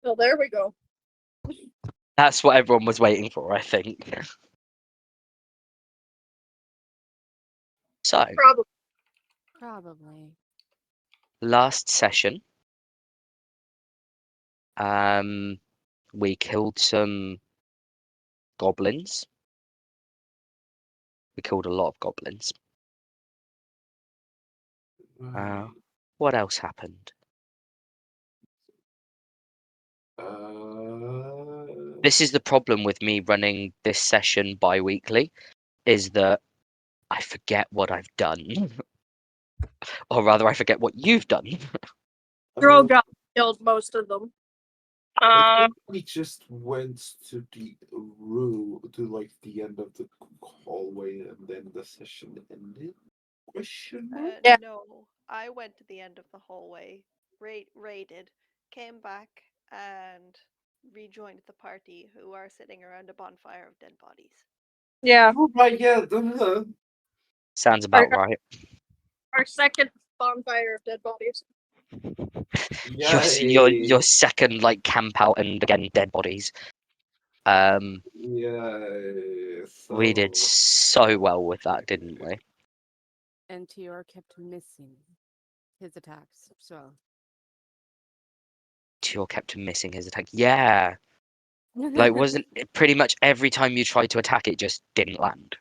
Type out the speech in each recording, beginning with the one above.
Oh, there we go. That's what everyone was waiting for, I think. So, Probably. last session, we killed some goblins. We killed a lot of goblins. Right. What else happened? This is the problem with me running this session bi-weekly, is that I forget what I've done. Or rather, I forget what you've done. Girl got killed most of them. I think we just went to the room to like the end of the hallway, and then the session ended. Question mark? Yeah. No, I went to the end of the hallway, raided, came back, and rejoined the party who are sitting around a bonfire of dead bodies. Yeah. Oh right, yeah. Sounds about right. Our second bonfire of dead bodies. Your second like camp out and again dead bodies. Yeah. We did so well with that, didn't we? And Tior kept missing his attacks. So. Tior kept missing his attack. Yeah. Like, wasn't it pretty much every time you tried to attack it just didn't land?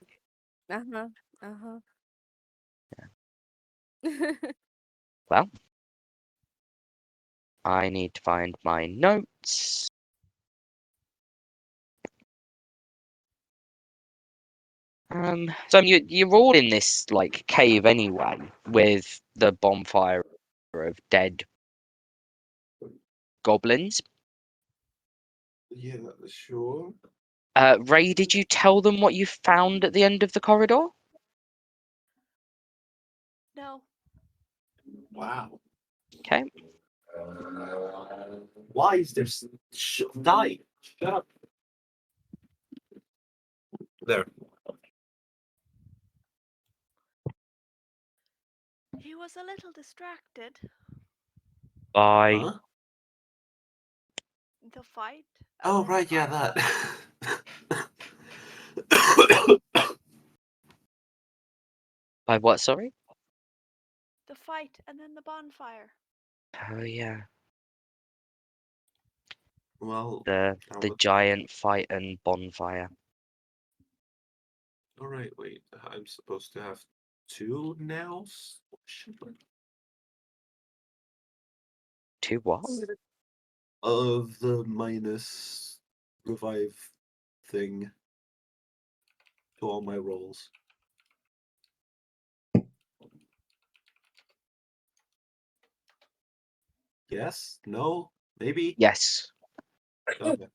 Well, I need to find my notes. So you're all in this like cave anyway, with the bonfire of dead goblins. Yeah, sure. Ray, did you tell them what you found at the end of the corridor? No. Wow. Okay. Why is there die? Shut up. There. He was a little distracted. By Huh? The fight. Oh and then right, the yeah, bonfire. that. by what? Sorry. The fight and then the bonfire. Oh yeah, Well, the giant fight and bonfire. all right, wait. I'm supposed to have 2 now. To what? Of the minus revive thing to all my rolls. Yes? No? Maybe? Yes. Okay.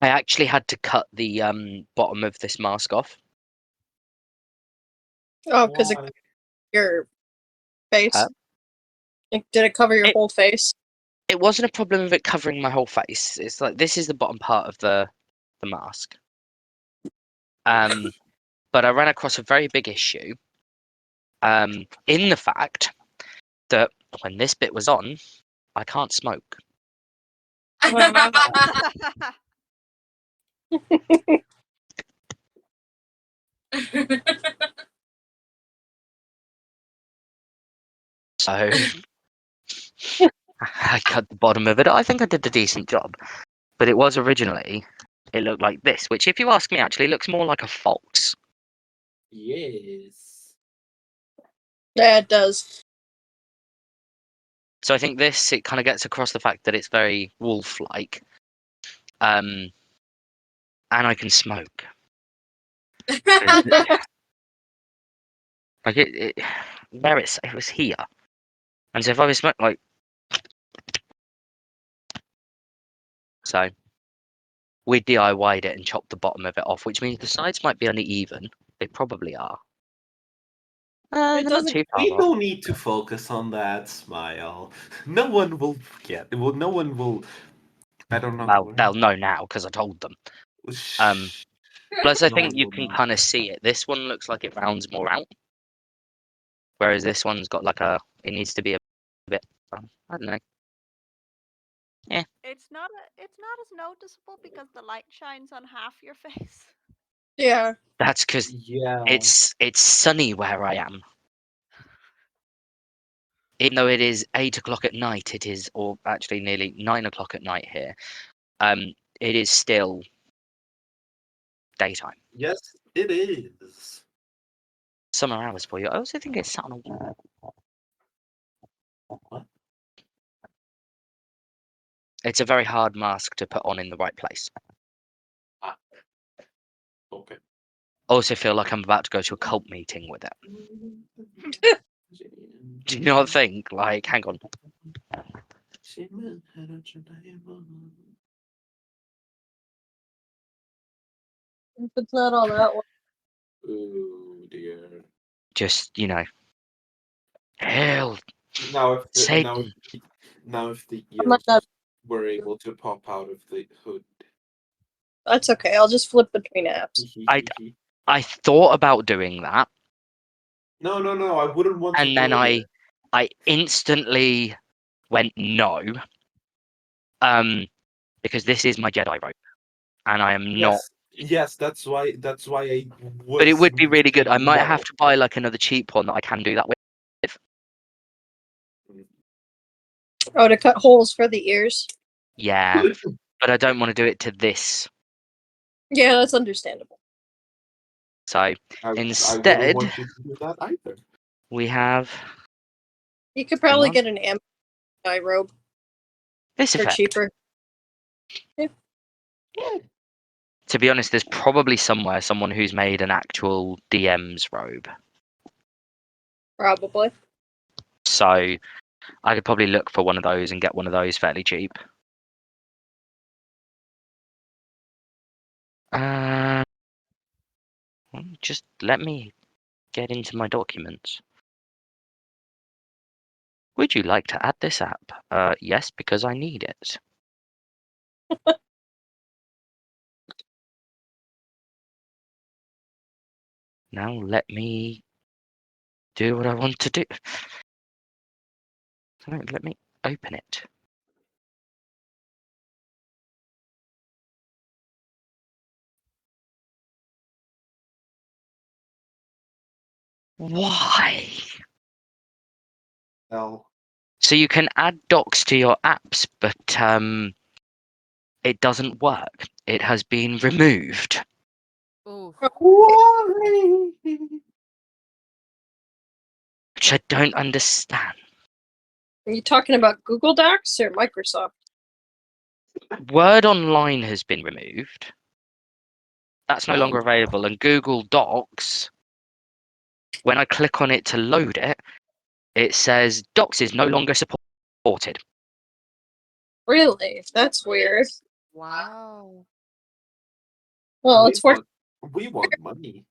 I actually had to cut the bottom of this mask off. Oh, because it Why? your face. Huh? Did it cover your whole face? It wasn't a problem of it covering my whole face. It's like this is the bottom part of the mask. But I ran across a very big issue. In the fact that when this bit was on, I can't smoke. So I cut the bottom of it. I think I did a decent job. But it was originally, it looked like this, which if you ask me actually looks more like a fox. Yes. Yeah, it does. So I think this, it kind of gets across the fact that it's very wolf-like. And I can smoke. Like it was here. And so if I was smoking like, so we DIY'd it and chopped the bottom of it off, which means the sides might be uneven. They probably are. They're not too far We off. don't need to focus on that. Smile. No one will forget. No one will. I don't know. Well, they'll know now because I told them. Shh. Plus, I No, think it you will can not. kind of see it. This one looks like it rounds more out, whereas this one's got like a. It needs to be a bit. I don't know. It's not as noticeable because the light shines on half your face. Yeah. That's because Yeah. it's sunny where I am. Even though it is 8 o'clock at night, it is, or actually nearly 9 o'clock at night here. It is still daytime. Yes, it is. Summer hours for you. I also think it's sat on a wall. What? It's a very hard mask to put on in the right place. Okay. Also feel like I'm about to go to a cult meeting with it. Do you not think? Like, hang on. If it's not all that one. Oh dear. Just, hell, Now if the Satan. now if the I might ears not- were able to pop out of the hood. That's okay. I'll just flip between apps. I thought about doing that, No, I wouldn't want to and then do it. I instantly went no. Because this is my Jedi robe, and I am not. Yes, that's why I was. But it would be really good. I saying might no. have to buy like another cheap one that I can do that with. Oh, to cut holes for the ears. Yeah, but I don't want to do it to this. Yeah, that's understandable. So I wouldn't instead, want you to do that either. we have You could probably on. get an Amino ID robe this for effect. cheaper. To be honest, there's probably somewhere someone who's made an actual DM's robe. Probably. So I could probably look for one of those and get one of those fairly cheap. Just let me get into my documents. Would you like to add this app? Yes, because I need it. Now let me do what I want to do. Let me open it. Why? Well, So you can add docs to your apps, but it doesn't work. It has been removed. Oof. why? Which I don't understand. Are you talking about Google Docs or Microsoft? Word Online has been removed. That's no longer available. And Google Docs, when I click on it to load it, it says Docs is no longer supported. Really? That's weird. Wow. Well, it's for We want money.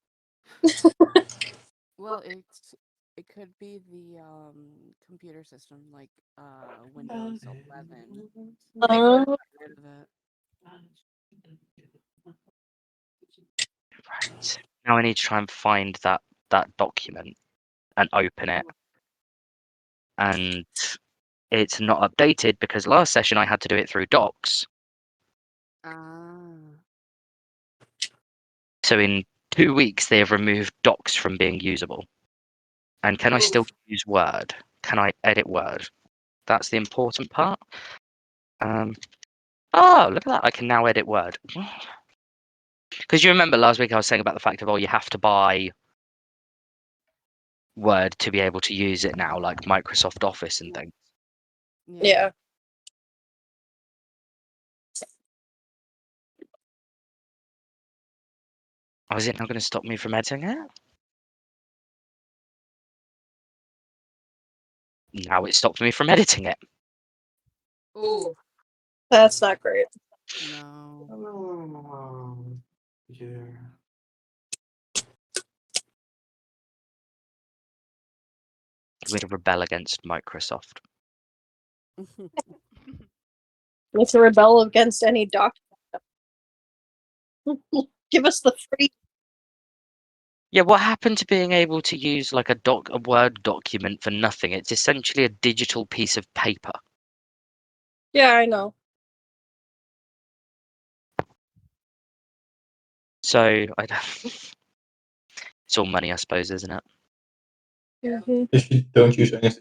Well, it could be the computer system, like Windows 11. They got rid of it. Right. Now I need to try and find that document and open it. And it's not updated because last session I had to do it through Docs. Ah. So in 2 weeks they have removed Docs from being usable. And can I still use Word? Can I edit Word? That's the important part. Oh, look at that. I can now edit Word. Because you remember last week I was saying about the fact of, you have to buy Word to be able to use it now, like Microsoft Office and things. yeah. Oh, is it not going to stop me from editing it? Now it stopped me from editing it. Ooh. That's not great. No. Oh, yeah. I'm going to rebel against Microsoft. Let's rebel against any doc. Give us the free. Yeah, what happened to being able to use like a Word document for nothing? It's essentially a digital piece of paper. Yeah, I know. So I don't. It's all money, I suppose, isn't it? Mm-hmm. If you don't use any of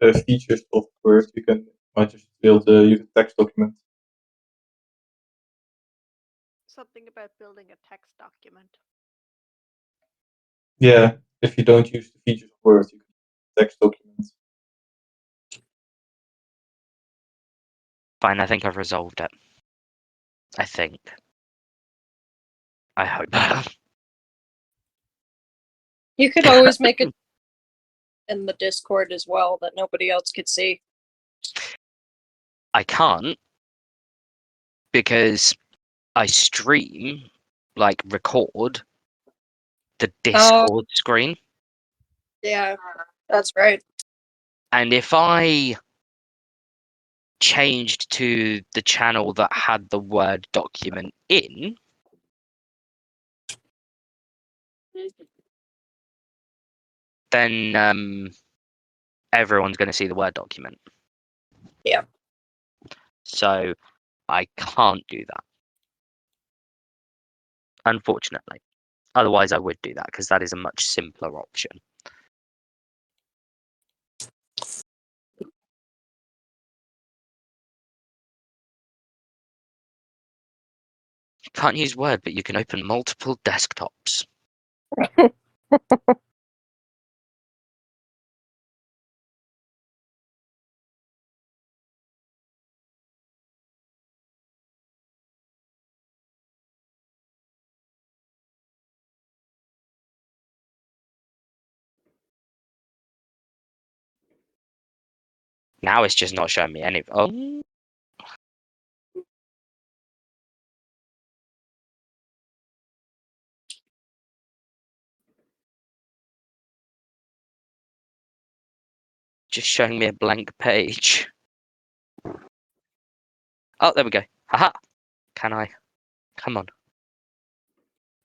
the features of Word, you might just build use a text document. Something about building a text document. Yeah, if you don't use the features of Word, you can use a text document. Fine, I think I've resolved it. I think. I hope. You could always make it in the Discord as well that nobody else could see. I can't because I stream, like record the Discord screen. Yeah, that's right. And if I changed to the channel that had the Word document in, then everyone's going to see the Word document. Yeah. So I can't do that, unfortunately. Otherwise, I would do that because that is a much simpler option. You can't use Word, but you can open multiple desktops. Now it's just not showing me any. Oh, just showing me a blank page. Oh, there we go. Haha. Can I? Come on.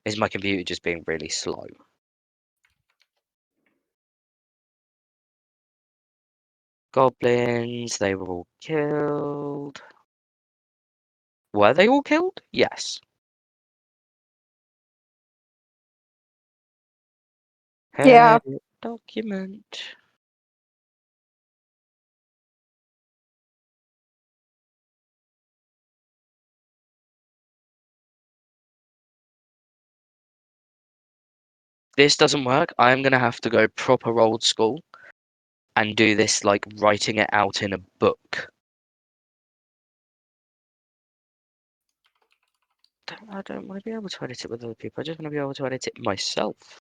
Is my computer just being really slow? Goblins, they were all killed. Were they all killed? Yes. Yeah. Edit document. This doesn't work. I'm going to have to go proper old school and do this like writing it out in a book. I don't want to be able to edit it with other people. I just want to be able to edit it myself.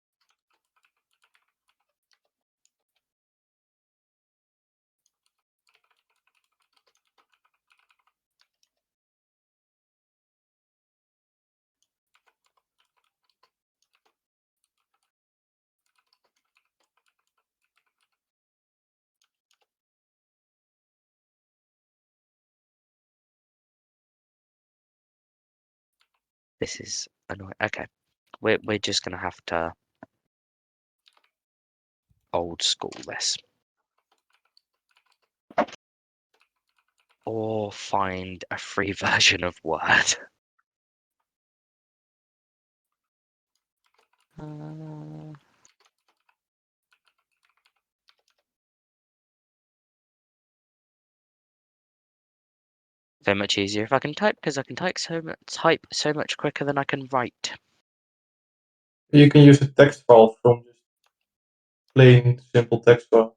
This is annoying. Okay, we're just gonna have to old school this, or find a free version of Word. So much easier if I can type, because I can type so much quicker than I can write. You can use a text file from just plain simple text file.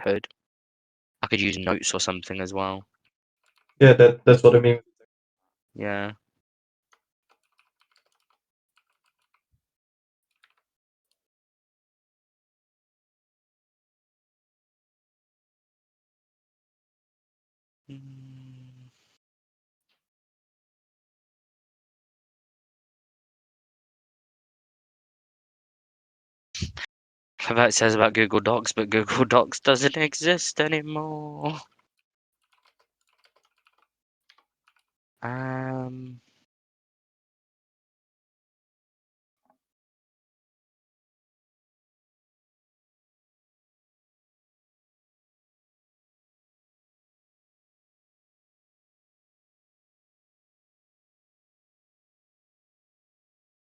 I could use notes or something as well. Yeah, that's what I mean. Yeah. That it says about Google Docs, but Google Docs doesn't exist anymore. Um.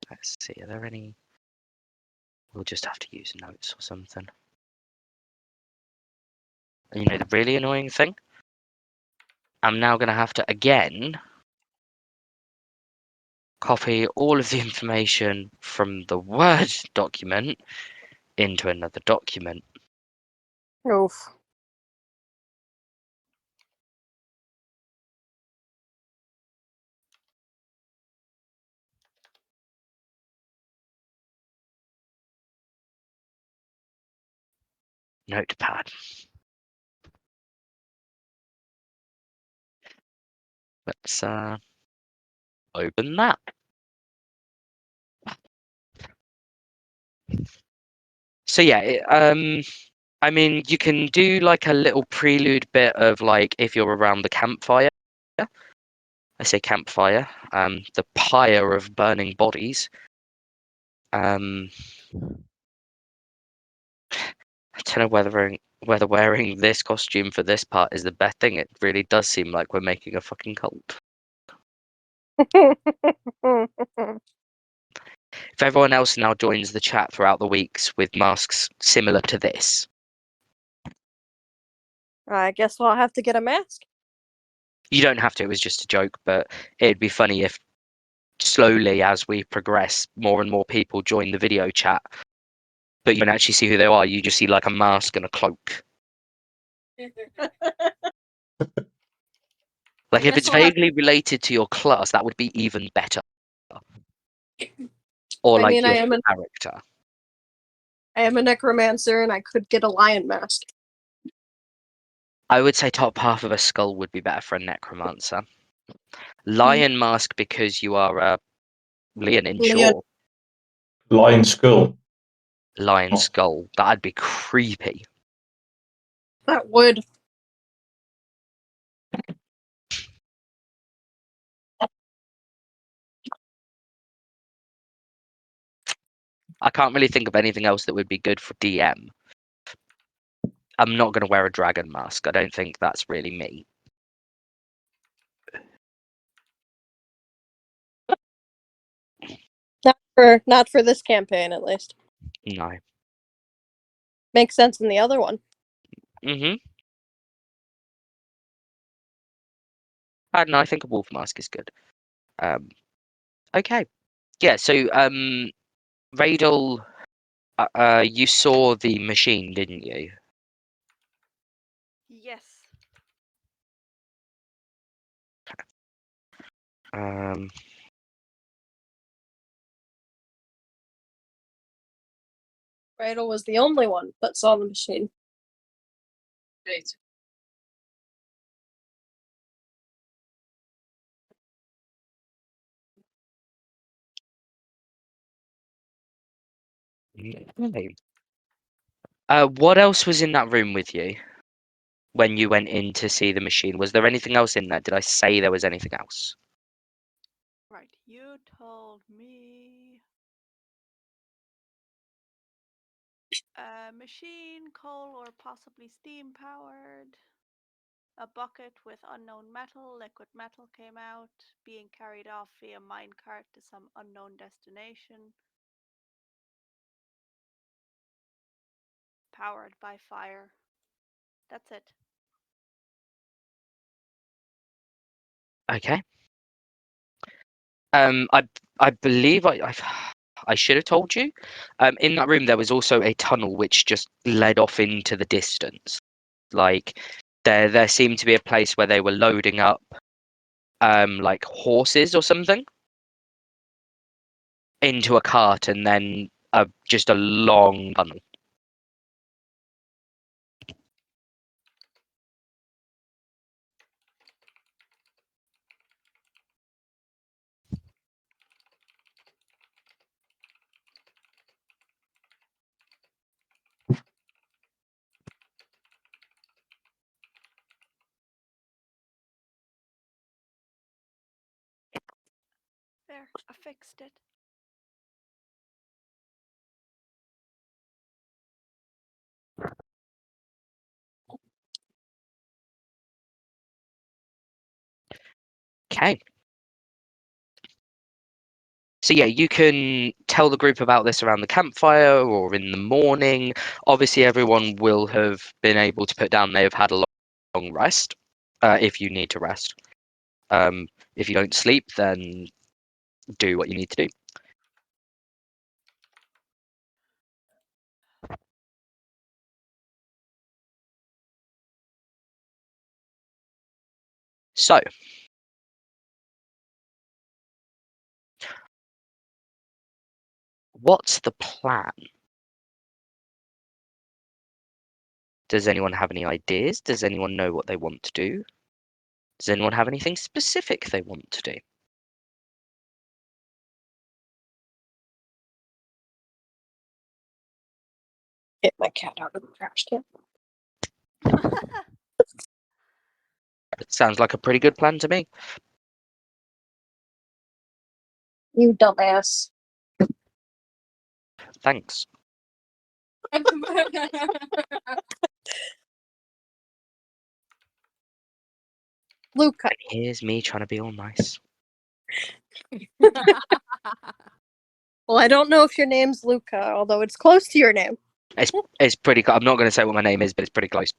Let's see. Are there any? We'll just have to use notes or something. And you know the really annoying thing? I'm now going to have to again copy all of the information from the Word document into another document. Oof. Notepad. Let's open that. So yeah, I mean, you can do like a little prelude bit of like if you're around the campfire. I say campfire, the pyre of burning bodies. I don't know whether wearing this costume for this part is the best thing. It really does seem like we're making a fucking cult. If everyone else now joins the chat throughout the weeks with masks similar to this, I guess I'll have to get a mask. you don't have to. It was just a joke, but it'd be funny if slowly, as we progress, more and more people join the video chat, but you don't actually see who they are. You just see like a mask and a cloak. Like if guess it's I'll have- vaguely related to your class, that would be even better. Or I like mean, your I am character. a necromancer, and I could get a lion mask. I would say top half of a skull would be better for a necromancer. Lion mask because you are a Leonin, Leon. sure. Lion skull. Lion Oh. skull. That'd be creepy. That would. I can't really think of anything else that would be good for DM. I'm not going to wear a dragon mask. I don't think that's really me. Not for this campaign, at least. No. Makes sense in the other one. Mm-hmm. I don't know. I think a wolf mask is good. Okay. Yeah. So, Radel, you saw the machine, didn't you? Yes. Um. Radel was the only one that saw the machine. Okay. What else was in that room with you when you went in to see the machine? Was there anything else in there? Did I say there was anything else? Right. You told me. Machine, coal, or possibly steam powered. A bucket with unknown metal, liquid metal came out, being carried off via minecart to some unknown destination. Powered by fire. That's it. Okay. I believe I should have told you. In that room there was also a tunnel which just led off into the distance. Like there seemed to be a place where they were loading up like horses or something into a cart and then just a long tunnel. There, I fixed it. Okay. So yeah, you can tell the group about this around the campfire or in the morning. Obviously, everyone will have been able to put down they've had a long rest, if you need to rest. If you don't sleep, then do what you need to do. So, what's the plan? Does anyone have any ideas? Does anyone know what they want to do? Does anyone have anything specific they want to do? Get my cat out of the trash can. It sounds like a pretty good plan to me. You dumbass. Thanks. Luca. Here's me trying to be all nice. Well, I don't know if your name's Luca, although it's close to your name. It's pretty. I'm not going to say what my name is, but it's pretty close.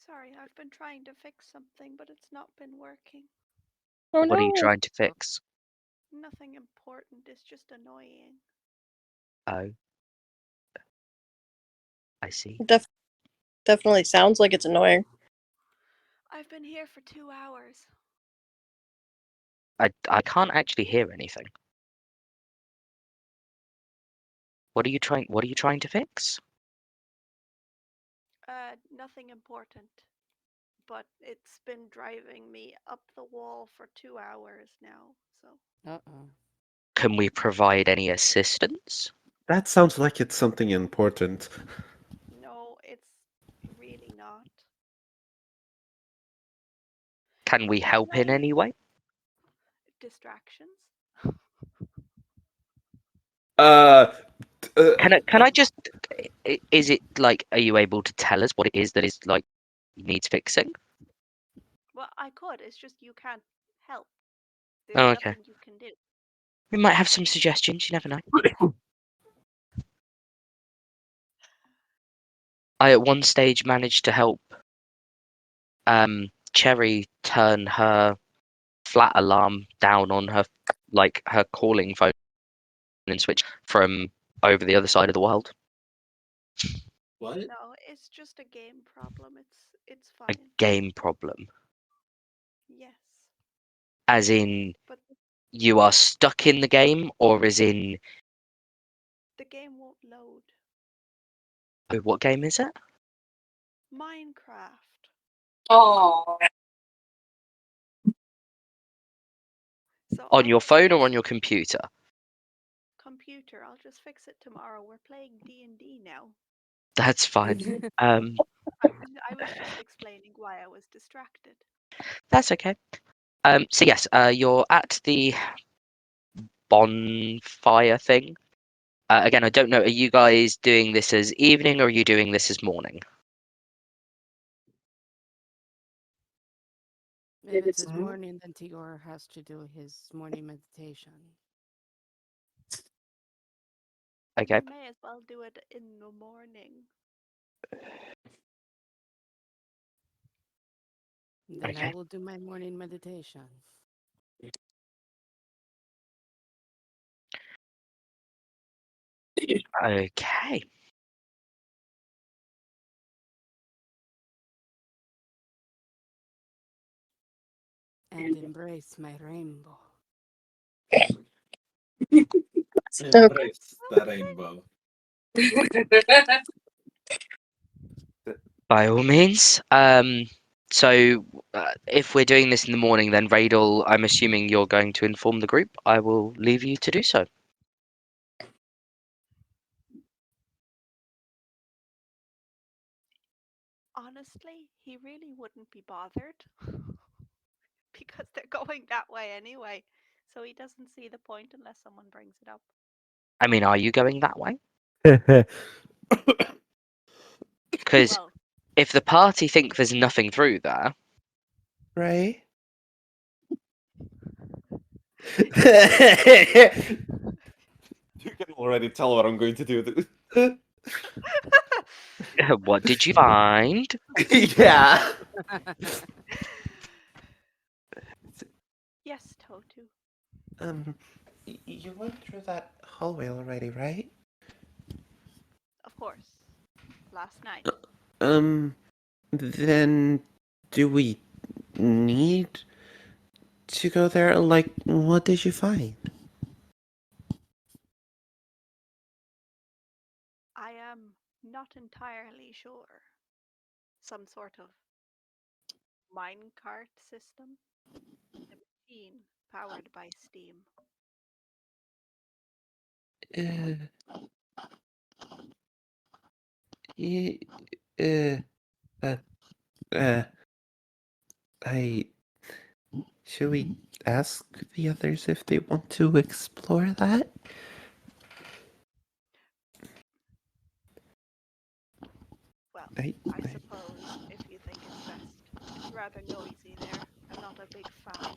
Sorry, I've been trying to fix something, but it's not been working. Oh What are you no. trying to fix? Nothing important, it's just annoying. Oh, I see. Definitely sounds like it's annoying. I've been here for 2 hours. I can't actually hear anything. What are you trying to fix? Nothing important. But it's been driving me up the wall for 2 hours now, so. Uh-oh. Can we provide any assistance? That sounds like it's something important. No, it's really not. Can we help in any way? Distractions? Can I just? Is it like? Are you able to tell us what it is that is like needs fixing? Well, I could, it's just you can't help. There's Oh, okay. nothing you can do. We might have some suggestions. You never know. I at one stage managed to help Cherry turn her flat alarm down on her her calling phone and switch from over the other side of the world. What? No, it's just a game problem. It's A fine. game problem. Yes. As in But you are stuck in the game, or as in the game won't load. oh, what game is it? Minecraft. Oh. So On I'll your just phone or fix on your computer? computer. I'll just fix it tomorrow. We're playing D&D now. That's fine. I was just explaining why I was distracted. That's okay. So yes, you're at the bonfire thing. Again, I don't know. Are you guys doing this as evening or are you doing this as morning? If it's his morning, then Tigor has to do his morning meditation. Okay. We may as well do it in the morning. Then Okay. I will do my morning meditation. Okay. And embrace my rainbow. Embrace the rainbow. By all means. So, if we're doing this in the morning, then Radel, I'm assuming you're going to inform the group. I will leave you to do so. Honestly, he really wouldn't be bothered because they're going that way anyway. So he doesn't see the point unless someone brings it up. I mean, are you going that way? Because Well, if the party think there's nothing through there, Right? You can already tell what I'm going to do. what did you find? Yeah. yes, Totu. You went through that hallway already, right? Of course. Last night. Then do we need to go there? Like, what did you find? I am not entirely sure. Some sort of minecart system. A machine powered by steam. Y- uh, uh, uh, I. Should we ask the others if they want to explore that? Well, I I suppose if you think it's best. It's rather noisy there. I'm not a big fan.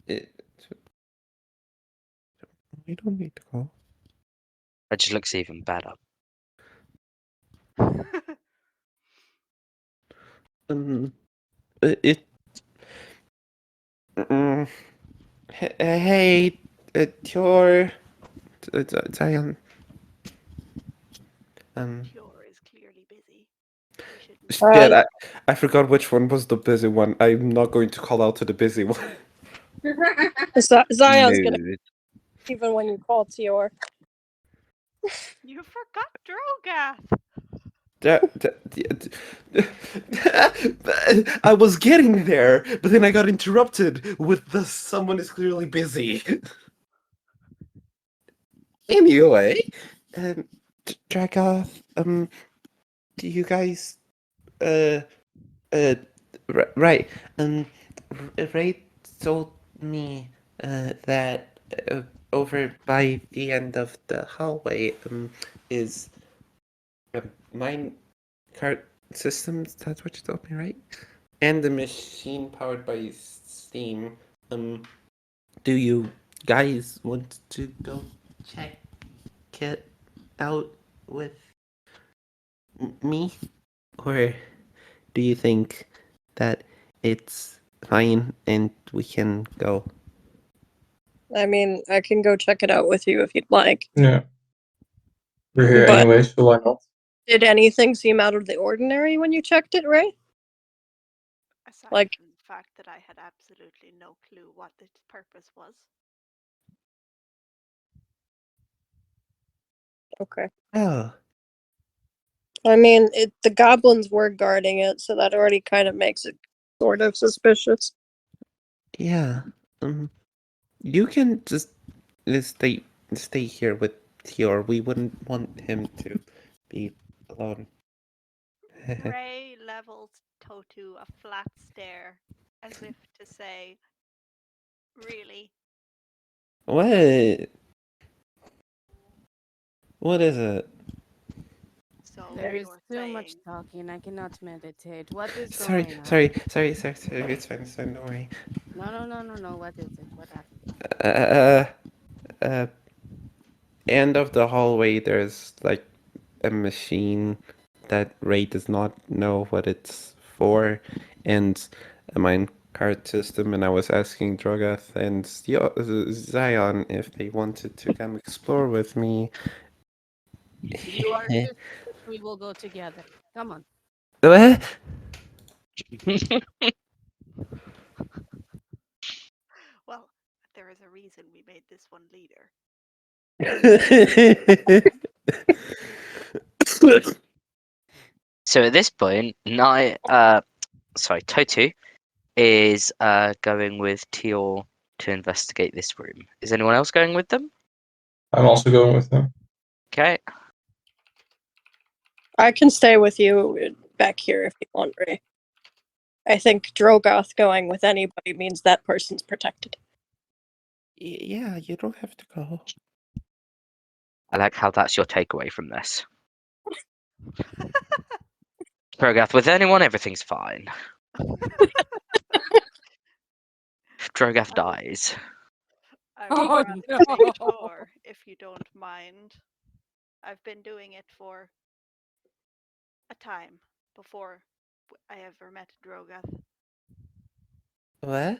it, we don't need to go. That just looks even better. It. Hey, Tor, Zion. Cure is clearly busy. We should Shit, I forgot which one was the busy one. I'm not going to call out to the busy one. Zion's gonna, Mood. even when you call Tior. You forgot Drogath! I was getting there, but then I got interrupted with the someone is clearly busy. Anyway, Dragoth, do you guys, uh, right, Ray told me, that, over by the end of the hallway, is a mine cart system. That's what you told me, right? And the machine powered by steam. Do you guys want to go check it out with me? Or do you think that it's fine and we can go? I mean, I can go check it out with you if you'd like. Yeah. We're here But- anyway, so why not? Did anything seem out of the ordinary when you checked it, Ray? Aside Like- from the fact that I had absolutely no clue what its purpose was. Okay. Oh, I mean, the goblins were guarding it, so that already kind of makes it sort of suspicious. yeah. You can just stay here with Tior. We wouldn't want him to be alone. Ray levels Totu a flat stare, as if to say, really? What? What is it? So There is you're too much saying talking. I cannot meditate. What is Sorry, going on? sorry. It's fine. Don't worry. No. What is it? What happened? Uh, end of the hallway. There's like a machine that Ray does not know what it's for, and a minecart system. And I was asking Drogath and Zion if they wanted to come explore with me. You are sisters. We will go together. Come on. What? well, there is a reason we made this one leader. So at this point, Totu is going with Tior to investigate this room. Is anyone else going with them? I'm also going with them. Okay. I can stay with you back here if you want, Ray. I think Drogoth going with anybody means that person's protected. Yeah, you don't have to go. I like how that's your takeaway from this. Drogoth, with anyone, everything's fine. If Drogoth dies. I Oh, would rather no. make sure, if you don't mind. I've been doing it for a time before I ever met Drogoth. What?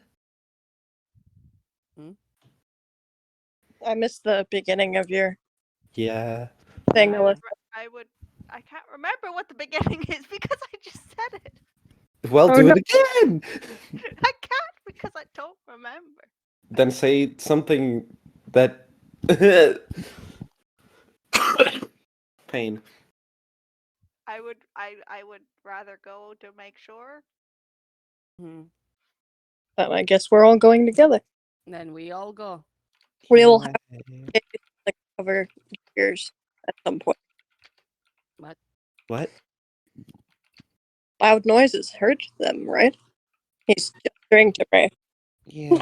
I missed the beginning of your Yeah. thing, I would, Alyssa. I can't remember what the beginning is because I just said it. Well, Oh, do no. it again. I can't because I don't remember. Then say something that pain. I would rather go to make sure. Hmm. Then I guess we're all going together. Then we all go. We'll Yeah. have to cover yours at some point. What? What? Loud noises hurt them, right? He's gesturing to Ray. Yeah.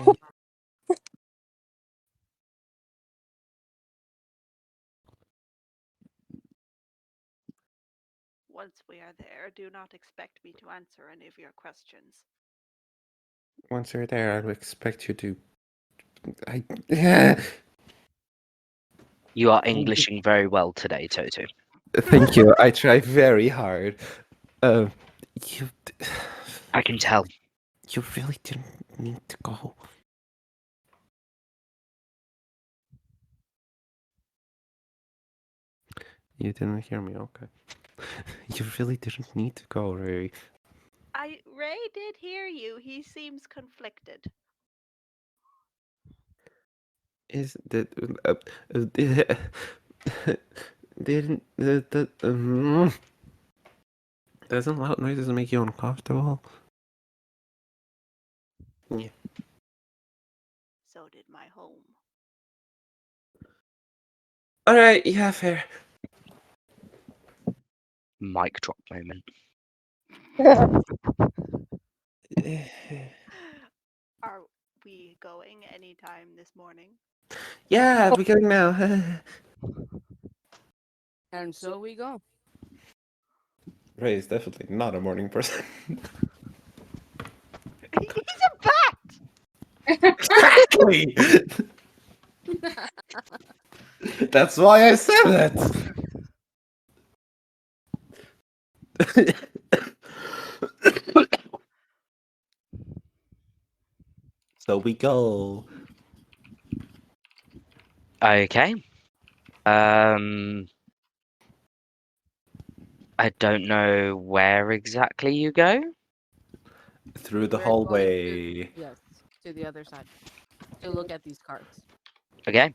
Once we are there, do not expect me to answer any of your questions. Once you're there, I would expect you to. Yeah. You are Englishing very well today, Totu. Thank you. I try very hard. You. I can tell. You really didn't need to go. You didn't hear me, okay. You really didn't need to go, Ray. Ray did hear you. He seems conflicted. Is that didn't doesn't loud noises make you uncomfortable? Yeah. So did my home. All right. Yeah. Fair. Mic drop moment. Are we going anytime this morning? Yeah. We're going now. And so we go. Ray is definitely not a morning person. He's a bat! Exactly. That's why I said that. So we go. Okay. I don't know where exactly you go. Through the We're going hallway. Yes, to the other side. To look at these cards. Okay.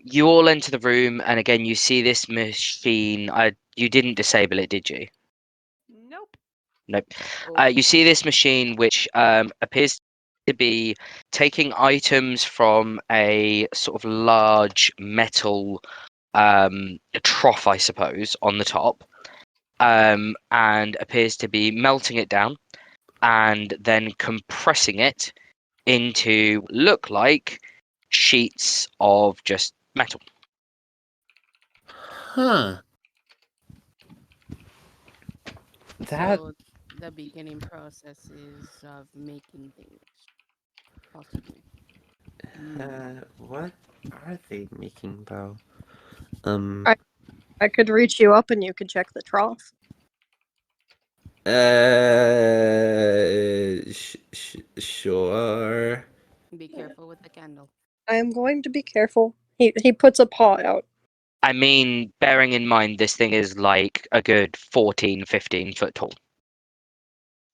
You all enter the room, and again, you see this machine. You didn't disable it, did you? Nope. Nope. Oh, You see this machine, which appears to be taking items from a sort of large metal trough, I suppose, on the top, and appears to be melting it down and then compressing it into look like sheets of just metal. Huh. That so the beginning processes of making things. Possibly. what are they making though? I could reach you up and you could check the trough. Sure. Be careful with the candle. I am going to be careful. He puts a paw out. I mean, bearing in mind this thing is like a good 14, 15 foot tall.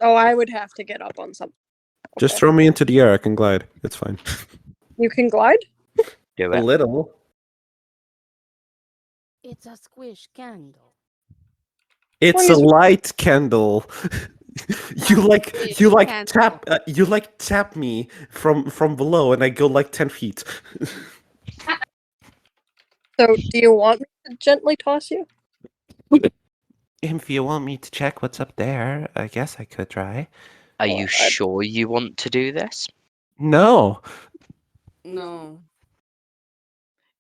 Oh, I would have to get up on something. Just Okay. throw me into the air. I can glide. It's fine. You can glide? Do A it. little. It's a squish candle. It's Long a as we- light candle. you Fish you like candle. tap me from below, and I go like 10 feet. So, do you want me to gently toss you? If you want me to check what's up there, I guess I could try. Are Well, you sure you want to do this? No. No.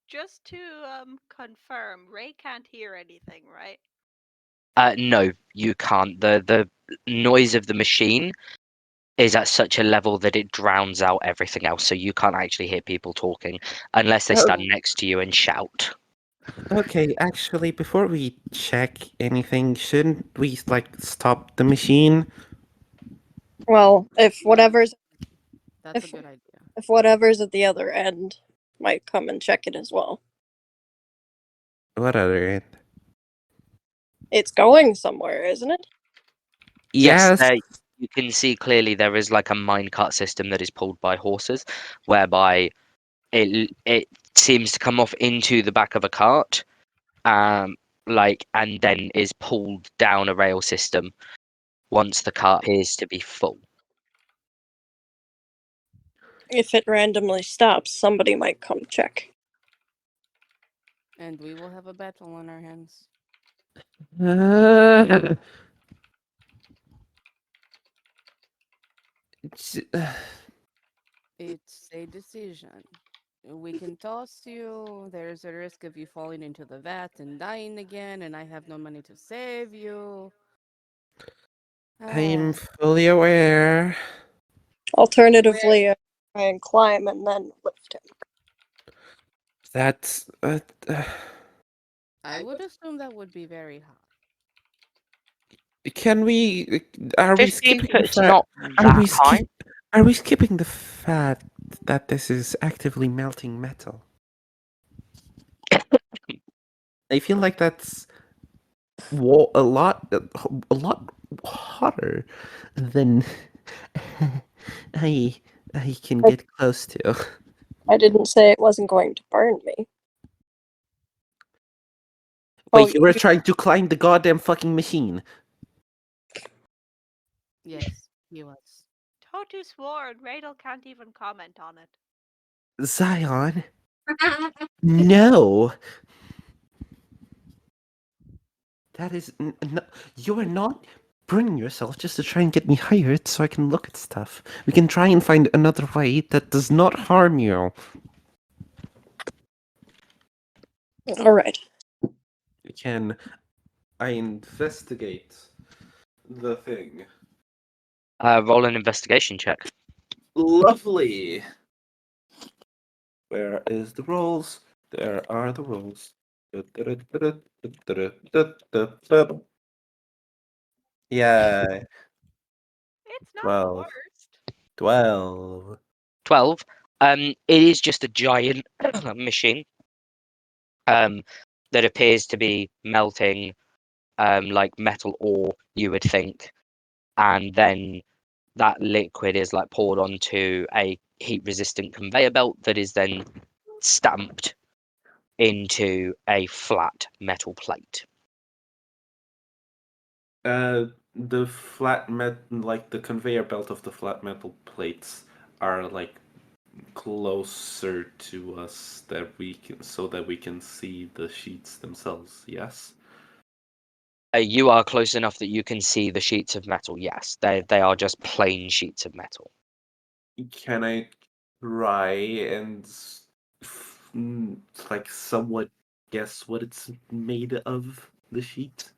Just to confirm, Ray can't hear anything, right? No, you can't. The noise of the machine is at such a level that it drowns out everything else, so you can't actually hear people talking unless they stand next to you and shout. Okay, actually, before we check anything, shouldn't we like stop the machine? Well, if whatever's That's a If- good idea. if whatever's at the other end might come and check it as well. What other end? It's going somewhere, isn't it? Yes. You can see clearly there is like a minecart system that is pulled by horses, whereby it seems to come off into the back of a cart, and then is pulled down a rail system once the cart appears to be full. If it randomly stops, somebody might come check. And we will have a battle on our hands. It's a decision. We can toss you. There's a risk of you falling into the vat and dying again, and I have no money to save you. I'm Ah, fully aware. Alternatively, try and climb and then lift him. That's I would assume that would be very hard. can we? Are we 15 skipping the foot's fact? not Are that we high. Are we skipping the fact that this is actively melting metal? I feel like that's a lot hotter than I I can get close to. I didn't say it wasn't going to burn me. Wait, you were trying to climb the goddamn fucking machine. Yes, he was. Totu swore and Radel can't even comment on it. Zion? No. That is you are not burning yourself just to try and get me hired so I can look at stuff. We can try and find another way that does not harm you. All right. Can I investigate the thing? Roll an investigation check. Lovely. Where is the rolls? There are the rolls. Yeah, It's not 12. the worst. 12. 12. It is just a giant machine that appears to be melting like metal ore, you would think, and then that liquid is like poured onto a heat resistant conveyor belt that is then stamped into a flat metal plate. The flat like the conveyor belt of the flat metal plates are like closer to us so that we can see the sheets themselves. Yes. You are close enough that you can see the sheets of metal. Yes, they are just plain sheets of metal. Can I try and like somewhat guess what it's made of? The sheet.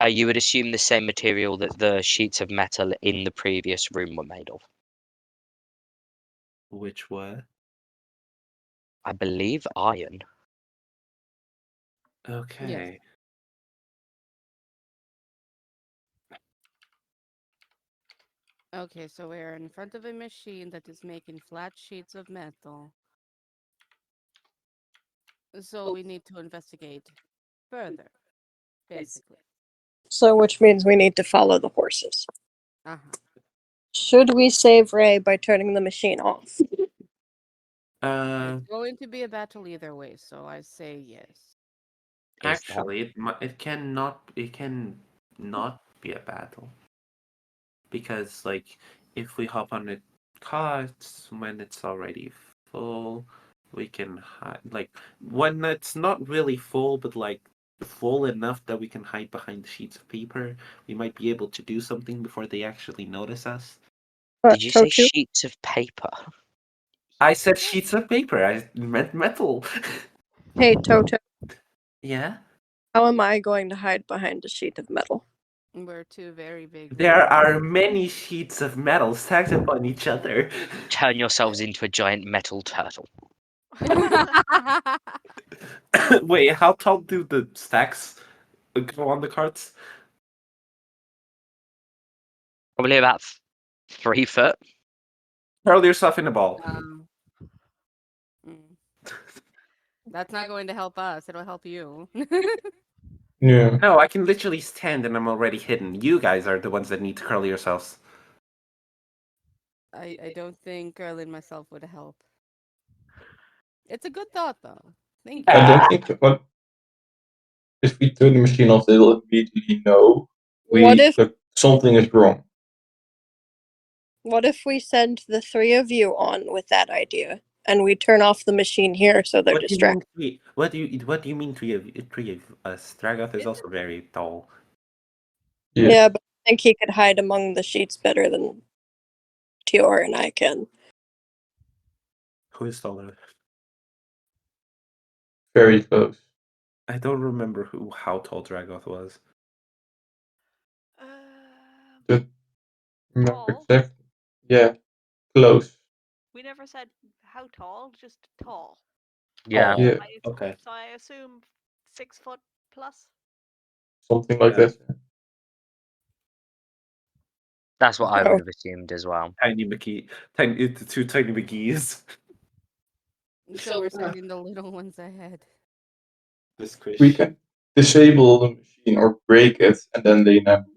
You would assume the same material that the sheets of metal in the previous room were made of. Which were? I believe iron. Okay. Okay, so we're in front of a machine that is making flat sheets of metal. So we need to investigate further, basically. So, which means we need to follow the horses. Uh-huh. Should we save Ray by turning the machine off? It's going to be a battle either way, so I say yes. Is that- Actually, it can not be a battle because like if we hop on the carts when it's already full, we can hide like when it's not really full, but like full enough that we can hide behind the sheets of paper. We might be able to do something before they actually notice us. Did you say Totu? sheets of paper? I said sheets of paper. I meant metal. Hey, Toto. Yeah. How am I going to hide behind a sheet of metal? We're two very big. There are many sheets of metal stacked upon each other. Turn yourselves into a giant metal turtle. Wait, how tall do the stacks go on the carts? Probably about 3 foot. Curl yourself in a ball. Mm. That's not going to help us. It'll help you. Yeah. No, I can literally stand and I'm already hidden. You guys are the ones that need to curl yourselves. I don't think curling myself would help. It's a good thought, though. Thank you. I don't think if we turn the machine off, they'll immediately know that something is wrong. What if we send the three of you on with that idea, and we turn off the machine here so they're distracted? What do you mean three of us? Dragoth is also very tall. Yeah, but I think he could hide among the sheets better than Tior and I can. Who is taller? Very close. I don't remember how tall Dragoth was. Don't remember Tall? exactly. Yeah, close. We never said how tall, just tall. Yeah. Yeah. Okay. So I assume 6 foot plus. Something like Yeah. that. That's what I Oh. would have assumed as well. Tiny McGee. Two tiny McGees. So we're sending the little ones ahead. This Chris. We can disable the machine or break it, and then they ambush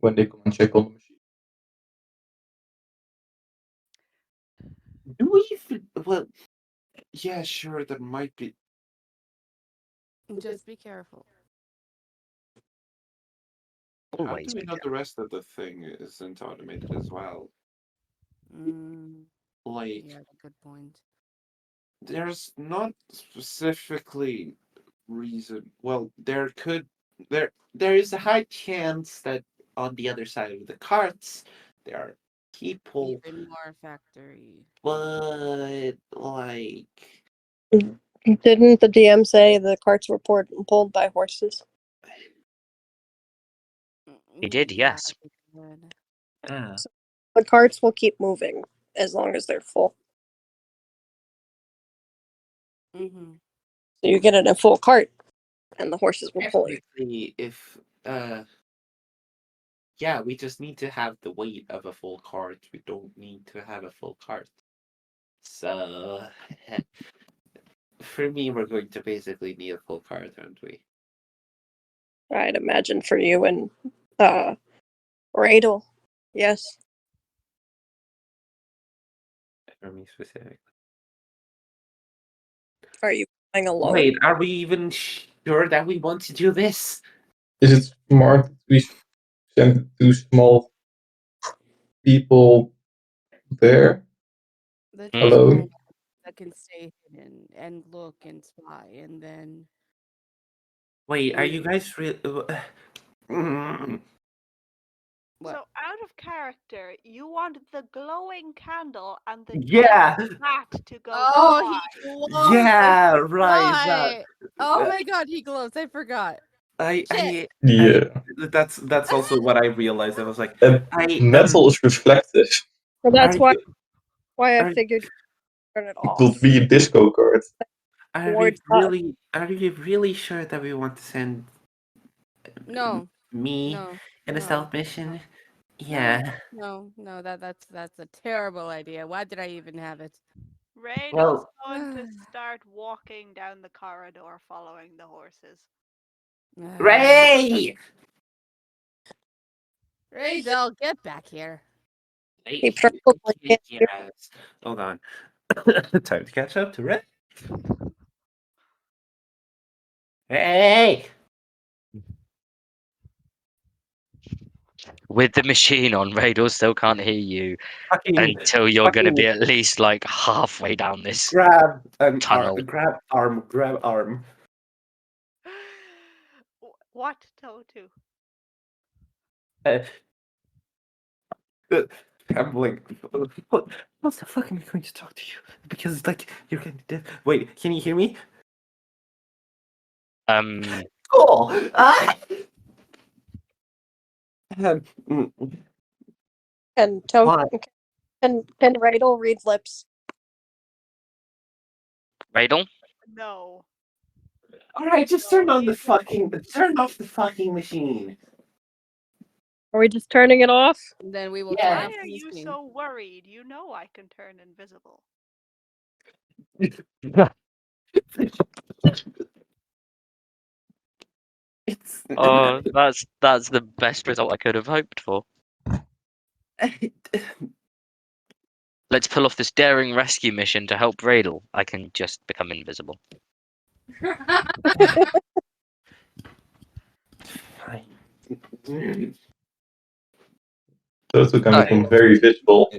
when they come and check on the machine. Do we even? Well, yeah, sure. That might be. Just be careful. How Always do we be know the rest of the thing isn't automated as well? Like, Yeah, good point. there's not specifically reason. Well, there is a high chance that on the other side of the carts there are people, Even more factory. but like Didn't the DM say the carts were pulled by horses? He did, Yeah, yes. they could. So the carts will keep moving as long as they're full. Mm-hmm. So you get in a full cart, and the horses will pull you. technically, if yeah, we just need to have the weight of a full cart. We don't need to have a full cart. So for me, we're going to basically need a full cart, aren't we? I'd imagine for you and Radel. Yes. For me specifically. Are you going alone? Wait, are we even sure that we want to do this? Is it smart that we send two small people there? The Hmm? two small alone? ones that can stay hidden and look and spy, and then Wait, are you guys really? what? So out of character, you want the glowing candle and the Yeah. giant bat to go Oh, fly. he glows. Yeah, I right. forgot. Oh my god, he glows. I forgot. Shit. Yeah. That's also what I realized. I was like, And metal is reflective. Well, that's Are why I are- figured you'd turn it It will off. be a disco card. Are we really sure that we want to send No. me No. in a no, stealth mission? no, Yeah. No, that's a terrible idea. Why did I even have it? Radel's Well, going to start walking down the corridor following the horses. Ray! Radel, get back here. He probably can't hear. Yes. Hold on. Time to catch up to Ray. Hey! With the machine on, Radar still can't hear you Fucking, until you're going to be fucking at least like halfway down this grab an tunnel. grab arm. What, Totu? I'm like, what the fuck am I going to talk to you? Because like you're getting deaf. Wait, can you hear me? Cool. Mm, And Why? can Radel read lips? Radar? No. All right, just turn off the fucking machine. Are we just turning it off? Then we will Yeah. turn Why off are the you machine. so worried? You know I can turn invisible. It's Oh, that's the best result I could have hoped for. Let's pull off this daring rescue mission to help Radel. I can just become invisible. fine. Those who can Oh. become very visible.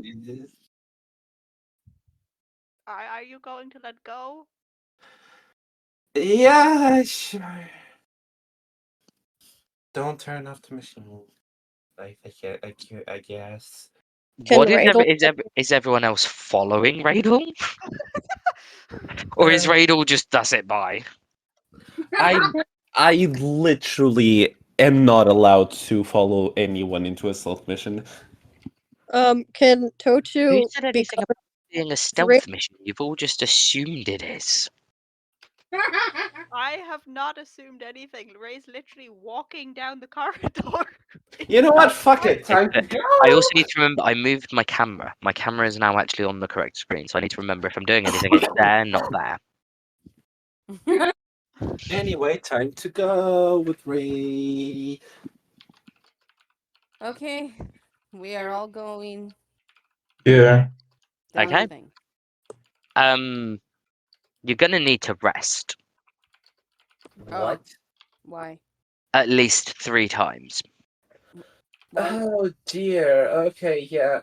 Are you going to let go? Yeah, sure. Don't turn off the machine. I guess. Can What Radel? is everyone else following Radel? Or is Radel just does it by? I literally am not allowed to follow anyone into a stealth mission. Can Who Totu said anything become about being a Ra- stealth mission? You've all just assumed it is. I have not assumed anything. Ray's literally walking down the corridor. You know what? Fuck it. Time to go. I also need to remember I moved my camera. My camera is now actually on the correct screen, so I need to remember if I'm doing anything, it's there, not there. Anyway, time to go with Ray. Okay, we are all going Yeah. down Okay. the thing. You're gonna need to rest What? Why? at least 3 times. Why? Oh dear. Okay, yeah.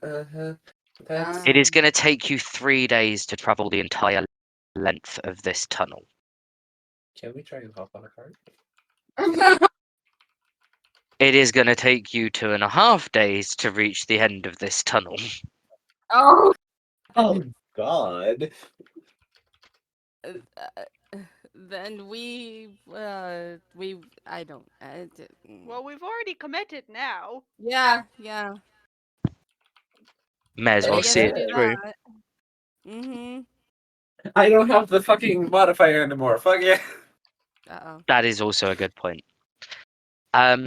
That's It is gonna take you 3 days to travel the entire length of this tunnel. Can we try and hop on a cart? It is gonna take you 2.5 days to reach the end of this tunnel. Oh. Oh God. Then I don't. Well, we've already committed now. Yeah. May as I well guess see we it do through. that. Mm-hmm. I don't have the fucking modifier anymore. Fuck yeah. Uh-oh. That is also a good point. As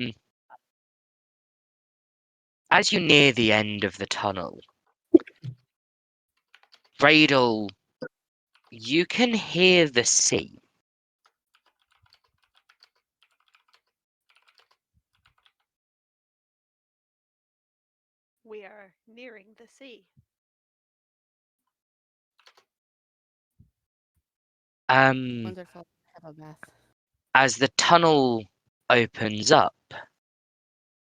you near the end of the tunnel, Radel, you can hear the sea. We are nearing the sea. Wonderful. Have a bath. As the tunnel opens up,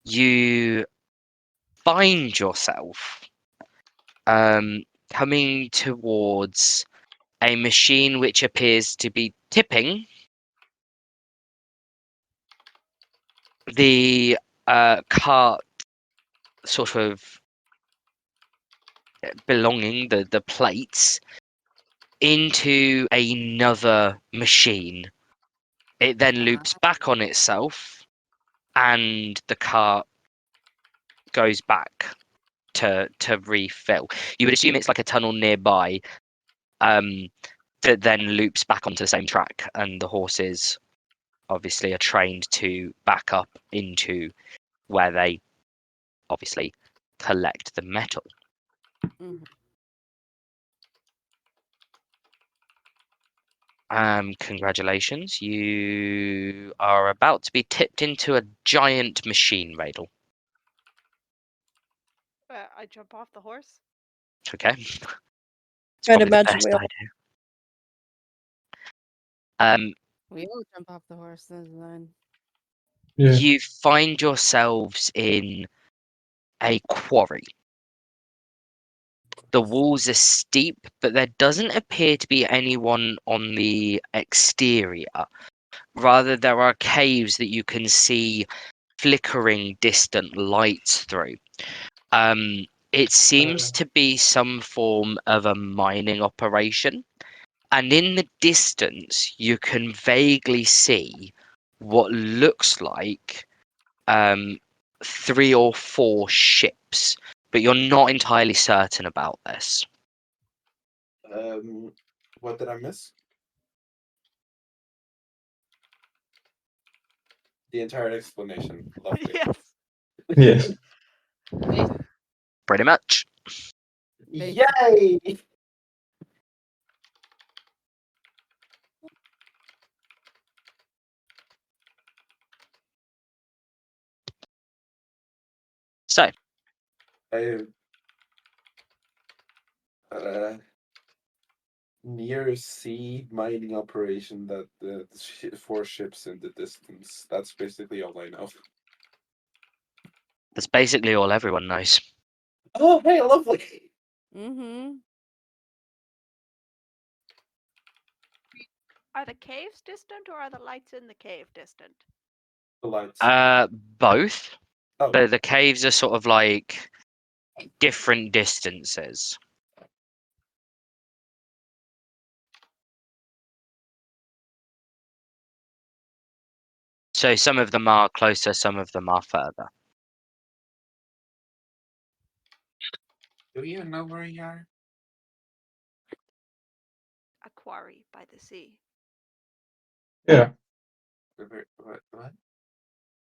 you find yourself coming towards a machine which appears to be tipping the cart, sort of belonging the plates into another machine. It then loops back on itself, and the cart goes back to refill. You would assume it's like a tunnel nearby, that then loops back onto the same track, and the horses obviously are trained to back up into where they obviously collect the metal. Mhm. Congratulations, you are about to be tipped into a giant machine, Radel. I jump off the horse. Okay. It's I'd probably the imagine best we all idea. We all jump off the horse then. Yeah. You find yourselves in a quarry. The walls are steep, but there doesn't appear to be anyone on the exterior. Rather, there are caves that you can see flickering distant lights through. It seems to be some form of a mining operation. And in the distance, you can vaguely see what looks like 3 or 4 ships, but you're not entirely certain about this. What did I miss? The entire explanation. Lovely. Yes. Yes. Pretty much. Yay! So, I near sea mining operation that the 4 ships in the distance. That's basically all I know. that's basically all everyone knows. Oh, hey, lovely. Mm-hmm. Are the caves distant or are the lights in the cave distant? The lights. Both. Oh. But the caves are sort of like different distances. So some of them are closer, some of them are further. Do we even know where we are? A quarry by the sea. Yeah. What?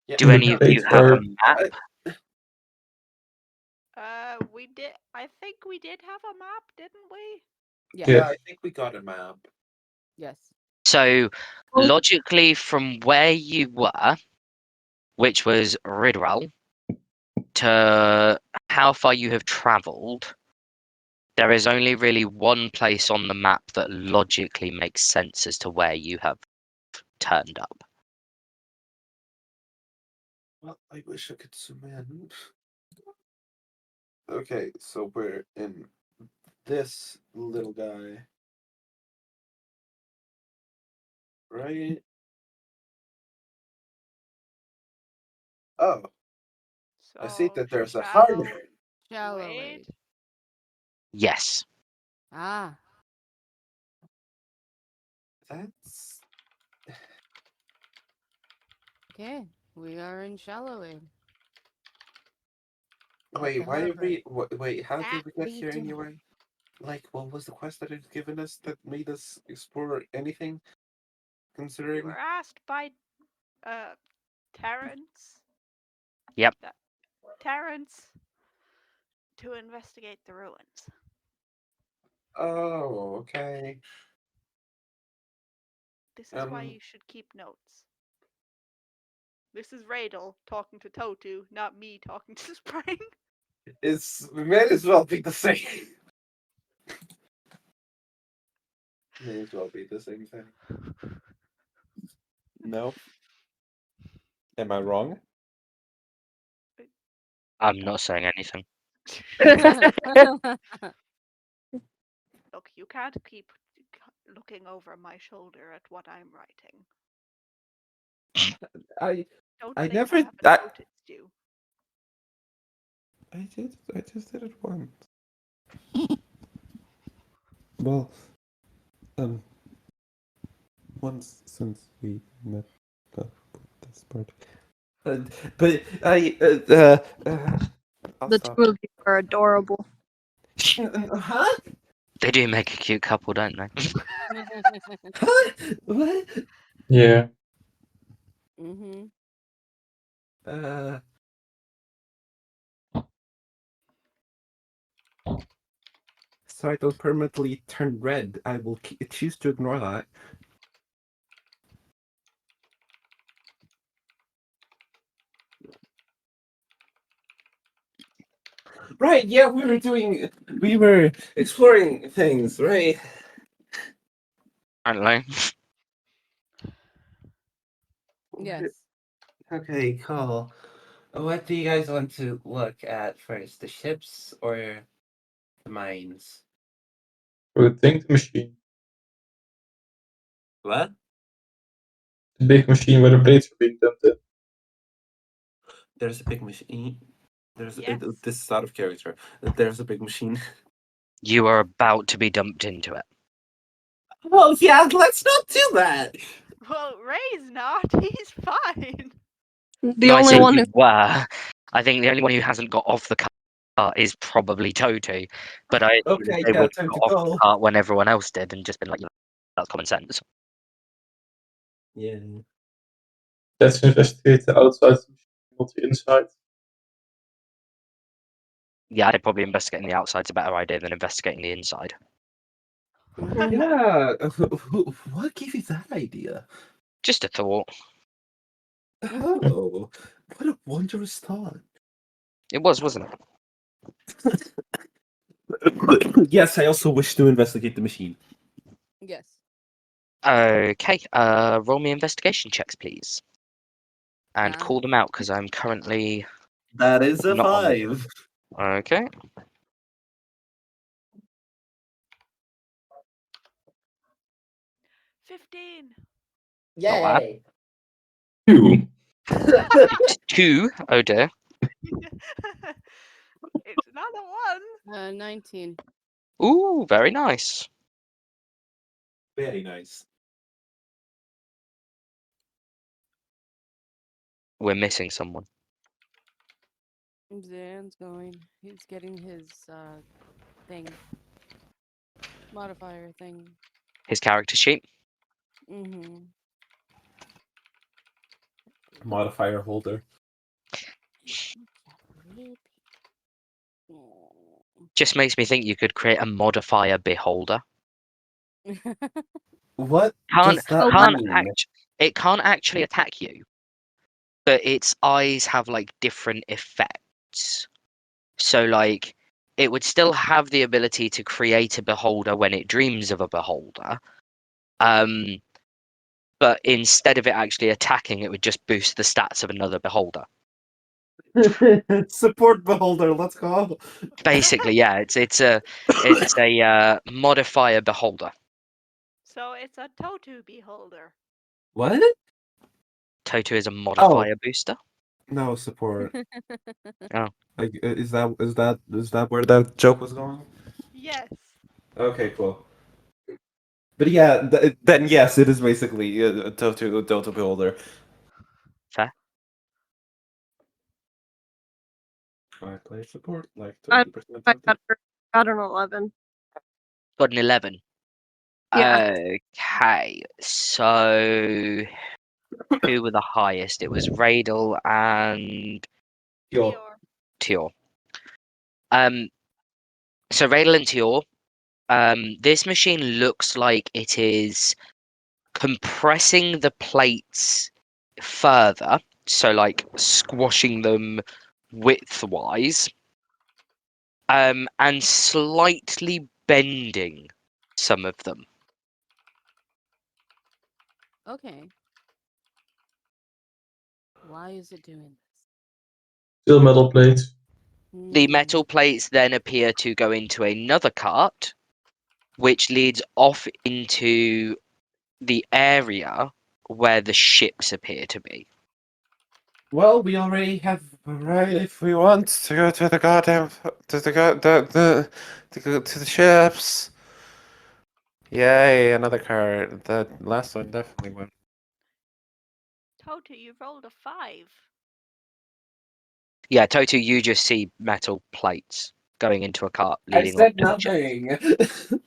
Yeah, Do any of you Plates have a are- map? We did. I think we did have a map, didn't we? Yeah. Yeah, I think we got a map. Yes. So logically, from where you were, which was Ridwell, to how far you have travelled, there is only really one place on the map that logically makes sense as to where you have turned up. Well, I wish I could zoom in. Okay, so we're in this little guy. Right? Oh, So I see that there's a shallow harbor. Shallow wade. wade. Yes. Ah. That's Okay. We are in shallow wade. wait. the Why did harbor. Wait, how That did we get leads here in- anyway? Like, what was the quest that had given us that made us explore anything? We Considering. were asked by Terrence. Yep. Terrence to investigate the ruins. Oh, okay. This is why you should keep notes. This is Radel talking to Totu, not me talking to Spring. We may as well be the same. May as well be the same thing. No. Am I wrong? I'm not saying anything. Look, you can't keep looking over my shoulder at what I'm writing. I Don't I think never- I haven't I- noticed you. I just did it once. Well, once since we met this part. But I'll The stop. two of you are adorable. Huh? They do make a cute couple, don't they? Huh? What? Yeah. Mm-hmm. So I don't permanently turn red. I will choose to ignore that. Right, yeah, we were exploring things, right? Apparently. Yes. Okay, cool. What do you guys want to look at first? The ships or the mines? I would think the machine. What? The big machine where the plates are being dumped in. There's a big machine. Yes. This is out of character. There's a big machine. You are about to be dumped into it. Well, yeah, let's not do that. Well, Ray's not. He's fine. The No, I only said one you who were. I think the only one who hasn't got off the cart is probably Toto. But I assume Okay, they yeah, would time have to got off the go. cart when everyone else did and just been like, that's common sense. Yeah. Let's investigate the outside of the machine, not the inside. Yeah, I'd probably investigating the outside's a better idea than investigating the inside. Yeah. What gave you that idea? Just a thought. Oh, what a wondrous thought. It was, wasn't it? Yes, I also wish to investigate the machine. Yes. Okay, roll me investigation checks, please. And Ah. call them out because I'm currently That is a not on the. 5. Okay. $15. Not bad. Yay. 2. It's 2. Oh dear. It's not a 1. 19. Ooh, very nice. Very nice. We're missing someone. Zan's going. He's getting his thing. Modifier thing. His character sheet. Mm-hmm. Modifier holder. Just makes me think you could create a modifier beholder. What Can't does that can't mean? it can't actually attack you, but its eyes have like different effects. So like it would still have the ability to create a beholder when it dreams of a beholder. But instead of it actually attacking, it would just boost the stats of another beholder. Support beholder, let's go. Basically, yeah, it's a modifier beholder. So it's a Totu beholder. What? Toto is a modifier booster. No support. Oh. Like, is that where that joke was going? Yes. Okay, cool. But yeah, then yes, it is basically a Total beholder. Fair. I play support like I 20% I of the. got an 11. Got an 11. Yeah. Okay, so who were the highest? It was Radel and Yo. Tior. Tior. So Radel and Tior, this machine looks like it is compressing the plates further, so like squashing them widthwise, and slightly bending some of them. Okay. Why is it doing Still metal plates. this? The metal plates then appear to go into another cart, which leads off into the area where the ships appear to be. Well, we already have right if we want to go to the goddamn to the ships. Yay, another card. That last one definitely won. Totu, you rolled a 5. Yeah, Toto, you just see metal plates going into a cart I leading off said to the ships. nothing.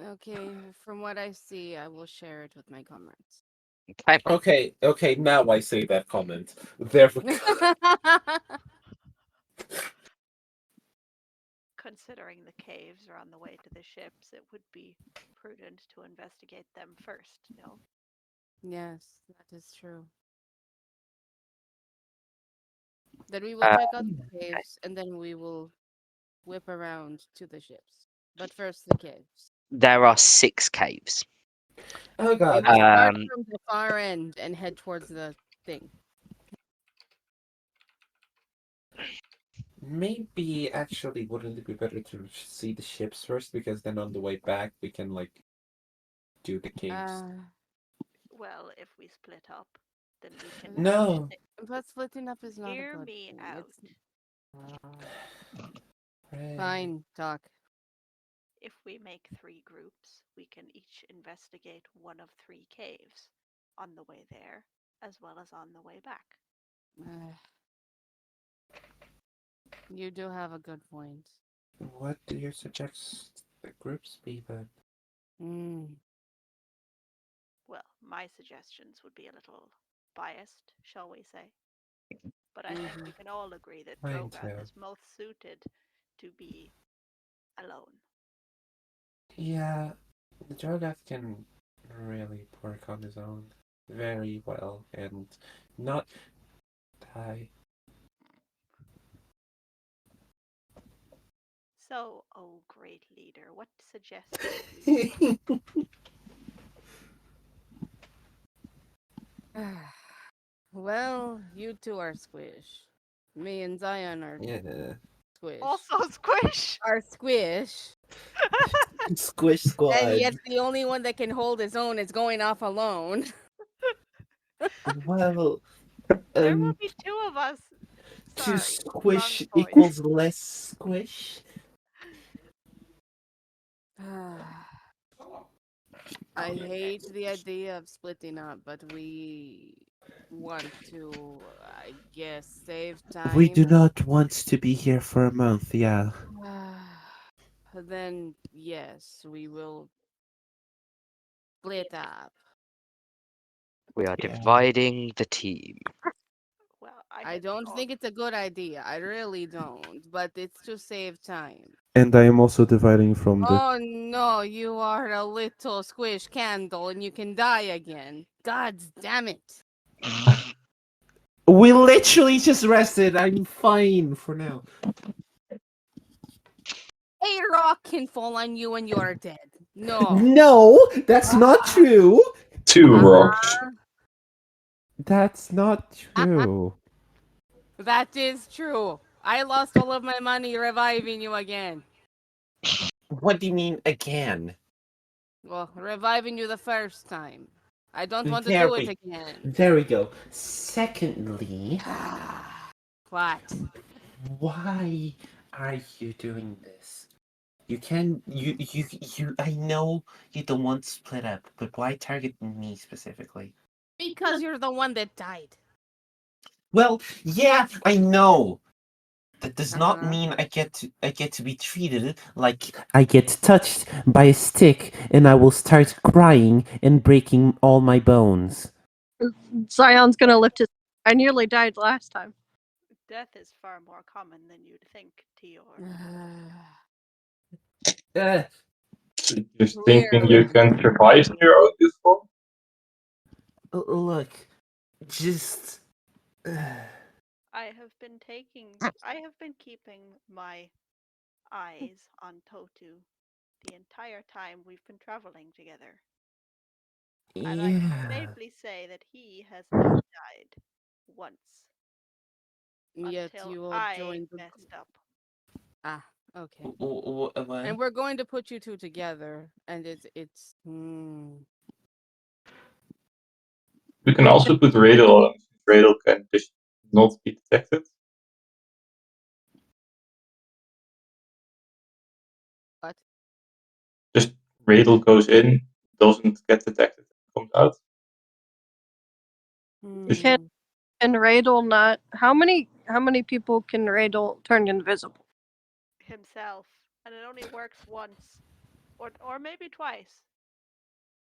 Okay, from what I see, I will share it with my comrades. Okay. Okay, now I say that comment. There we go. Considering the caves are on the way to the ships, it would be prudent to investigate them first, no? Yes, that is true. Then we will check out the caves and then we will whip around to the ships. But first, the caves. there are 6 caves. Oh We god. will start Um, from the far end and head towards the thing. Maybe actually wouldn't it be better to see the ships first, because then on the way back we can like do the caves. Well, if we split up, then we can. No. But splitting up is not a Hear good me thing. out. Right. Fine, talk. If we make 3 groups, we can each investigate one of 3 caves on the way there, as well as on the way back. You do have a good point. What do you suggest the groups be then? Well, my suggestions would be a little biased, shall we say. But I think we can all agree that Mine Drogath too. is most suited to be alone. Yeah, the Drogath can really work on his own very well and not die. So, oh great leader, what suggestions do you Well, you two are squish. Me and Zion are Yeah. squish. also squish? Are squish. Squish squad. And yet the only one that can hold his own is going off alone. Well, There will be 2 of us. to Sorry, squish wrong voice. equals less squish. I hate the idea of splitting up, but we want to, I guess, save time. We do not want to be here for a month, yeah. Then, yes, we will split up. we are Yeah. dividing the team. Well, I don't think it's a good idea. I really don't. But it's to save time. And I am also dividing from the. Oh no, you are a little squish candle and you can die again. God damn it. We literally just rested. I'm fine for now. A rock can fall on you and you're dead. No. No, that's not true. 2 rocks. That's not true. That is true. I lost all of my money reviving you again. What do you mean again? Well, reviving you the first time. I don't want to There do we- it again. There we go. Secondly, What? why are you doing this? You can you I know you don't want to split up, but why target me specifically? Because you're the one that died. Well, yeah, I know. That does not Uh-huh. mean I get to be treated like I get touched by a stick and I will start crying and breaking all my bones. Zion's gonna lift his. I nearly died last time. Death is far more common than you'd think, Tior. Just thinking you can survive in your own this form? Look, just I have been keeping my eyes on Totu the entire time we've been traveling together. And I can safely say that he has not died once. Yet Until you will I join the messed up. Ah, okay. what? And we're going to put you two together, and it's. We can also put Radel on. Radel can just not be detected. What? Just Radel goes in, doesn't get detected, comes out. Can Radel not? How many people can Radel turn invisible? Himself. And it only works once. Or maybe twice.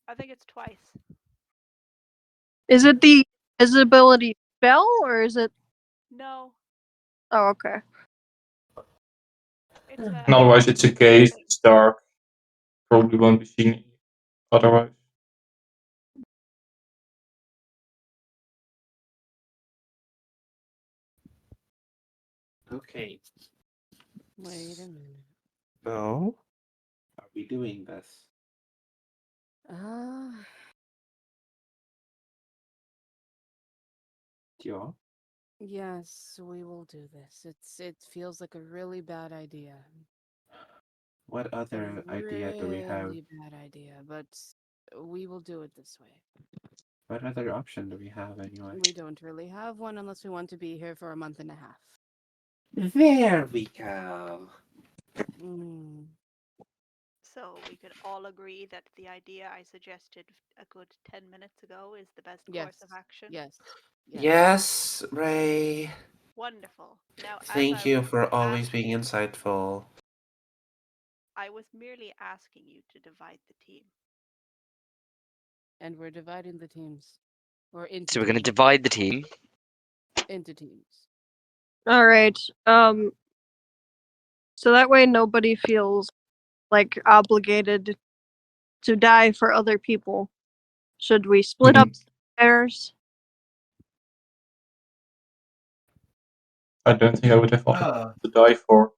I think it's twice. Is it the visibility spell or is it? No. Oh, okay. It's a And otherwise, it's a cave, it's dark, probably won't be seen otherwise. Okay. Wait a minute. So, are we doing this? Yeah. Yes, we will do this. It feels like a really bad idea. What A other idea do we have? really bad idea, but we will do it this way. What other option do we have anyway? We don't really have one unless we want to be here for a month and a half. There we go. Mm. So we could all agree that the idea I suggested a good 10 minutes ago is the best Yes. course of action. Yes. Yes, Ray. Wonderful. Now, as Thank I you was for always asking being you, insightful. I was merely asking you to divide the team. And we're dividing the teams. Or into So we're going to teams. divide the team. Into teams. All right. So that way nobody feels like obligated to die for other people. Should we split up pairs? I don't think I would have wanted to die for.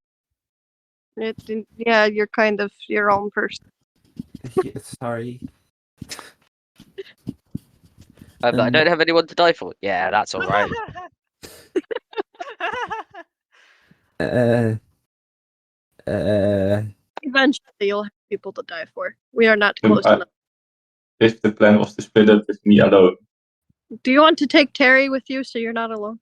Yeah, you're kind of your own person. Sorry. But I don't have anyone to die for. Yeah, that's all right. Eventually, you'll have people to die for. We are not So close enough. if the plan was to split it with me alone. Do you want to take Terry with you so you're not alone?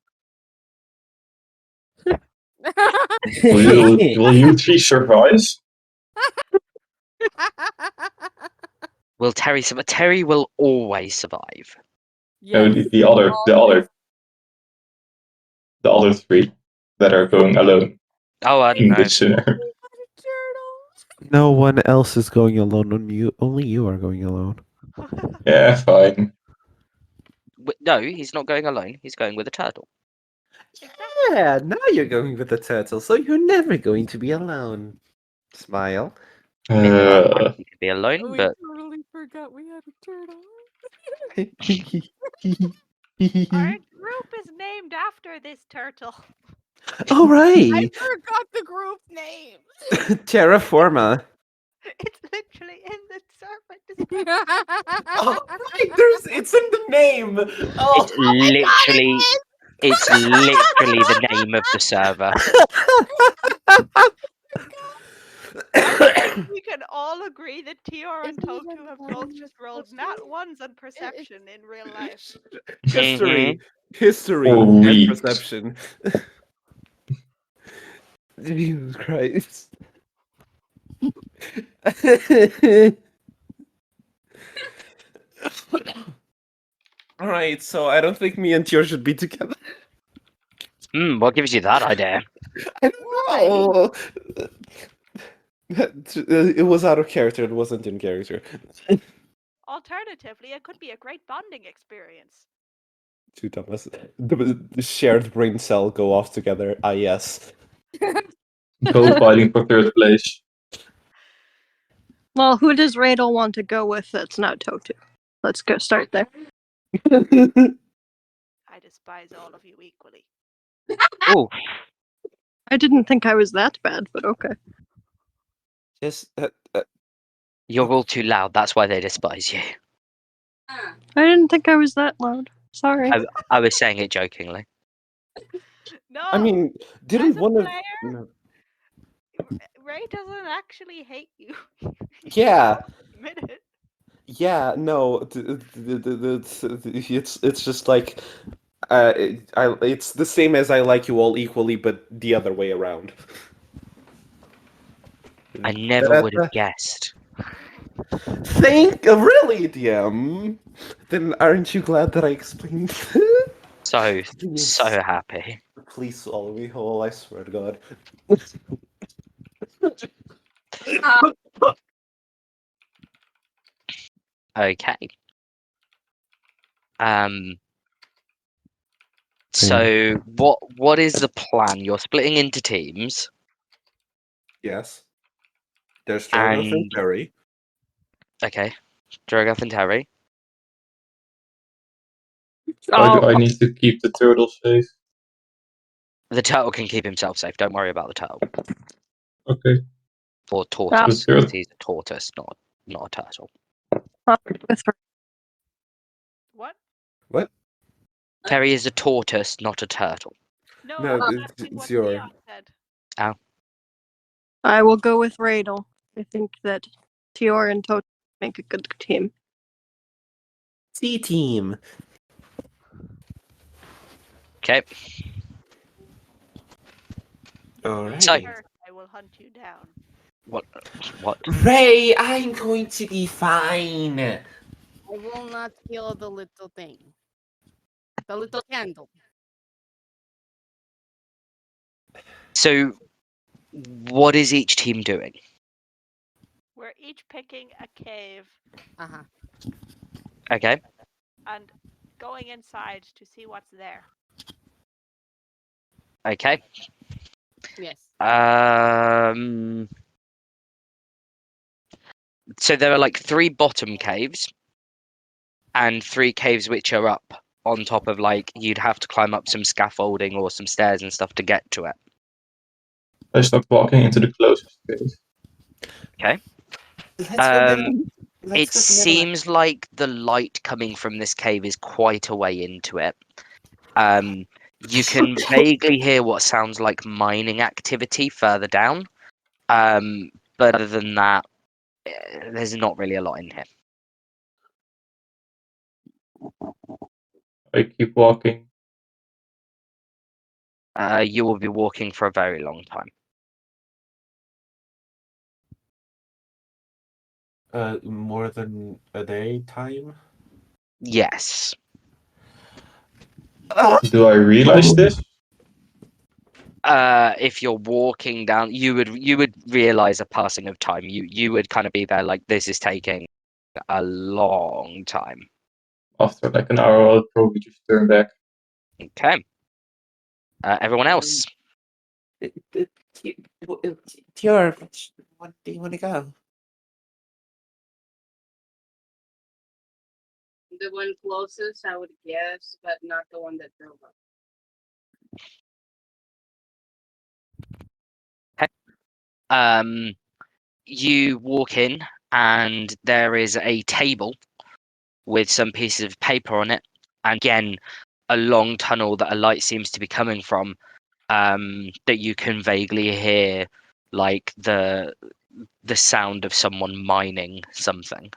Will you three survive? Will Terry survive? Terry will always survive. No, Yes. the other three that are going alone Oh, I don't in know. this scenario. No one else is going alone. Only you are going alone. Yeah, fine. No, he's not going alone. He's going with a turtle. Yeah, now you're going with the turtle, so you're never going to be alone. Smile. Midnight, he could be alone, We but totally forgot we had a turtle. Our group is named after this turtle. All I right. forgot the group name. TerraForma. It's literally in the server description. Oh, right, it's in the name. Oh, it's literally the name of the server. I think we can all agree that Tior and Totu have both just rolled nat ones on perception in real life. History. Mm-hmm. History Or and weeks. perception. Jesus Christ. Alright, so I don't think me and Tior should be together. What gives you that idea? I don't know. It was out of character, it wasn't in character. Alternatively, it could be a great bonding experience. Two Thomas. The shared brain cell go off together. Ah, yes. Both fighting for third place. Well, who does Radel want to go with that's not Totu? Let's go start there. I despise all of you equally. Oh, I didn't think I was that bad, but okay. Just, you're all too loud. That's why they despise you. I didn't think I was that loud. Sorry. I was saying it jokingly. No, I mean, didn't as a one of... player, No. Ray doesn't actually hate you. Yeah. Admit it. Yeah, no, it's just like it's the same as I like you all equally, but the other way around. I never would have guessed. Really, DM? Then aren't you glad that I explained? So Please. happy. Please swallow me whole, I swear to God. Okay. So what is the plan? You're splitting into teams. Yes. There's Drogoth and And Terry. okay, Drogoth and Terry. Why do I need to keep the turtle safe? The turtle can keep himself safe. Don't worry about the turtle Okay. or tortoise. Sure. He's a tortoise, not a turtle. With her. What? What? Terry is a tortoise, not a turtle. No, No, I'm it's- asking what it's your- Leon said. I will go with Radel. I think that Tior and Toto make a good team. C team. Okay. Alright. So- First, I will hunt you down. What? What? Ray, I'm going to be fine. I will not kill the little thing. The little candle. So, what is each team doing? We're each picking a cave Uh-huh. Okay. and going inside to see what's there. Okay. Yes. So there are like 3 bottom caves and 3 caves which are up on top of, like, you'd have to climb up some scaffolding or some stairs and stuff to get to it. I start walking into the closest cave. Let's go Um, down. Let's It go to the middle. seems like the light coming from this cave is quite a way into it. You can vaguely hear what sounds like mining activity further down. But other than that, there's not really a lot in here. I keep walking. You will be walking for a very long time. More than a day time? Yes. Do I realize this? If you're walking down, you would realize a passing of time. You would kind of be there like, this is taking a long time. After like an hour, I'll probably just turn back. Okay. Everyone else. Tior, what do you want to go? The one closest, I would guess, but not the one that drove up. You walk in and there is a table with some pieces of paper on it, and again a long tunnel that a light seems to be coming from, that you can vaguely hear like the sound of someone mining something.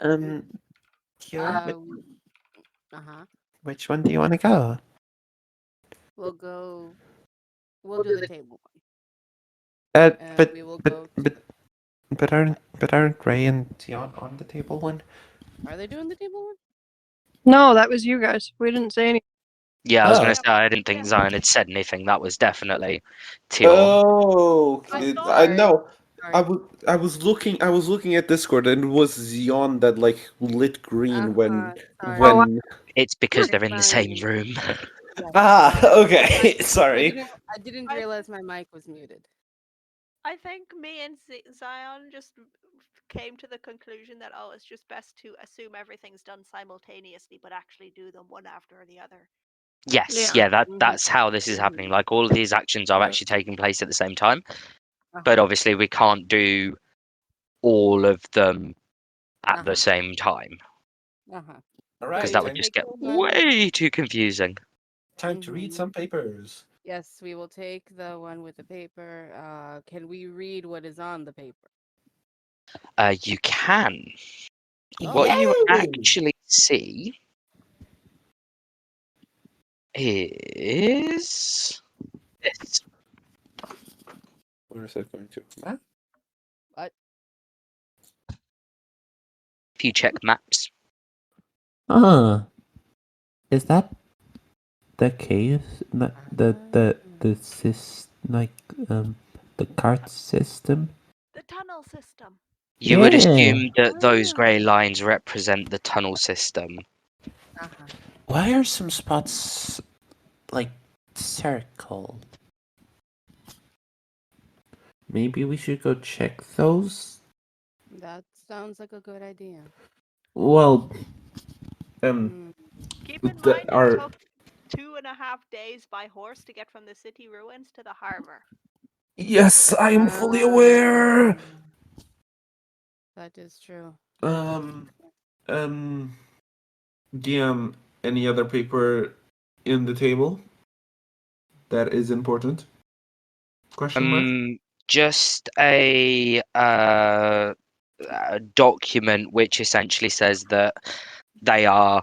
Tior, Uh-huh. which one do you want to go? We'll do the table one. And But we will go to but aren't Ray and Tion on the table one? Are they doing the table one? No, that was you guys. We didn't say anything. Yeah, I was Oh. gonna say, I didn't think Zion had said anything. That was definitely Tior. Oh, I I know. Sorry. I was looking at Discord and it was Zion that like lit green when sorry. It's because You're they're in the same fine. room. Yes. okay. Sorry. I didn't I- realize my mic was muted. I think me and Zion just came to the conclusion that, oh, it's just best to assume everything's done simultaneously, but actually do them one after the other. Yes, Yeah. yeah, that's how this is happening. Like, all of these actions are actually taking place at the same time, but obviously we can't do all of them at the same time, Uh-huh. All because right. that would just get way too confusing. Time to read some papers. Yes, we will take the one with the paper. Can we read what is on the paper? You can. Oh. What you Yay! actually see is this. Where is it going to? Huh? What? If you check maps, Is that the cave? The cart system? The tunnel system. you would Yeah. assume that those Ah. grey lines represent the tunnel system. Uh-huh. Why are some spots like circle? Maybe we should go check those. That sounds like a good idea. Well, Keep in The- mind our- it took 2.5 days by horse to get from the city ruins to the harbor. yes, I am fully aware. That is true. The any other paper in the table that is important? Question mark. Just a document which essentially says that they are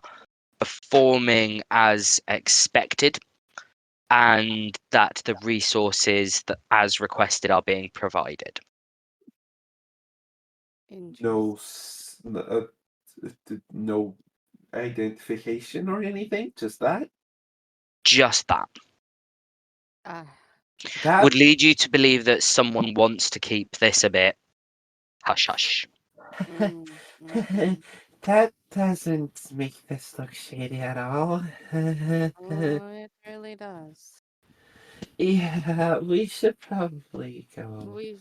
performing as expected and that the resources that as requested are being provided. No, no identification or anything. Just that. Just that. That Would lead you to believe that someone wants to keep this a bit hush hush. That doesn't make this look shady at all. Oh, it really does. Yeah, we should probably go We.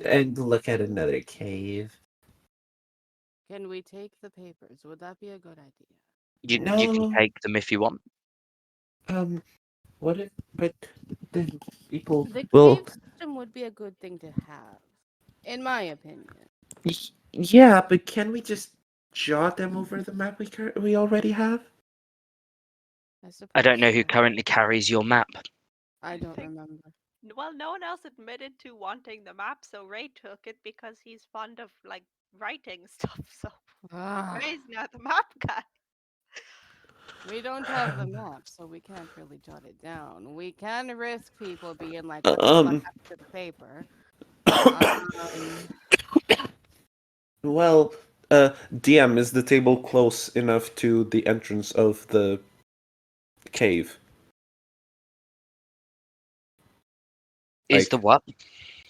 and look at another cave. Can we take the papers? Would that be a good idea? You can No. take them if you want. What if, but the people The will. cave system would be a good thing to have, in my opinion. Yeah, but can we just jot them over the map we already have? I suppose. I don't know who so. currently carries your map. I don't think- remember. Well, no one else admitted to wanting the map, so Ray took it because he's fond of like writing stuff. So Ah, Ray's now the map guy. we don't have the map, so we can't really jot it down. We can risk people being like, "What the fuck happened to the paper?" Well, DM, is the table close enough to the entrance of the cave? Is Like, the what?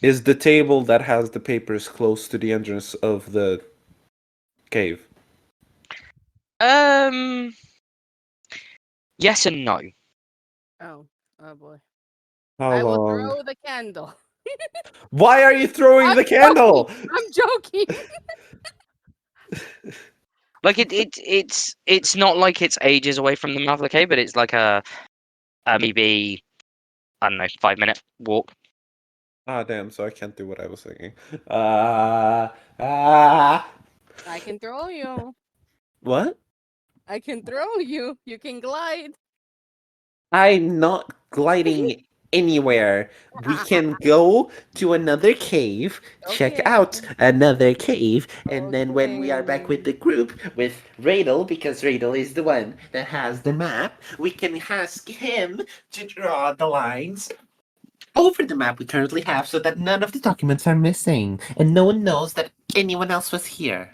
is the table that has the papers close to the entrance of the cave? Yes and no. Oh boy. How I will long? throw the candle. Why are you throwing the candle? I'm joking. Like it's not like it's ages away from the mouth of the cave, but it's like a maybe I don't know 5-minute walk. Ah, damn! So I can't do what I was thinking. Ah. I can throw you. What? I can throw you. You can glide. I'm not gliding anywhere. We can go to another cave, check Okay. out another cave, and then when we are back with Okay. the group, with Radel, because Radel is the one that has the map, we can ask him to draw the lines over the map we currently have so that none of the documents are missing and no one knows that anyone else was here.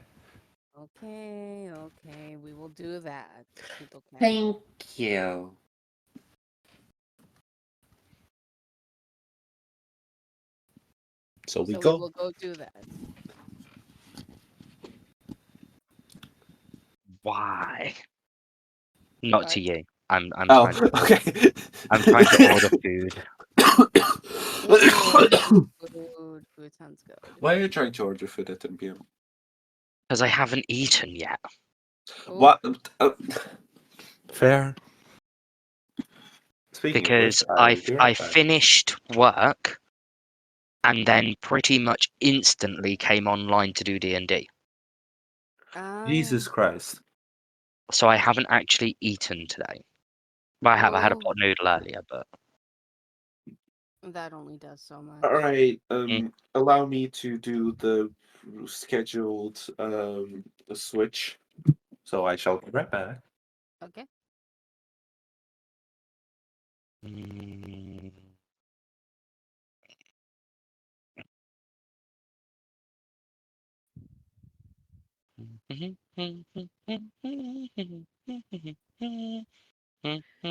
Okay. We will do that. Little candle. Thank you. So we So go. we will go do that. Why? Not to What? you. I'm Oh, trying to okay. I'm trying to order food. Food sounds good. Why are you trying to order food at 10 p.m.? Because I haven't eaten yet. Ooh. What? Fair. Speaking Because of which, I'll be right I back. finished work and then pretty much instantly came online to do D&D. Jesus Christ. So I haven't actually eaten today. Well, I have. I had a Ooh, pot noodle earlier, but that only does so much. All right. Mm. Allow me to do the scheduled switch. So I shall be right back. Okay. Mm.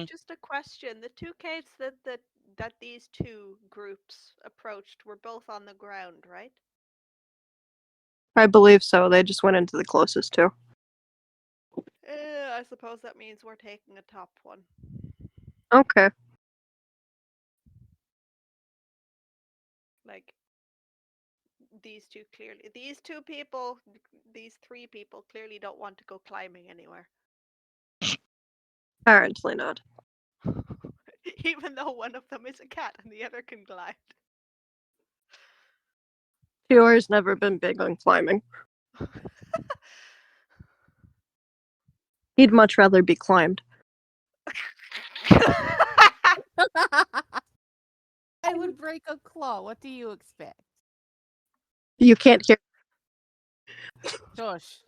Just a question: the two caves that these two groups approached were both on the ground, right? I believe so. They just went into the closest two. I suppose that means we're taking a top one. Okay. Like these three people clearly don't want to go climbing anywhere. Apparently not. Even though one of them is a cat and the other can glide. Fior's never been big on climbing. He'd much rather be climbed. I would break a claw. What do you expect? You can't hear. Josh.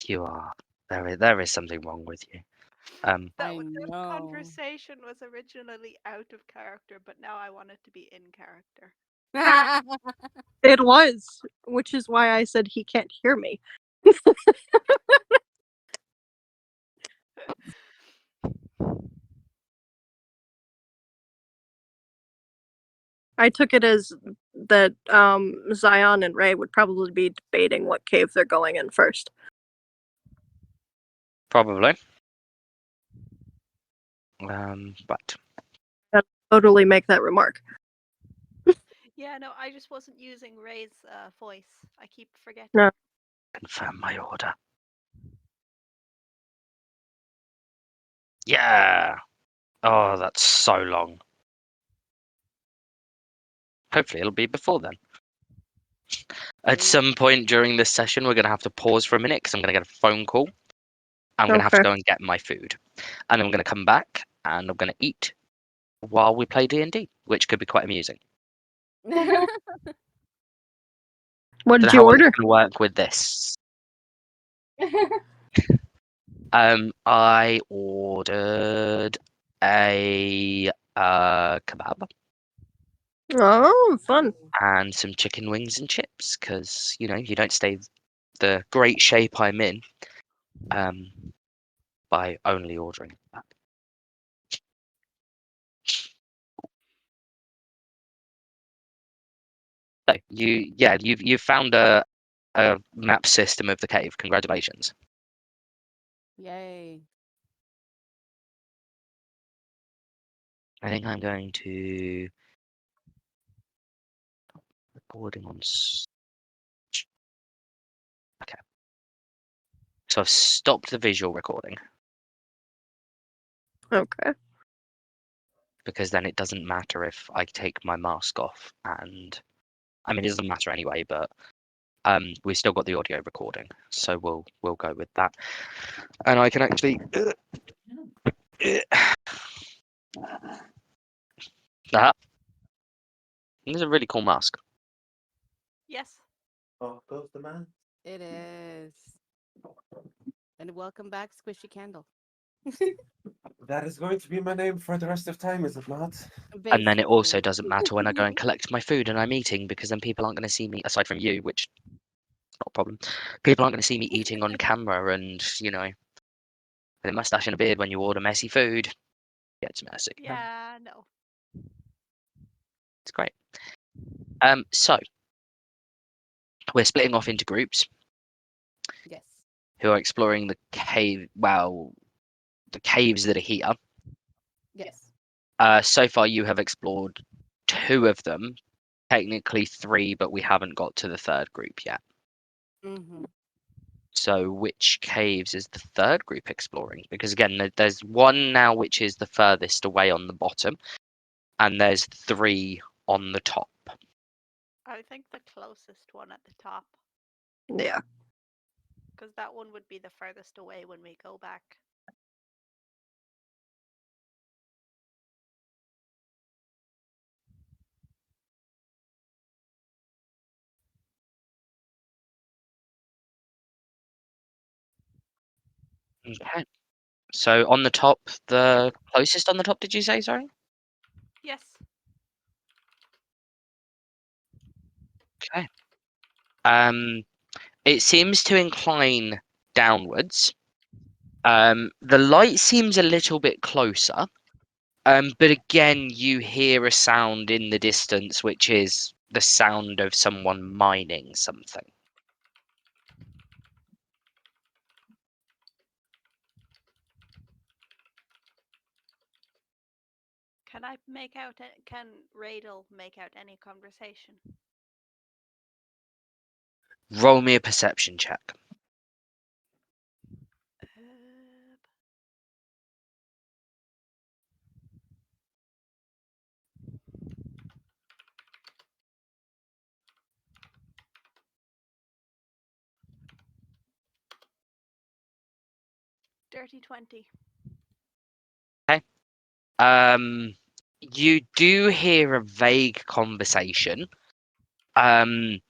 You are. There is something wrong with you. I That know. conversation was originally out of character, but now I want it to be in character. It was, which is why I said he can't hear me. I took it as that Zion and Ray would probably be debating what cave they're going in first. Probably. But I'd totally make that remark. Yeah, no, I just wasn't using Ray's voice. I keep forgetting. No. confirm my order. Yeah. Oh, that's so long. Hopefully it'll be before then. At some point during this session, we're going to have to pause for a minute because I'm going to get a phone call. I'm going to have to Okay. go and get my food. And then I'm going to come back and I'm going to eat while we play D&D, which could be quite amusing. What Don't did know you how well order? it's going to work with this. I ordered a kebab Oh, fun. and some chicken wings and chips because, you know, you don't stay the great shape I'm in by only ordering that. So you've found a map system of the cave. Congratulations. Yay. I think I'm going to recording on. Okay. So I've stopped the visual recording Okay. because then it doesn't matter if I take my mask off, and I mean it doesn't matter anyway, but we've still got the audio recording, so we'll go with that, and I can actually. That is a really cool mask. Yes. Oh, goes the man. It is. And welcome back, Squishy Candle. That is going to be my name for the rest of time, is it not? And then it also Basically. doesn't matter when I go and collect my food and I'm eating because then people aren't going to see me, aside from you, which is not a problem. People aren't going to see me eating on camera and, you know, with a mustache and a beard when you order messy food. Yeah, it's messy. Yeah, no. It's great. So we're splitting off into groups Yes. who are exploring the cave. Well, the caves that are here. Yes. So far, you have explored 2 of them. Technically 3, but we haven't got to the third group yet. Mm-hmm. So, which caves is the third group exploring? Because again, there's one now which is the furthest away on the bottom, and there's 3 on the top. I think the closest one at the top, Yeah. because that one would be the furthest away when we go back. Okay. So on the top, the closest on the top, did you say? Sorry. Yes. Okay. It seems to incline downwards. The light seems a little bit closer. But again, you hear a sound in the distance, which is the sound of someone mining something. Can I make out? Can Radel make out any conversation? Roll me a perception check. Dirty 20. You do hear a vague conversation. It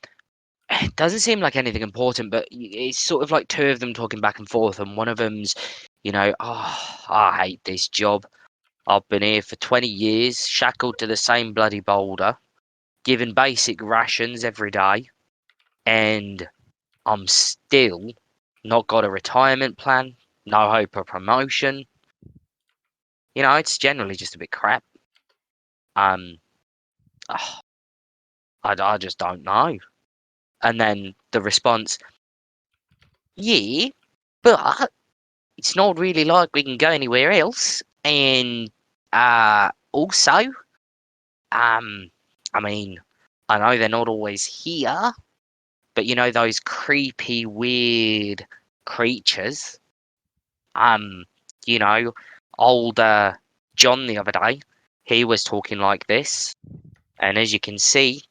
doesn't seem like anything important, but it's sort of like two of them talking back and forth, and one of them's, oh, I hate this job. I've been here for 20 years, shackled to the same bloody boulder, given basic rations every day, and I'm still not got a retirement plan, no hope of promotion. It's generally just a bit crap. Um, ah, I just don't know. And then the response, yeah, but it's not really like we can go anywhere else. And also, I mean, I know they're not always here, but those creepy, weird creatures. Um, you know, old John the other day, he was talking like this, and as you can see,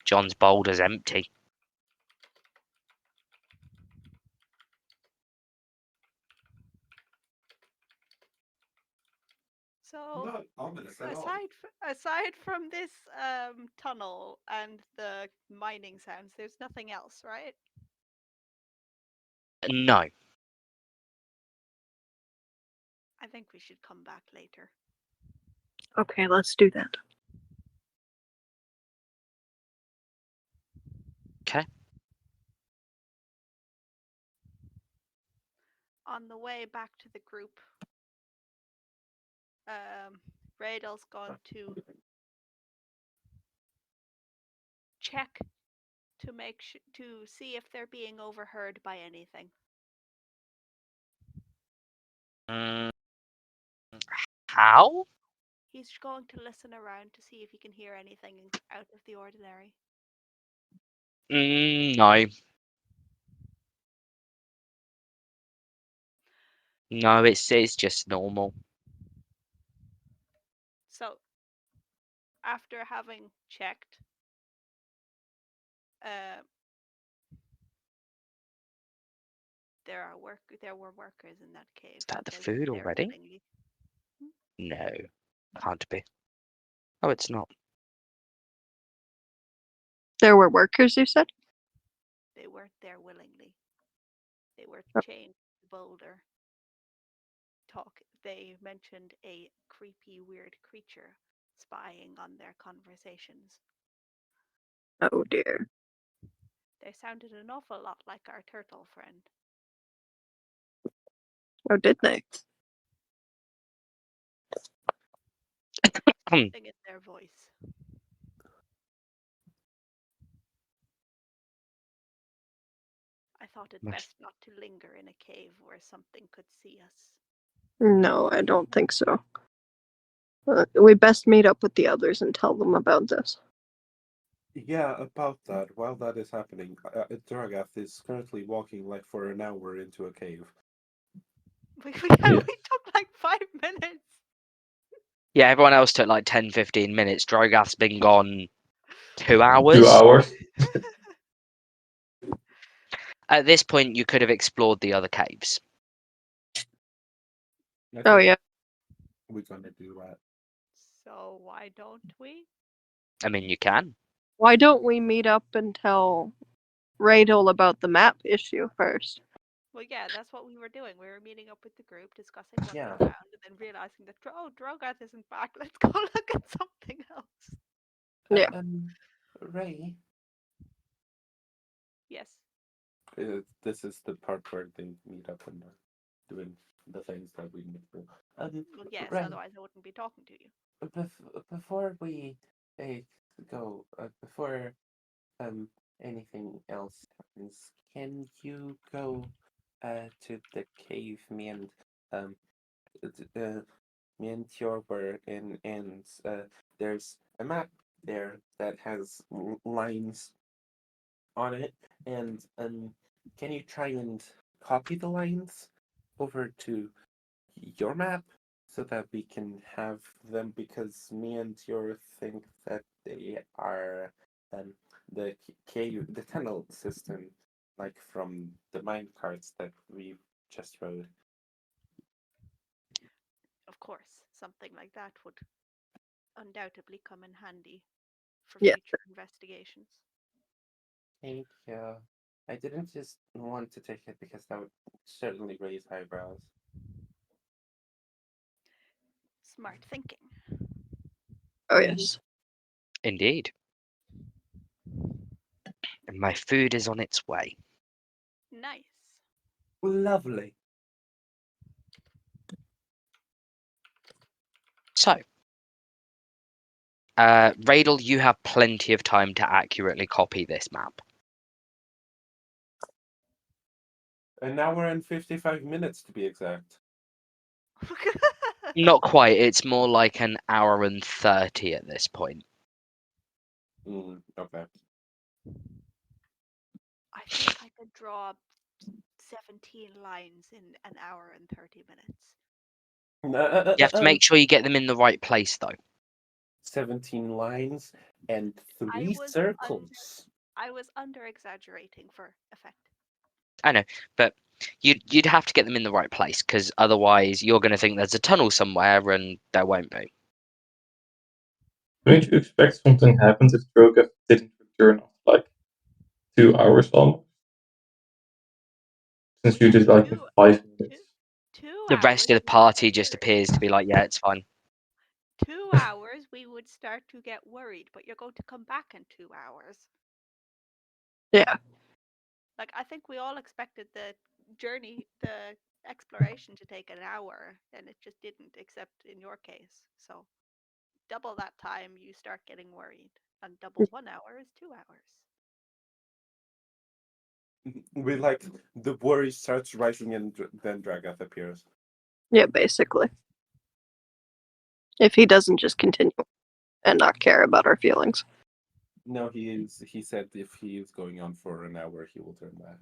John's boulder's empty. So, Not ominous at all. aside from this tunnel and the mining sounds, there's nothing else, right? No. I think we should come back later. Okay, let's do that. Okay. On the way back to the group, Raidel's gone to check to to see if they're being overheard by anything. How? He's going to listen around to see if he can hear anything out of the ordinary. No. No, it's just normal. So, after having checked, there were workers in that cave. Is that the They food went there already? willingly. No, can't be. Oh, it's not. There were workers, you said? They weren't there willingly. They were Oh. chained to the boulder. They mentioned a creepy, weird creature spying on their conversations. Oh dear. They sounded an awful lot like our turtle friend. Oh, did they? Something in their voice. I thought it best not to linger in a cave where something could see us. No, I don't think so. We best meet up with the others and tell them about this. Yeah, about that. While that is happening, Dragath is currently walking like for an hour into a cave. We took like 5 minutes. Yeah, everyone else took like 10, 15 minutes. Drogath's been gone 2 hours. 2 hours. At this point, you could have explored the other caves. Oh yeah. We're gonna do that. So why don't we? I mean, you can. Why don't we meet up and tell Radel about the map issue first? Well, yeah, that's what we were doing. We were meeting up with the group, discussing what Yeah. we found, and then realizing that Drogath isn't back. Let's go look at something else. Yeah. Ray. Yes. This is the part where they meet up and are doing the things that we need to do. Well, yes. Ray, Otherwise, I wouldn't be talking to you. before we go, before anything else happens, can you go to the cave me and Tior were in, and there's a map there that has lines on it, and can you try and copy the lines over to your map so that we can have them, because me and Tior think that they are the the tunnel system, like from the mine carts that we just rode. Of course, something like that would undoubtedly come in handy for Yeah. future investigations. Thank you. I didn't just want to take it because that would certainly raise eyebrows. Smart thinking. Oh yes. Indeed. And my food is on its way. Nice. Lovely. So, Radel, you have plenty of time to accurately copy this map. An hour and 55 minutes to be exact. Not quite. It's more like an hour and 30 at this point. Okay. I think I could draw 17 lines in an hour and 30 minutes. You have to make sure you get them in the right place, though. 17 lines and I 3 was circles. I was under exaggerating for effect. I know, but you'd have to get them in the right place, because otherwise you're going to think there's a tunnel somewhere, and there won't be. Don't you expect something happens if Droga didn't return after like 2 hours almost? Since you did like in 5 minutes. 2 The hours. rest of the party just appears to be like, yeah, it's fine. 2 hours, we would start to get worried, but you're going to come back in 2 hours. Yeah. Like, I think we all expected the journey, the exploration to take an hour, and it just didn't, except in your case. So, double that time, you start getting worried. And double 1 hour is 2 hours. We like the worry starts rising and then Dragath appears. Yeah, basically. If he doesn't just continue and not care about our feelings. No, he said if he is going on for an hour, he will turn back.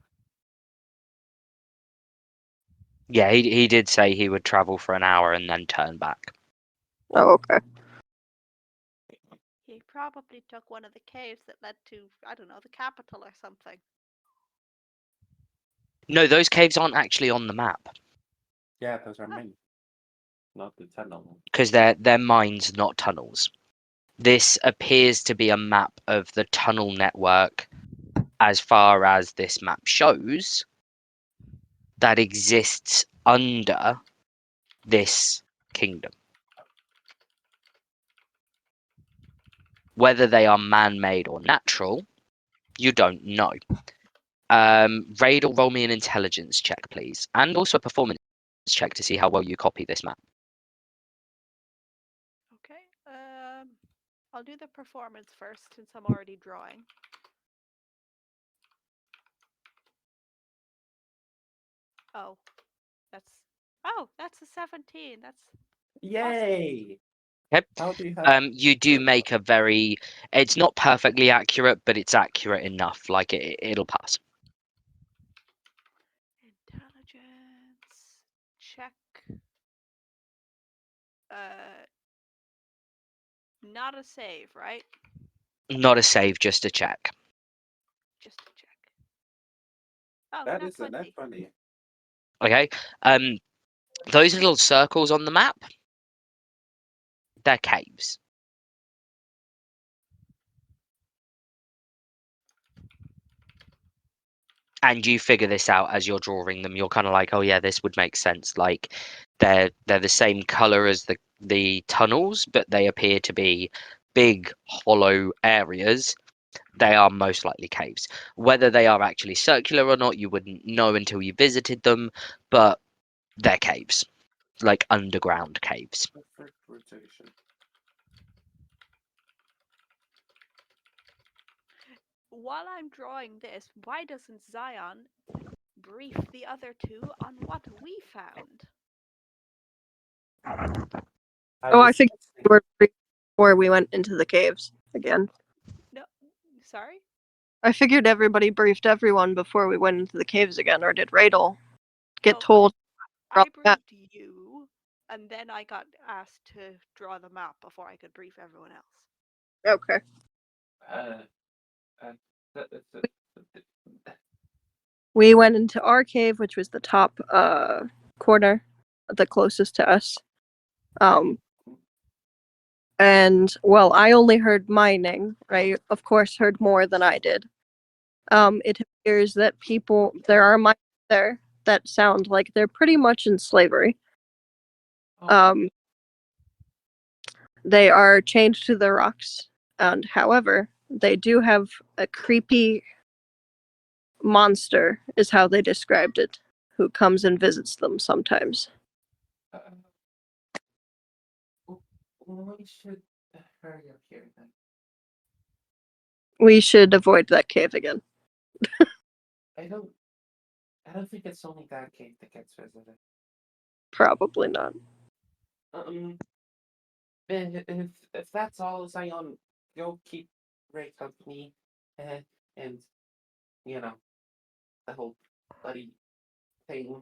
Yeah, he did say he would travel for an hour and then turn back. Oh, okay. He probably took one of the caves that led to, I don't know, the capital or something. No, those caves aren't actually on the map. Yeah, those are mine. Not the tunnel. Because they're mines, not tunnels. This appears to be a map of the tunnel network, as far as this map shows, that exists under this kingdom. Whether they are man-made or natural, you don't know. Raid or roll me an intelligence check, please. And also a performance check to see how well you copy this map. Okay. I'll do the performance first since I'm already drawing. Oh, that's a 17. That's Yay! Okay. How do you have? You do make a very. It's not perfectly accurate, but it's accurate enough. Like it'll pass. intelligence check. Not a save, right? Not a save, just a check. Just a check. Oh, That not is a net 20. 20. Okay. Those little circles on the map, they're caves. And you figure this out as you're drawing them. You're kind of like, oh yeah, this would make sense. Like they're the same color as the tunnels, but they appear to be big hollow areas. They are most likely caves. Whether they are actually circular or not, you wouldn't know until you visited them, but they're caves, like underground caves. Perfect rotation. While I'm drawing this, why doesn't Zion brief the other two on what we found? Oh, I think we were before we went into the caves again. No, sorry? I figured everybody briefed everyone before we went into the caves again, or did Radel get No, told? I Yeah. briefed you, and then I got asked to draw the map before I could brief everyone else. Okay. We went into our cave, which was the top corner, the closest to us. And well, I only heard mining. I of course heard more than I did. It appears that there are miners there that sound like they're pretty much in slavery. They are chained to the rocks, and however, they do have a creepy monster, is how they described it, who comes and visits them sometimes. We should hurry up here then. We should avoid that cave again. I don't think it's only that cave that gets visited. Probably not. If that's all, Zion, go keep Ray company, and you know the whole buddy thing.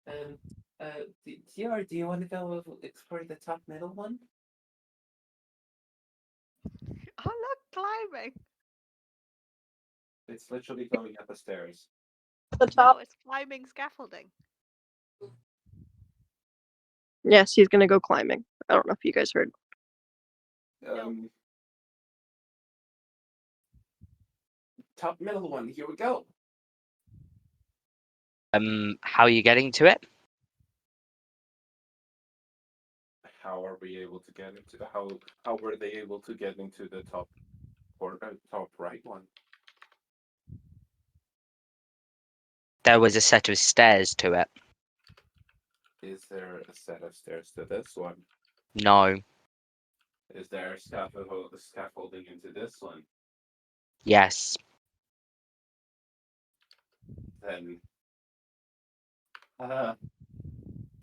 TR, do you want to go explore the top middle one? Oh, look, climbing. It's literally going up the stairs. The No, top. it's climbing scaffolding. Yes, he's gonna go climbing. I don't know if you guys heard. No. Top middle one. Here we go. How are you getting to it? How are we able to get into how were they able to get into the top right one? There was a set of stairs to it. Is there a set of stairs to this one? No. Is there a scaffolding into this one? Yes. Then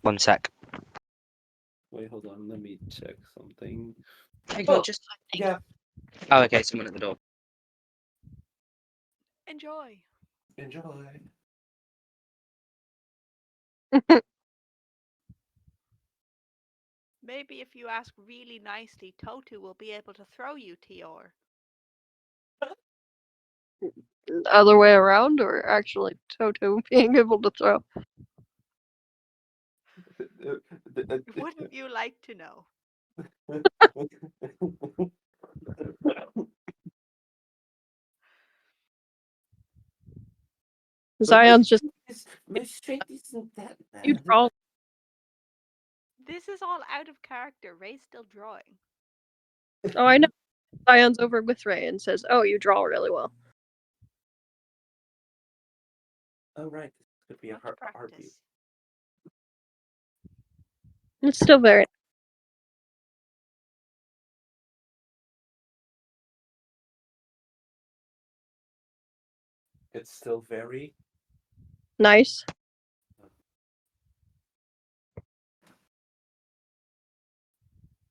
One sec. Wait, hold on. Let me check something. Hang on, just Yeah. Oh, okay. Someone at the door. Enjoy. Maybe if you ask really nicely, Totu will be able to throw you, Tior. Other way around, or actually Toto being able to throw? Wouldn't you like to know? Zion's just My strength isn't that you bad. draw. This is all out of character. Ray's still drawing. Oh, I know. Zion's over with Ray and says, "Oh, you draw really well." Oh right, this could be a Much hard beat. practice. It's still very it's still very nice.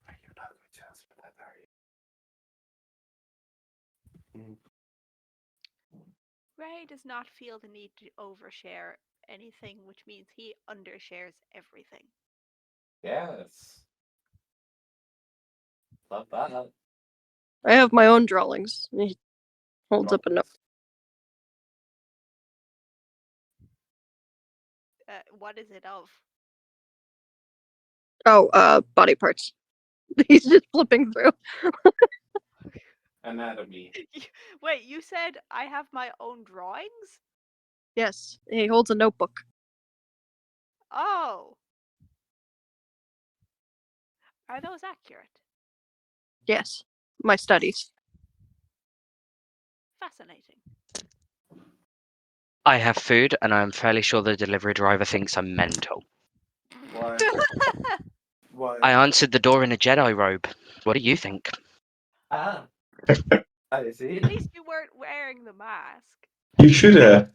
You're not going to ask for that, are you? Ray does not feel the need to overshare anything, which means he undershares everything. Yes. Love that. I have my own drawings. He holds up a note. What is it of? Oh, body parts. He's just flipping through. Anatomy. Wait, you said I have my own drawings? Yes, he holds a notebook. Oh. Are those accurate? Yes, my studies. Fascinating. I have food, and I'm fairly sure the delivery driver thinks I'm mental. Why? Why? I answered the door in a Jedi robe. What do you think? I see. At least you weren't wearing the mask. You should have.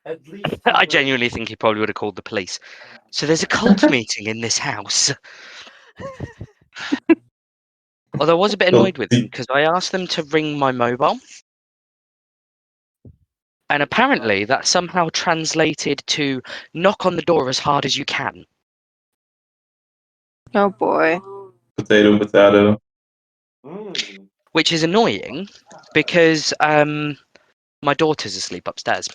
At least I genuinely think he probably would have called the police. So there's a cult meeting in this house. Although I was a bit annoyed with them because I asked them to ring my mobile. And apparently that somehow translated to knock on the door as hard as you can. Oh boy. Potato. Which is annoying because my daughter's asleep upstairs.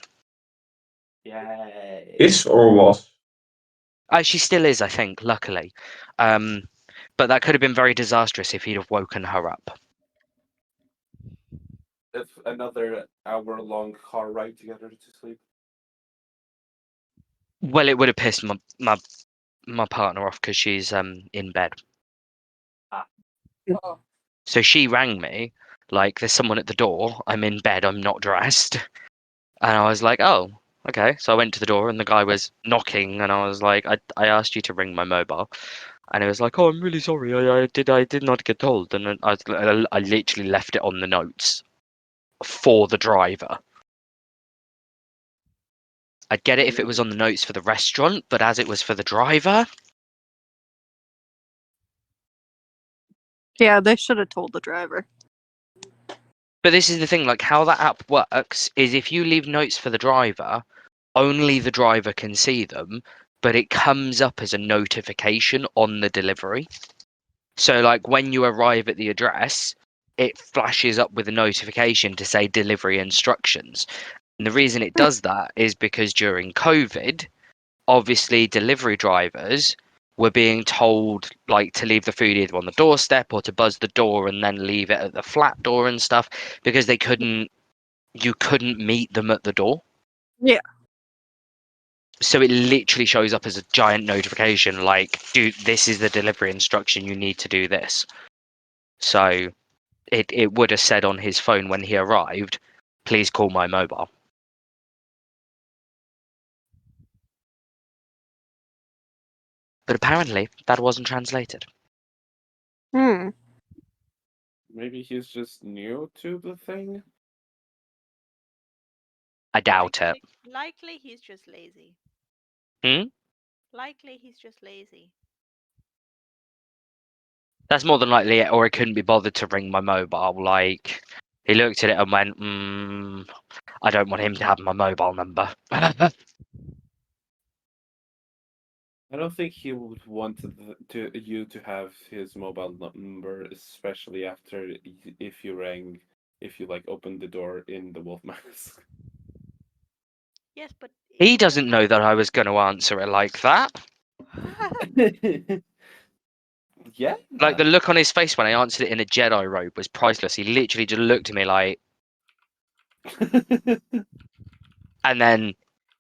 Yay. Is or was? She still is, I think, luckily. But that could have been very disastrous if he'd have woken her up. If another hour-long car ride to get her to sleep. Well, it would have pissed my partner off because she's in bed. Oh. So she rang me like, "There's someone at the door. I'm in bed. I'm not dressed." And I was like, "Oh, okay." So I went to the door and the guy was knocking, and I was like, "I asked you to ring my mobile," and he was like, "Oh, I'm really sorry. I did not get told." And then I literally left it on the notes for the driver. I'd get it if it was on the notes for the restaurant, but as it was for the driver. Yeah, they should have told the driver. But this is the thing, like how that app works is if you leave notes for the driver, only the driver can see them, but it comes up as a notification on the delivery. So like when you arrive at the address, it flashes up with a notification to say delivery instructions. And the reason it does that is because during COVID, obviously delivery drivers were being told like to leave the food either on the doorstep or to buzz the door and then leave it at the flat door and stuff because you couldn't meet them at the door. Yeah. So it literally shows up as a giant notification like, dude, this is the delivery instruction, you need to do this. So it would have said on his phone when he arrived, please call my mobile. But apparently that wasn't translated. Maybe he's just new to the thing? I doubt it. Likely he's just lazy. Hmm? Likely he's just lazy. That's more than likely it, or he couldn't be bothered to ring my mobile. Like, he looked at it and went, I don't want him to have my mobile number. I don't think he would want you to have his mobile number, especially after if you like opened the door in the wolf mask. Yes, but He doesn't know that I was going to answer it like that. Yeah. Like, the look on his face when I answered it in a Jedi robe was priceless. He literally just looked at me like, and then,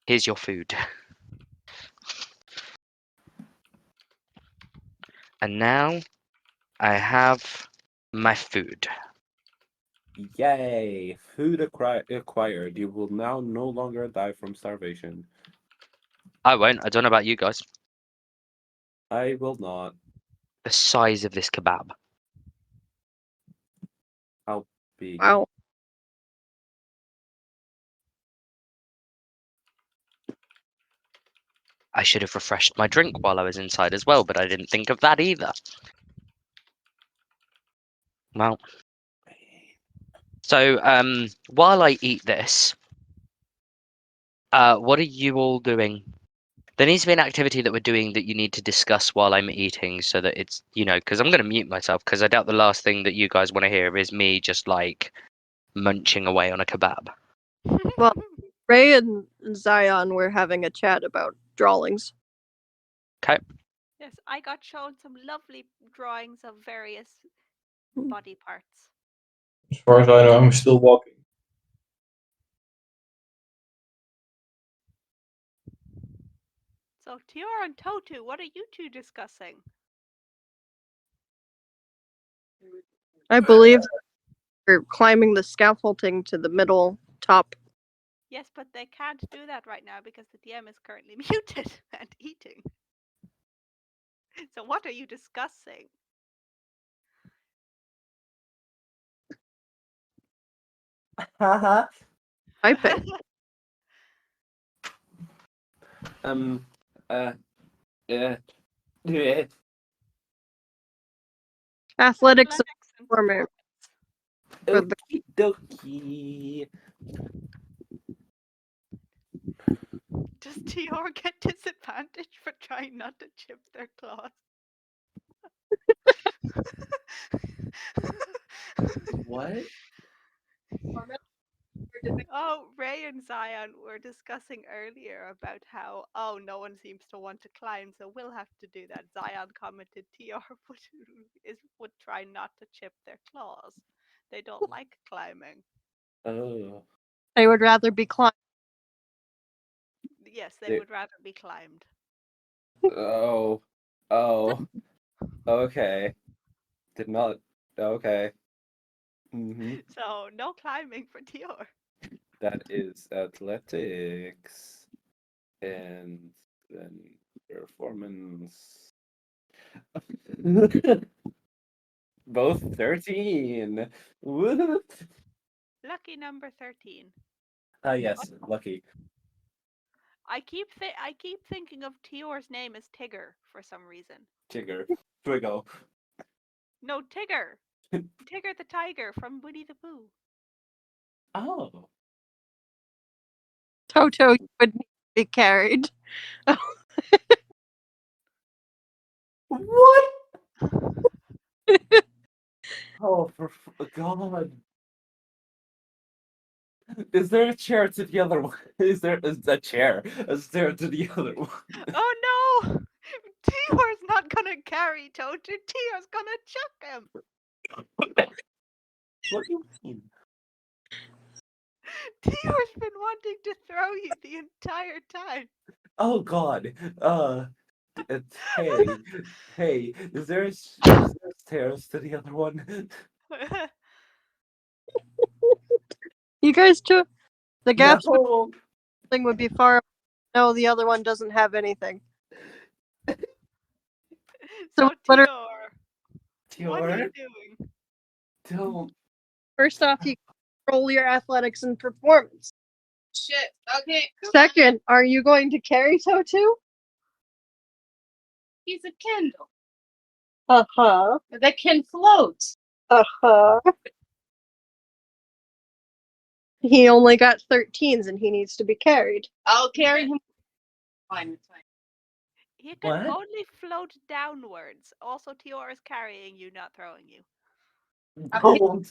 here's your food. And now, I have my food. Yay! Food acquired. You will now no longer die from starvation. I won't. I don't know about you guys. I will not. The size of this kebab. How big? Wow. I should have refreshed my drink while I was inside as well, but I didn't think of that either. Well, so while I eat this, what are you all doing? There needs to be an activity that we're doing that you need to discuss while I'm eating so that it's, because I'm going to mute myself because I doubt the last thing that you guys want to hear is me just like munching away on a kebab. Well, Ray and Zion were having a chat about drawings. Okay. Yes, I got shown some lovely drawings of various body parts. As far as I know, I'm still walking. So, Tior and Totu, what are you two discussing? I believe they're climbing the scaffolding to the middle top. Yes, but they can't do that right now because the DM is currently muted and eating. So what are you discussing? Haha. Typing. Yeah. Athletics and performance. For the Okie dokie. Does Tior get disadvantage for trying not to chip their claws? What? Oh, Ray and Zion were discussing earlier about how, oh, no one seems to want to climb, so we'll have to do that. Zion commented TR would try not to chip their claws. They don't like climbing. Oh. They would rather be climbed. Yes, they They- would rather be climbed. Oh. Oh. Okay. Did not. Okay. So no climbing for TR. That is athletics. And then performance. Both 13. Woo! Lucky number 13. Yes, lucky. I keep thinking of Tior's name as Tigger for some reason. Tigger. Twiggle. No, Tigger. Tigger the tiger from Winnie the Pooh. Oh. Toto, you would need to be carried. What? Oh, for God. Is there a chair to the other one? Is a chair? Is there to the other one? Oh no! Tior's not gonna carry Toto. Tior's gonna chuck him. What do you mean? Tior's been wanting to throw you the entire time. Oh God. Hey, hey. Is there stairs to the other one? You guys too. The gaps No. thing would be far. No, the other one doesn't have anything. So what are- Tior, what are you Tior, doing? don't. First off, you control your athletics and performance. Shit. Okay. Second, are you going to carry Toto? He's a candle Uh-huh. that can float. Uh-huh. He only got 13s and he needs to be carried. I'll carry him. Fine, it's fine. He can What? only float downwards. Also, Tior is carrying you, not throwing you. Don't.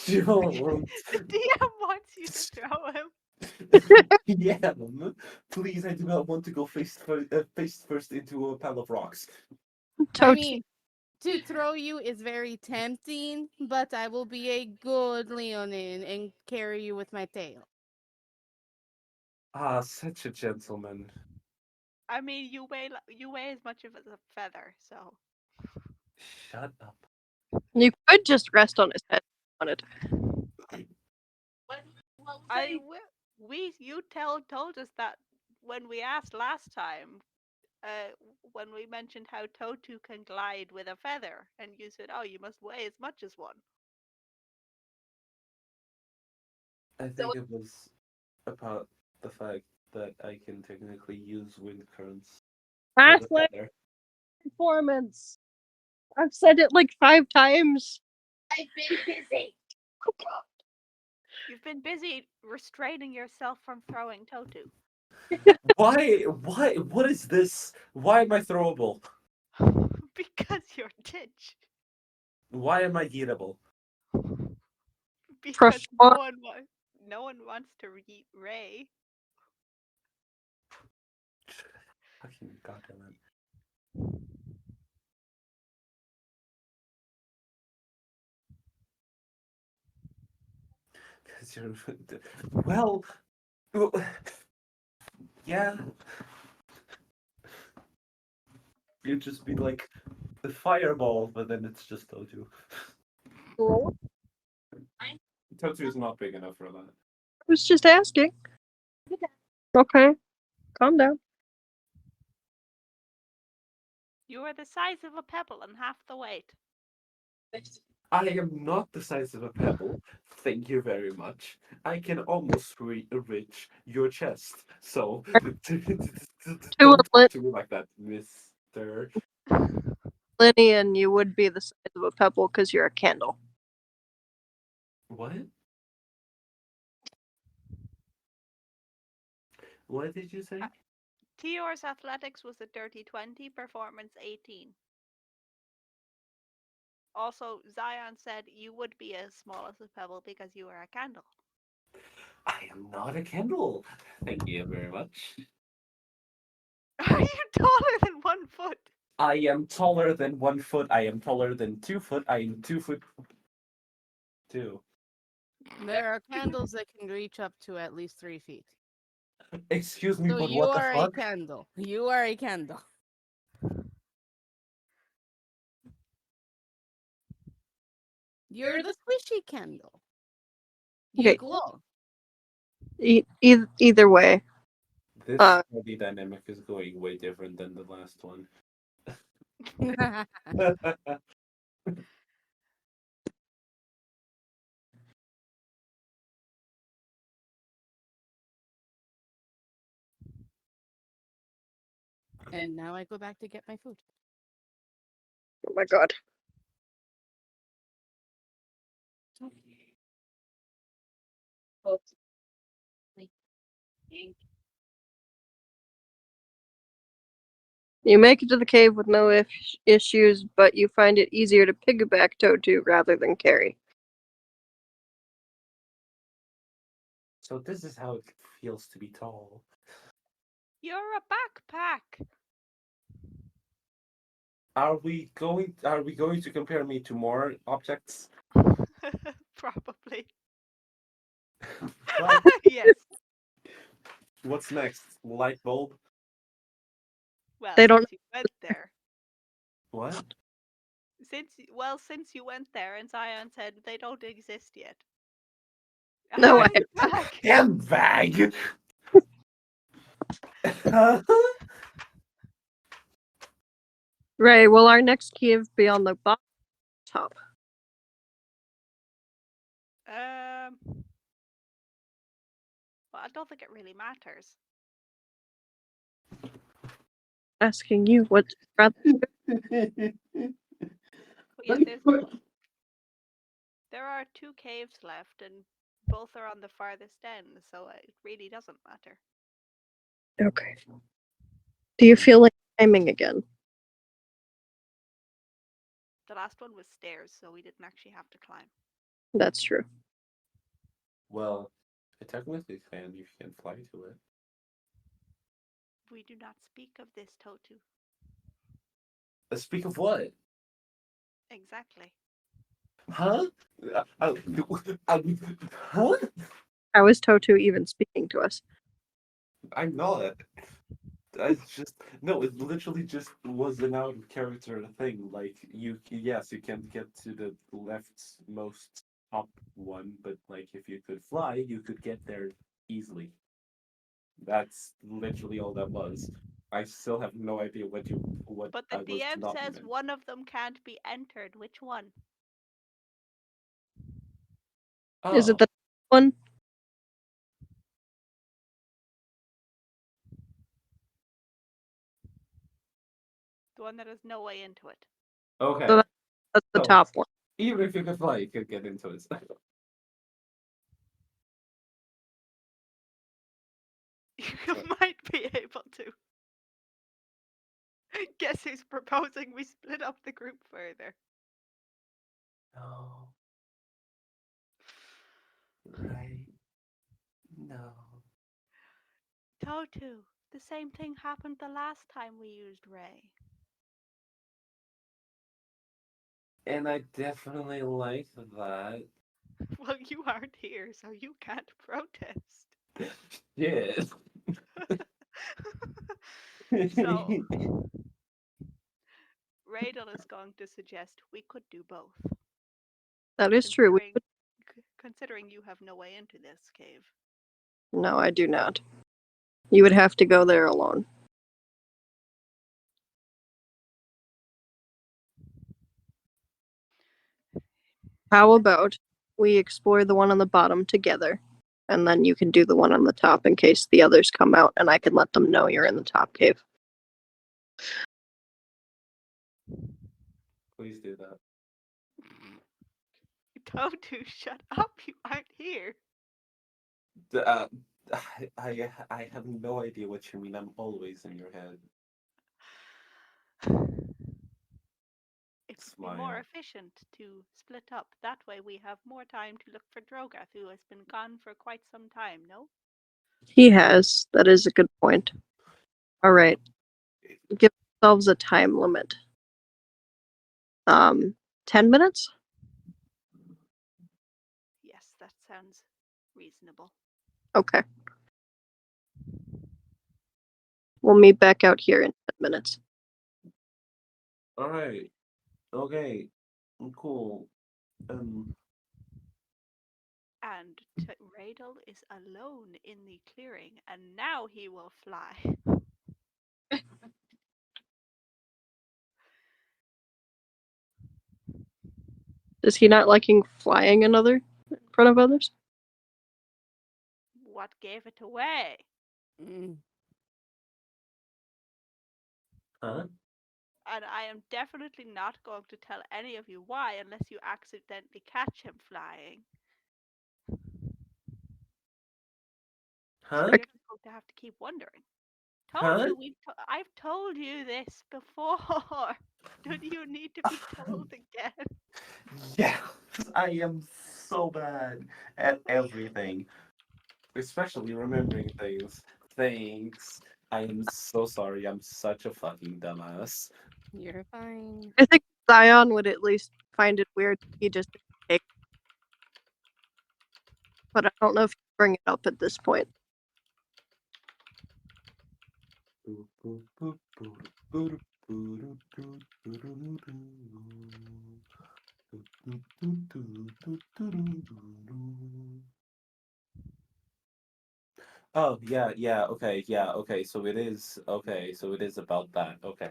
Don't. The DM wants you to throw him. Yeah, please, I do not want to go face first into a pile of rocks. I Toto, mean, to throw you is very tempting, but I will be a good Leonin and carry you with my tail. Ah, such a gentleman. I mean, you weigh as much of as a feather, so. Shut up. you could just rest on his head if you wanted. You told us that when we asked last time, when we mentioned how Totu can glide with a feather, and you said, "Oh, you must weigh as much as one." I think it was about the fact that I can technically use wind currents with a Athletic feather. performance. I've said it like 5 times. I've been busy. You've been busy restraining yourself from throwing Totu. Why? What is this? Why am I throwable? Because you're ditch. Why am I eatable? Because no one wants to eat Ray. Fucking goddamn it. Because you're. Well. Yeah. You'd just be like the fireball, but then it's just Totu. Totu is not big enough for that. I was just asking. Okay. Calm down. You are the size of a pebble and half the weight. I am not the size of a pebble. Thank you very much. I can almost reach your chest. So don't talk to me like that, Mister. Lenny, and you would be the size of a pebble because you're a candle. What? What did you say? Tior's athletics was a dirty 20, performance 18. Also, Zion said you would be as small as a pebble because you are a candle. I am not a candle. Thank you very much. Are you taller than 1 foot? I am taller than 1 foot. I am taller than 2 foot. I am 2 foot 2. There are candles that can reach up to at least 3 feet. Excuse me, So but you what the are a fuck? candle. You are a candle. You're the squishy candle. You Okay. glow. Either way, This Uh, study dynamic is going way different than the last one. And now I go back to get my food. oh my god. You make it to the cave with no issues, but you find it easier to piggyback Totu rather than carry. So this is how it feels to be tall. You're a backpack. Are we going to compare me to more objects? Probably. Well, Yes. what's next? Light bulb? Well, They since don't- you went there. What? Since you went there and Zion said they don't exist yet. No, I'm back. Handbag! Right, will our next cave be on the bottom top? Well, I don't think it really matters. Asking you what rather But yeah, there are 2 caves left, and both are on the farthest end, so it really doesn't matter. Okay. Do you feel like climbing again? The last one was stairs, so we didn't actually have to climb. That's true. Well, I technically can. You can fly to it. We do not speak of this, Totu. Speak of what? Exactly. Huh? Huh? How is Totu even speaking to us? I'm not. I just no. It literally just was an out of character thing. Like yes, you can get to the leftmost top one, but like if you could fly, you could get there easily. That's literally all that was. I still have no idea what But the I was DM not says meant. one of them can't be entered. Which one? Is it Oh, the one? The one that has no way into it. okay. So that's the So top one. even if you could fly, you could get into it. You might be able to. Guess who's proposing we split up the group further? No. Right. No. Totu, the same thing happened the last time we used Ray. And I definitely like that. Well, you aren't here, so you can't protest. Yes. So, Radel is going to suggest we could do both. That is true. Considering you have no way into this cave. No, I do not. You would have to go there alone. How about we explore the one on the bottom together, and then you can do the one on the top in case the others come out, and I can let them know you're in the top cave. Please do that. Totu, shut up, you aren't here. Uh, I have no idea what you mean. I'm always in your head. If be more Smile. efficient to split up. That way we have more time to look for Drogath, who has been gone for quite some time, no? He has. That is a good point. All right. Give ourselves a time limit. 10 minutes? Yes, that sounds reasonable. Okay. We'll meet back out here in 10 minutes. All right. Okay. Cool. Um. And Radel is alone in the clearing, and now he will fly. Is he not liking flying in front of others? What gave it away? Huh? And I am definitely not going to tell any of you why unless you accidentally catch him flying. Huh? So you're just going to have to keep wondering. Huh? I've told you this before. Do you need to be told again? Yeah. I am so bad at everything, especially remembering things. Thanks. I am so sorry. I'm such a fucking dumbass. You're fine. I think Zion would at least find it weird if he just didn't take. But I don't know if you bring it up at this point. Oh, yeah, okay, so it is, about that, okay.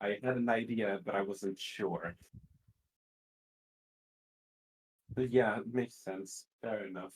I had an idea, but I wasn't sure. But yeah, it makes sense, fair enough.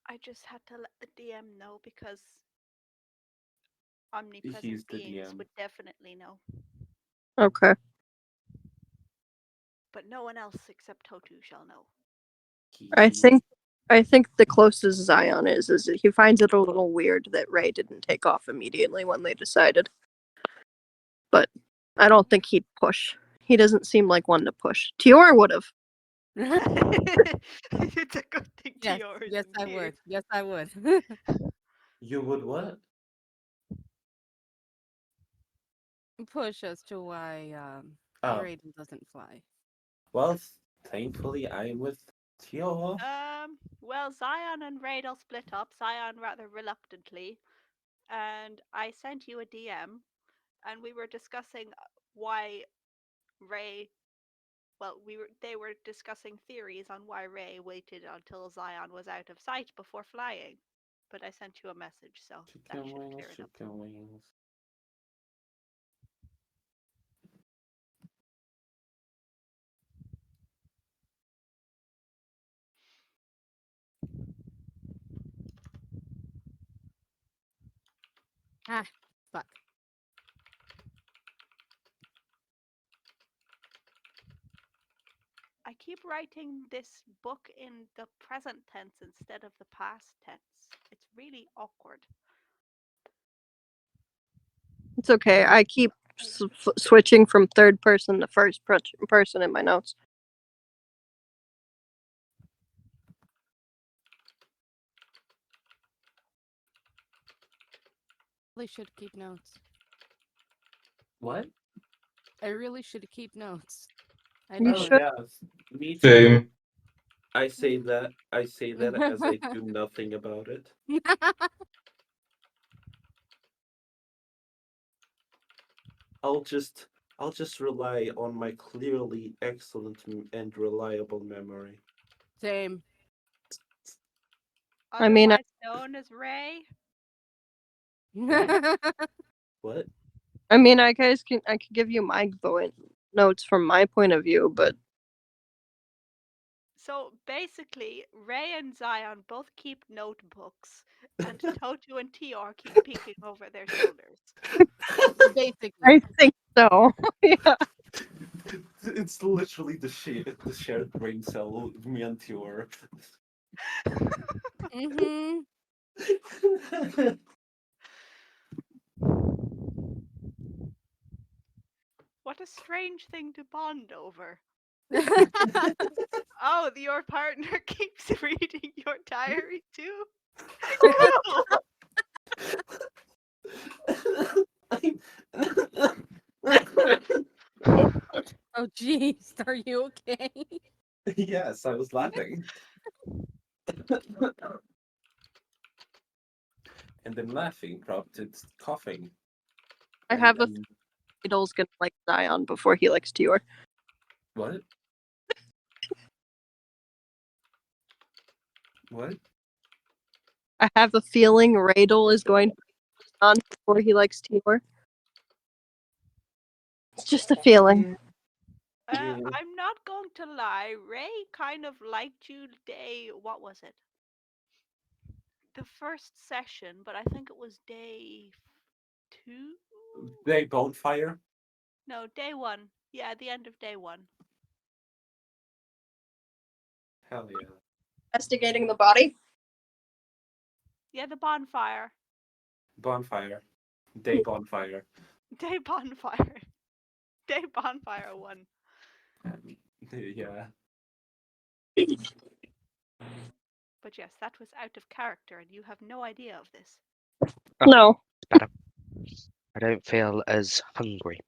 I just had to let the DM know because omnipresent He's the beings DM. would definitely know. Okay. But no one else except Totu shall know. I think the closest Zion is that he finds it a little weird that Ray didn't take off immediately when they decided. But I don't think he'd push. He doesn't seem like one to push. Tior would have. It's a good thing Yes, Tior yes, isn't I here. would. Yes, I would. You would what? Push as to why Oh, Raiden doesn't fly. well, thankfully I'm with Tio. Well, Zion and Radel split up, Zion rather reluctantly, and I sent you a DM, and we were discussing why Ray. Well, they were discussing theories on why Ray waited until Zion was out of sight before flying. But I sent you a message, so that should clear it up. Chicken wings. Ah, fuck. I keep writing this book in the present tense instead of the past tense. It's really awkward. It's okay. I keep switching from third person to first person in my notes. Really should keep notes. What? I really should keep notes. I You Oh, don't. should. yes, me too. Same. I say that as I do nothing about it. I'll just rely on my clearly excellent and reliable memory. Same. I mean, Otherwise known as Ray. What? I mean, I could give you my notes from my point of view, but So basically, Ray and Zion both keep notebooks, and Toto and Tior keep peeking over their shoulders. Basically. I think so. Yeah. It's literally the shared brain cell of me and Tior. Mm-hmm. What a strange thing to bond over. Oh, your partner keeps reading your diary too? Cool! Oh, jeez. Are you okay? Yes, I was laughing. And then laughing prompted coughing. I And have a then Idol's gonna like Zion before he likes Tior. what? What? I have a feeling Radel is going to like Zion before he likes Tior. It's just a feeling. Yeah. I'm not going to lie. Ray kind of liked you day. What was it? The first session, but I think it was day 2. They bonfire. No, day 1. Yeah, the end of day 1. Hell yeah. Investigating the body. Yeah, the bonfire. Bonfire. Day bonfire. Day bonfire. Day bonfire 1. Yeah. But yes, that was out of character, and you have no idea of this. No. Better. I don't feel as hungry,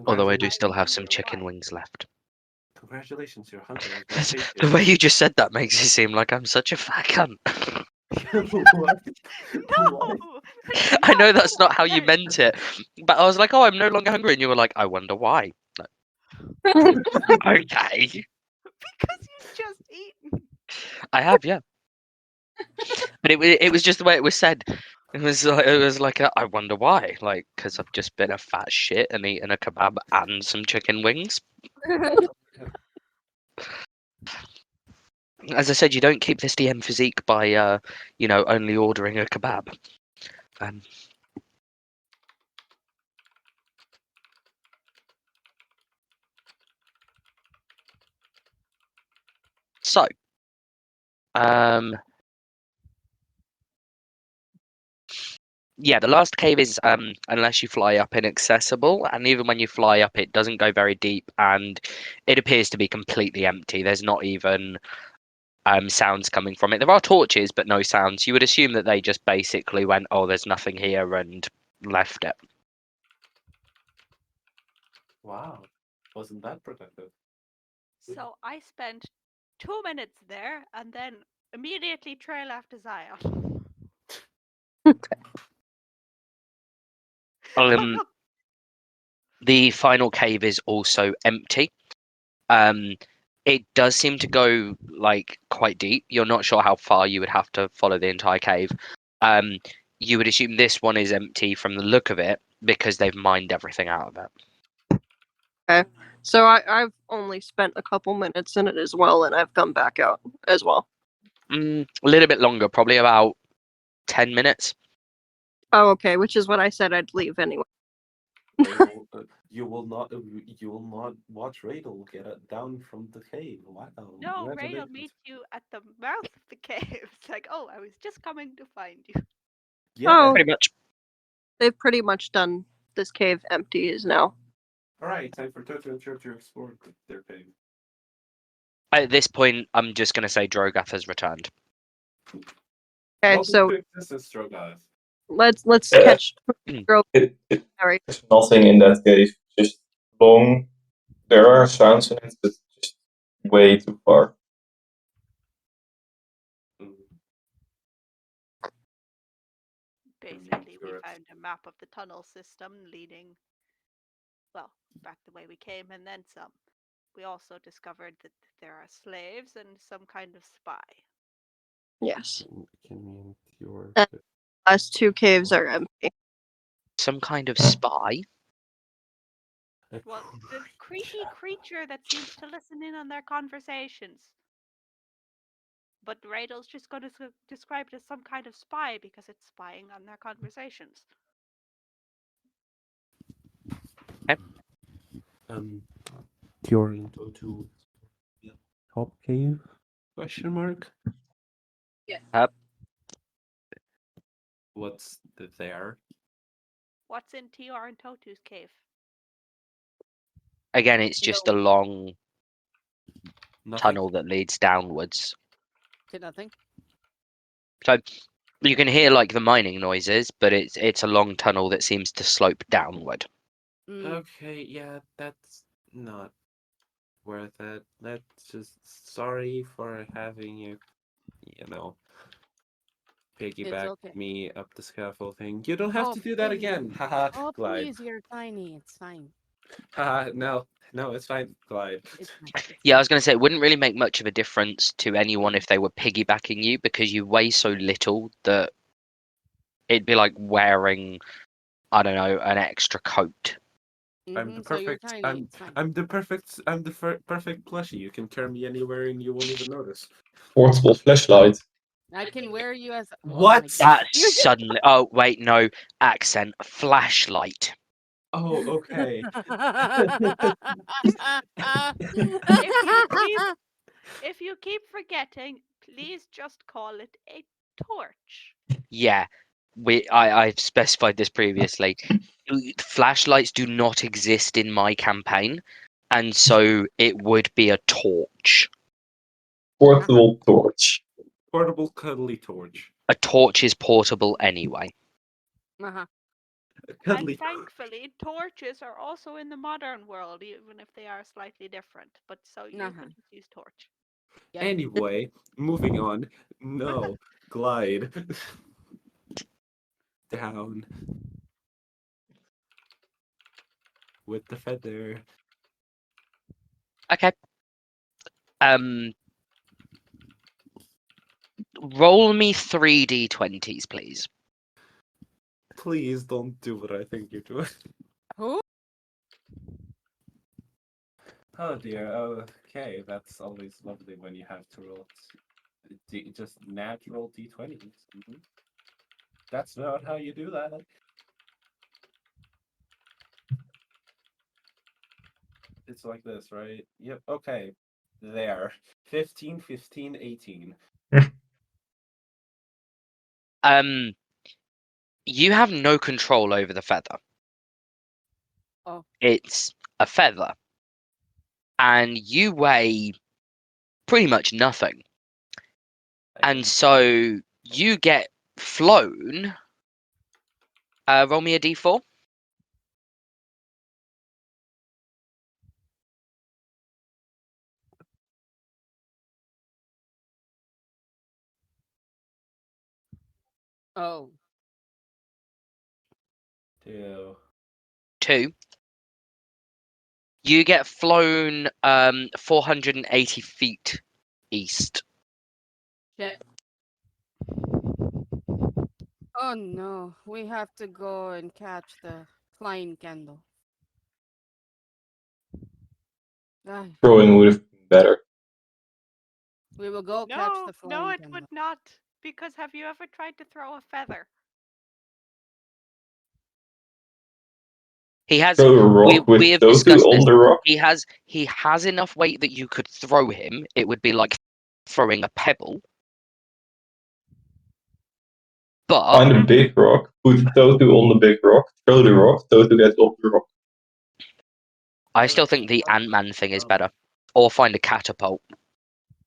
although I do still have some wonder chicken why. wings left. Congratulations, your hunger has been The satiated. way you just said that makes it seem like I'm such a fat cunt. What? No! What? That's I know not that's what not how I you said. meant it, but I was like, oh, I'm no longer hungry, and you were like, I wonder why. Like, okay, Because you've just eaten. I have, yeah. But it was just the way it was said. It was like I wonder why, like because I've just been a fat shit and eaten a kebab and some chicken wings. As I said, you don't keep this DM physique by only ordering a kebab. Um, so, yeah, the last cave is unless you fly up inaccessible, and even when you fly up, it doesn't go very deep, and it appears to be completely empty. There's not even sounds coming from it. There are torches, but no sounds. You would assume that they just basically went, "Oh, there's nothing here," and left it. Wow. Wasn't that productive? So I spent 2 minutes there and then immediately trail after Zion. Um, the final cave is also empty. Um, it does seem to go like quite deep. You're not sure how far you would have to follow the entire cave. Um, you would assume this one is empty from the look of it because they've mined everything out of it. Okay. So I've only spent a couple minutes in it as well, and I've come back out as well. A little bit longer, probably about 10 minutes. Oh, okay, which is what I said I'd leave anyway. You will not watch Radel get down from the cave. Wow. No, Ray will Congratulations. meet you at the mouth of the cave. It's like, oh, I was just coming to find you. Yeah. Oh, Pretty much. they've pretty much done this cave empty is now. Alright, time for Toto and Cho to explore their cave. At this point, I'm just going to say Drogath has returned. Okay, Welcome so to existence, Strogoth. let's catch girl. It, Sorry. there's nothing in that cave. Just long. There are sounds in it, but just way too far. Basically, we Correct. found a map of the tunnel system leading, well, back the way we came and then some. We also discovered that there are slaves and some kind of spy. Yes. Can me and your And last two caves are empty. Some kind of spy? Well, the creepy creature that seems to listen in on their conversations. but Raidel's just going to describe it as some kind of spy because it's spying on their conversations. Kyorin, go to top cave? Question mark. Yes. What's there? What's in Tior and Totu's cave? Again, it's just a long Nothing. tunnel that leads downwards. To nothing. So you can hear like the mining noises, but it's a long tunnel that seems to slope downward. Okay, yeah, that's not worth it. That's just sorry for having you, piggyback okay. me up the scaffolding. You don't have Oh, to do that please. again. Haha, Oh, glide. please, you're tiny. It's fine. Haha, no, it's fine. Glide. It's fine. Yeah, I was going to say it wouldn't really make much of a difference to anyone if they were piggybacking you because you weigh so little that it'd be like wearing, I don't know, an extra coat. I'm the So you're perfect. tiny. It's fine. I'm the perfect. I'm the perfect plushie. You can carry me anywhere and you won't even notice. Portable flashlight. I can wear you as. What? That's suddenly. Oh wait, no accent. Flashlight. Oh, okay. If you keep forgetting, please just call it a torch. Yeah, I've specified this previously. Flashlights do not exist in my campaign, and so it would be a torch. Portable torch. Portable cuddly torch. A torch is portable anyway. And thankfully, torches are also in the modern world, even if they are slightly different. But so you can just use torch. Anyway, moving on. No, glide down with the feather. Okay. Roll me 3d20s, please. Please don't do what I think you're doing. Who? Oh dear. Okay, that's always lovely when you have to roll just natural d20s. That's not how you do that. It's like this, right? Yep. Okay. There. 15, 15, 18. You have no control over the feather. Oh. It's a feather. And you weigh pretty much nothing. And so you get flown. Roll me a d4. Oh. 2. 2. You get flown 480 feet east. Shit. Oh no, we have to go and catch the flying candle. Throwing would have been better. We will go catch the flying No, it candle. would not. Because have you ever tried to throw a feather? He has. Throw a rock with we have those two discussed on this. the rock. He has enough weight that you could throw him. It would be like throwing a pebble. But Find a big rock, put Totu on the big rock, throw the rock, Totu gets off the rock. I still think the Ant-Man thing is better. Or find a catapult.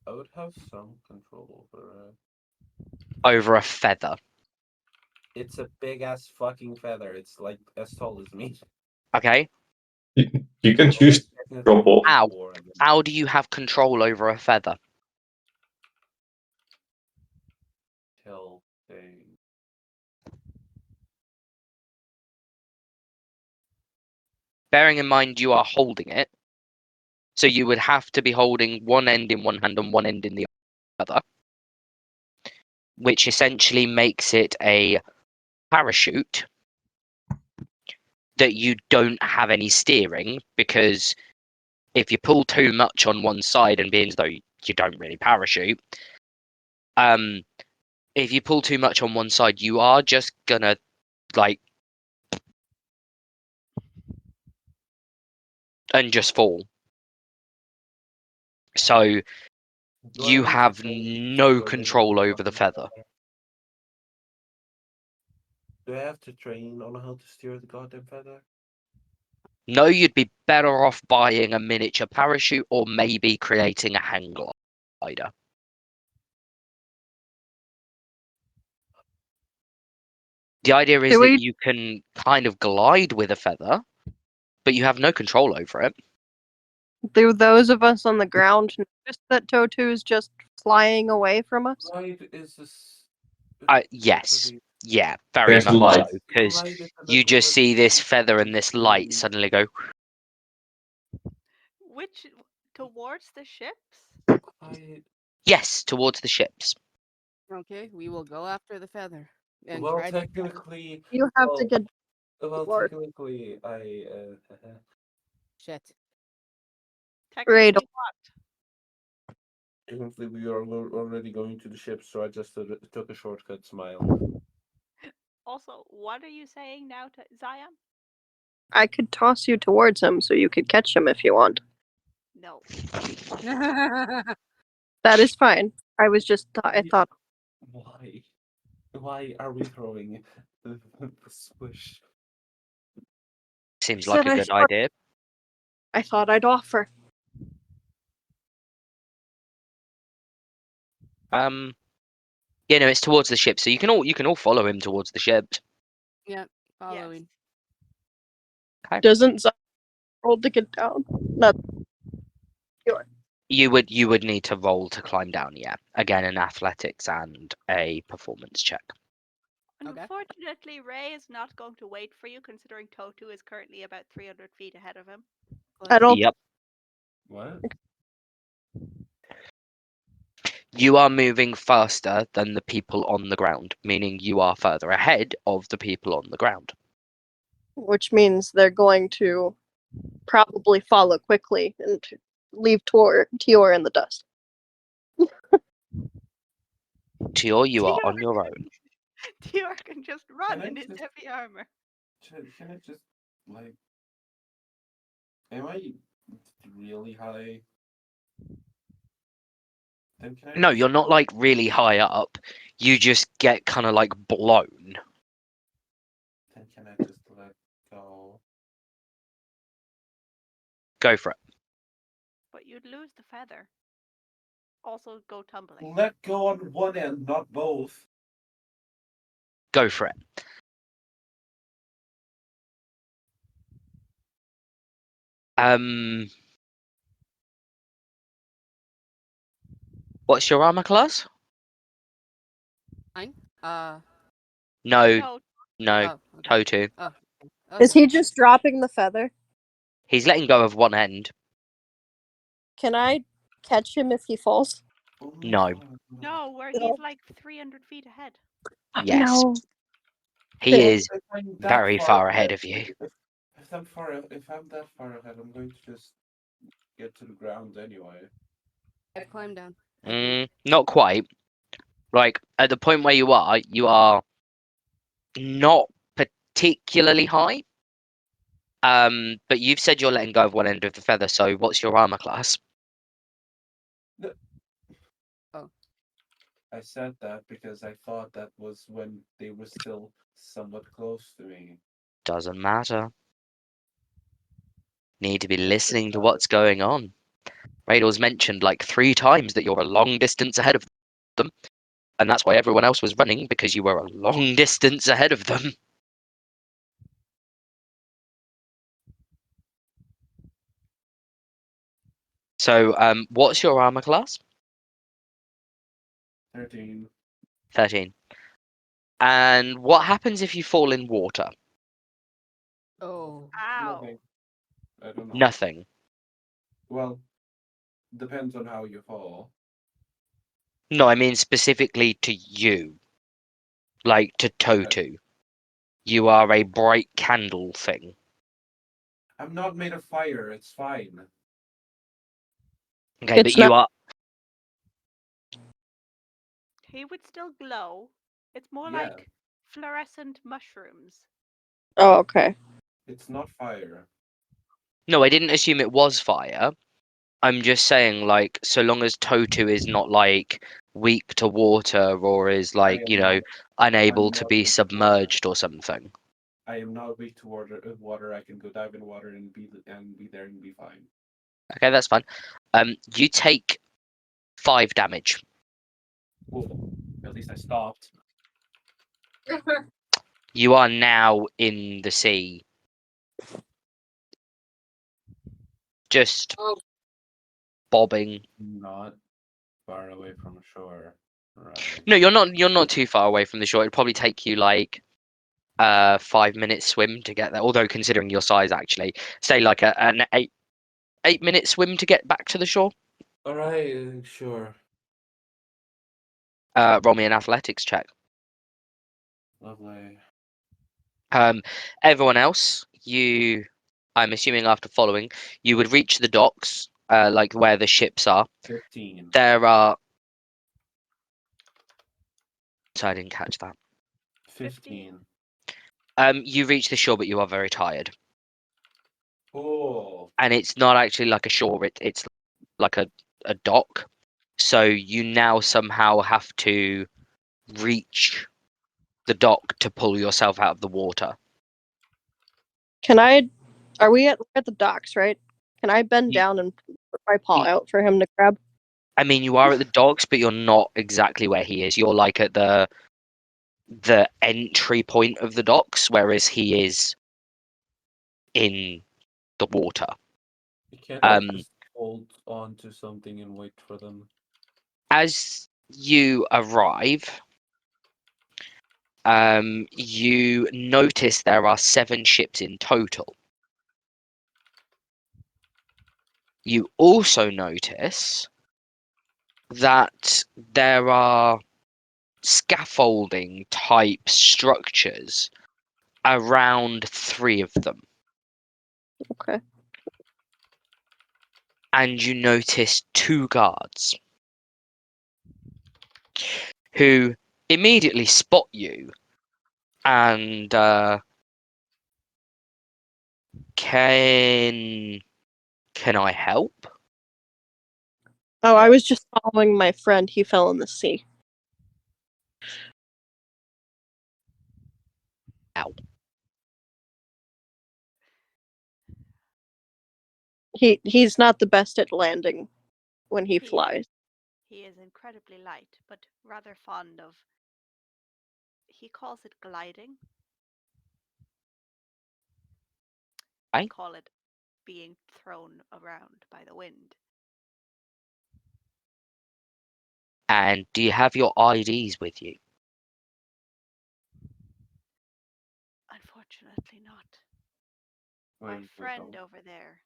I would have some control over Over a feather. It's a big ass fucking feather. It's like as tall as me. Okay. You can choose to drop off. How do you have control over a feather? Tilting. Bearing in mind you are holding it. So you would have to be holding one end in one hand and one end in the other. Which essentially makes it a parachute that you don't have any steering, because if you pull too much on one side and being as though you don't really parachute, if you pull too much on one side, you are just gonna like and just fall. So Do I you need to have train no to control over the feather. Do I have to train on how to steer the goddamn feather? No, you'd be better off buying a miniature parachute or maybe creating a hang glider. The idea is that you can kind of glide with a feather, but you have no control over it. Do those of us on the ground notice that Totu's just flying away from us? Glide is this. Yes. Yeah, very There's much light. so. Because Glide is an you just see this equivalent feather and this light to- suddenly go. Which towards the ships? Yes, towards the ships. Okay, we will go after the feather and Well, try to. technically, You have to get. well, Lord. technically, Shit. Technically what? technically we are already going to the ship, so I just took a shortcut. Smile. Also, what are you saying now to Zion? I could toss you towards him so you could catch him if you want. No. That is fine. I was just. I thought. Why? Why are we throwing the swish? Seems Said like a I good thought- idea. I thought I'd offer. Yeah, no, it's towards the ship, so you can all follow him towards the ship. Yep, following. Okay. Doesn't Zion roll to get down? Not sure. You would need to roll to climb down, yeah. Again, an athletics and a performance check. Okay. Unfortunately, Ray is not going to wait for you, considering Totu is currently about 300 feet ahead of him. I don't. Yep. What? You are moving faster than the people on the ground, meaning you are further ahead of the people on the ground. Which means they're going to probably follow quickly and leave Tior in the dust. Tior, you are on your own. Tior can just run Can I in his just- heavy armor. Can I just like? Am I really high? Then can I No, just you're not like really high up. You just get kind of like blown. Then can I just let go? Go for it. But you'd lose the feather. Also, go tumbling. Let go on one end, not both. Go for it. What's your armor class? Fine. No, No, no, Oh, okay. Totu. Oh. Is Okay. he just dropping the feather? He's letting go of one end. Can I catch him if he falls? No. no, where No. he's like 300 feet ahead. Yes. No. He Okay. is very far ahead of you. If I'm that far ahead, I'm going to just get to the ground anyway. I climb down. Not quite. Like at the point where you are not particularly high. But you've said you're letting go of one end of the feather, so what's your armor class? Oh. I said that because I thought that was when they were still somewhat close to me. Doesn't matter. Need to be listening to what's going on. Raidor's mentioned like 3 times that you're a long distance ahead of them, and that's why everyone else was running, because you were a long distance ahead of them. So, what's your armor class? 13. 13. And what happens if you fall in water? Oh. Ow. Nothing. I don't know. Nothing. Well, depends on how you fall. No, I mean specifically to you. Like to Totu. You are a bright candle thing. I'm not made of fire. It's fine. Okay, It's but you not- are. He would still glow. It's more Yeah. like fluorescent mushrooms. Oh, okay. It's not fire. No, I didn't assume it was fire. I'm just saying, like, so long as Totu is not like weak to water or is like, am not. unable I'm to not be weak to water. submerged or something. I am not weak to water. Water. I can go dive in water and be there and be fine. Okay, that's fine. You take 5 damage. Cool. At least I stopped. You are now in the sea. Just Oh. bobbing. Not far away from shore. Right. No, you're not too far away from the shore. It'd probably take you like 5 minute swim to get there. Although considering your size actually, say like an 8 minute swim to get back to the shore. All right. Sure. Roll me an athletics check. Lovely. Everyone else, I'm assuming after following, you would reach the docks, like where the ships are. 15. There are. So I didn't catch that. 15. You reach the shore, but you are very tired, Cool. and it's not actually like a shore. It's like a dock. So you now somehow have to reach the dock to pull yourself out of the water. Can I? Are we at the docks, right? Can I bend You- down and put my paw you- out for him to grab? I mean, you are at the docks, but you're not exactly where he is. You're like at the entry point of the docks, whereas he is in the water. Can't I Um, just hold on to something and wait for them? as you arrive, you notice there are 7 ships in total. You also notice that there are scaffolding type structures around 3 of them. Okay. And you notice 2 guards who immediately spot you and can I help? Oh, I was just following my friend. He fell in the sea. Ow. He's not the best at landing when he flies. He is incredibly light, but rather fond of. He calls it gliding. I call it being thrown around by the wind. And do you have your IDs with you? Unfortunately not. My friend over there.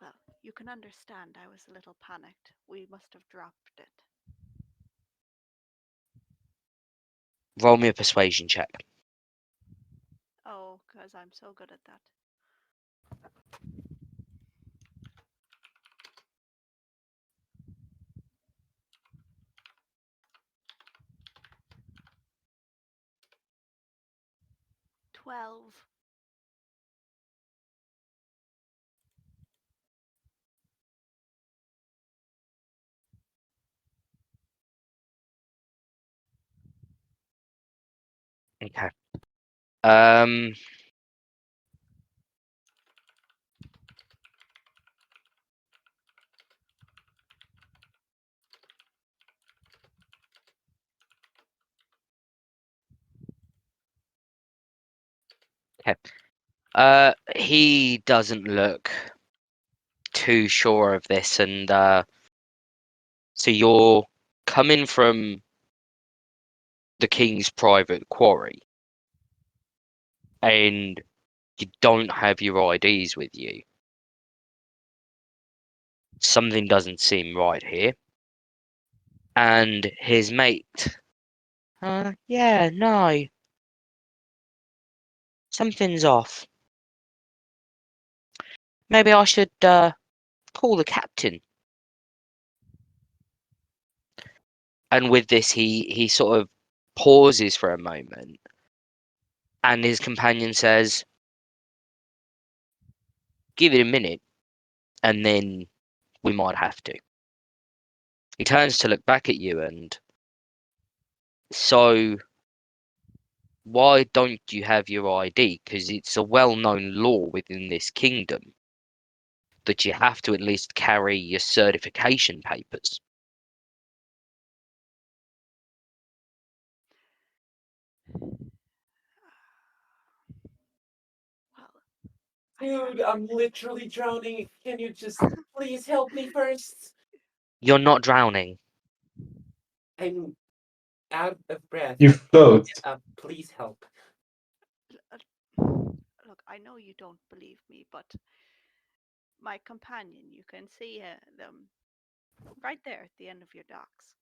Well, you can understand I was a little panicked. We must have dropped it. Roll me a persuasion check. Oh, because I'm so good at that. $12. Okay. Okay. He doesn't look too sure of this, and so you're coming from the King's private quarry, and you don't have your IDs with you. Something doesn't seem right here. And his mate, yeah, no, something's off. Maybe I should call the captain. And with this, he sort of pauses for a moment, and his companion says, "Give it a minute, and then we might have to." He turns to look back at you, and so why don't you have your ID? Because it's a well-known law within this kingdom that you have to at least carry your certification papers. Well, Dude, I'm literally drowning. Can you just please help me first? You're not drowning. I'm out of breath. You I can't float. get up. Please help. look, I know you don't believe me, but my companion, you can see them right there at the end of your docks.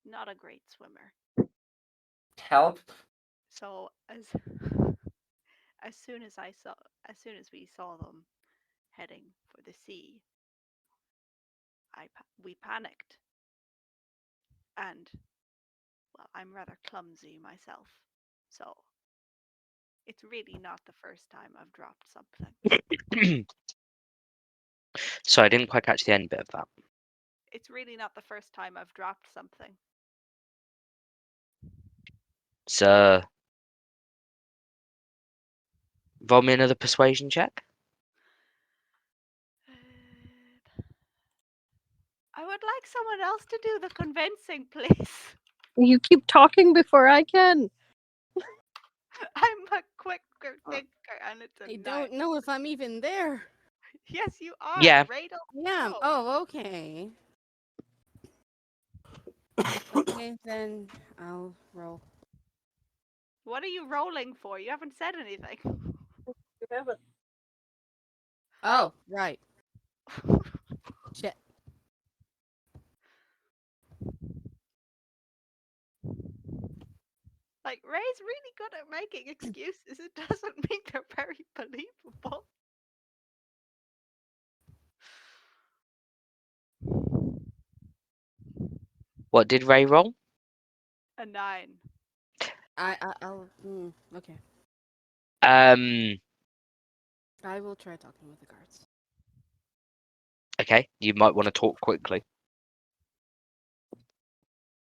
Not a great swimmer. Help? So as soon as we saw them heading for the sea, we panicked, and well, I'm rather clumsy myself, so it's really not the first time I've dropped something. So I didn't quite catch the end bit of that. It's really not the first time I've dropped something. So roll me another persuasion check. I would like someone else to do the convincing, please. You keep talking before I can. I'm a quicker thinker, and it's a I 9. don't know if I'm even there. Yes, you are. Yeah. Radel. Yeah. No. Oh, okay. Okay, then I'll roll. What are you rolling for? You haven't said anything. You haven't. Oh, right. Shit. Like, Ray's really good at making excuses. It doesn't mean they're very believable. What did Ray roll? A 9. I'll. Okay. Um. I will try talking with the guards. Okay, you might want to talk quickly.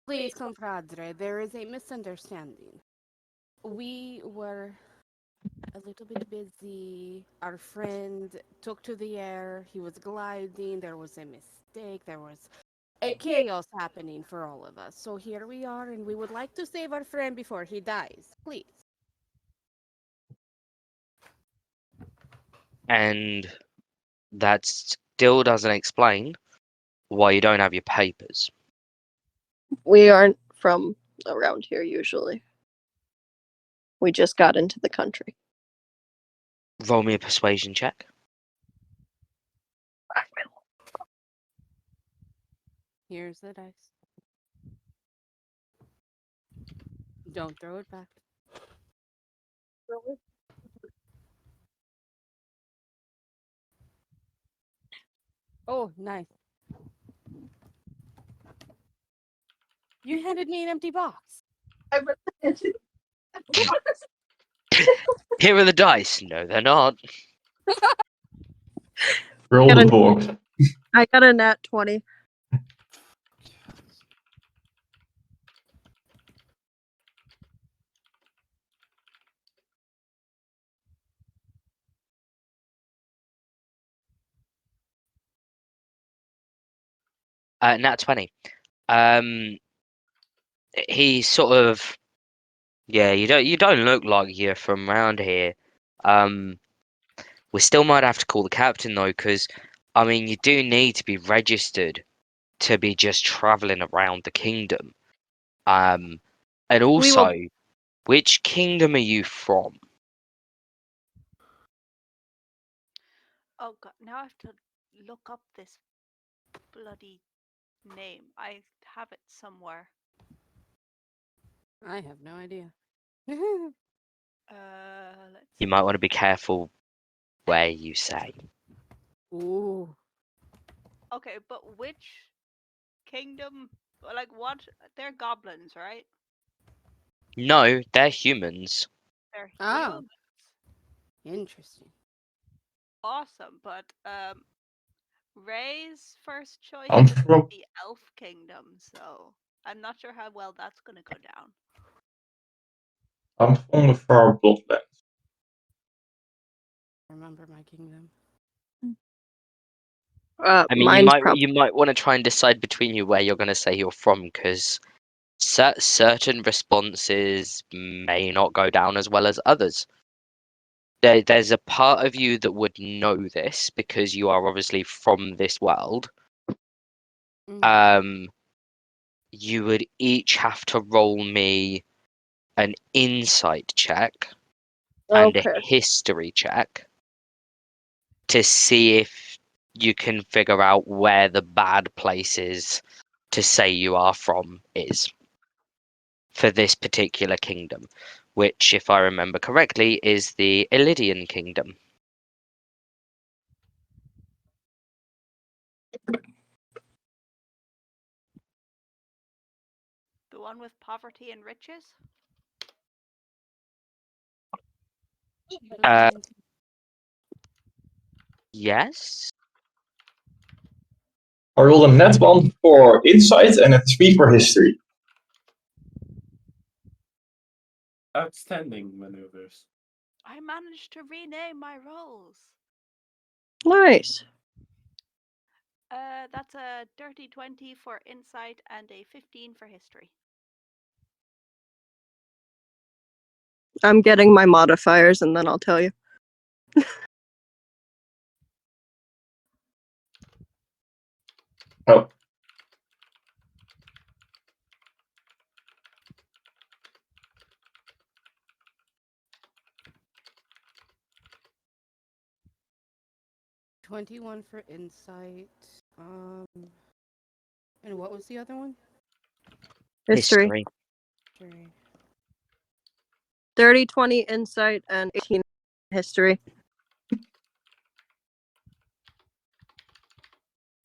Please, compadre, there is a misunderstanding. We were a little bit busy. Our friend took to the air. He was gliding. There was a mistake. There was a chaos happening for all of us. So here we are, and we would like to save our friend before he dies. Please. And that still doesn't explain why you don't have your papers. We aren't from around here usually. We just got into the country. Roll me a persuasion check. Here's the dice. Don't throw it back. Oh, nice. You handed me an empty box. Here are the dice. No, they're not. Roll the box. I got a nat 20. Nat 20. He sort of, yeah. You don't look like you're from around here. We still might have to call the captain though, because I mean, you do need to be registered to be just traveling around the kingdom. And We also, will. which kingdom are you from? Oh god, now I have to look up this bloody name. I have it somewhere. I have no idea. Let's You see. might want to be careful where you say. Ooh. Okay, but which kingdom Like what? They're goblins, right? No, they're humans. They're Oh. humans. Interesting. Awesome, but Ray's first choice I'm was from the Elf Kingdom, so I'm not sure how well that's gonna go down. the far bloodlands. Remember my kingdom. I mean, Mine's probably. you might want to try and decide between you where you're going to say you're from, because certain responses may not go down as well as others. There's a part of you that would know this because you are obviously from this world. Mm. You would each have to roll me an insight check and a Okay. history check to see if you can figure out where the bad places to say you are from is for this particular kingdom, which, if I remember correctly, is the Illydian kingdom. The one with poverty and riches? Uh, yes. I rolled a net 1 for insight and a 3 for history. Outstanding maneuvers. I managed to rename my roles. Nice. That's a dirty 20 for insight and a 15 for history. I'm getting my modifiers and then I'll tell you. Oh. $21 for insight. And what was the other one? History. History. 30, 20 insight, and 18 history.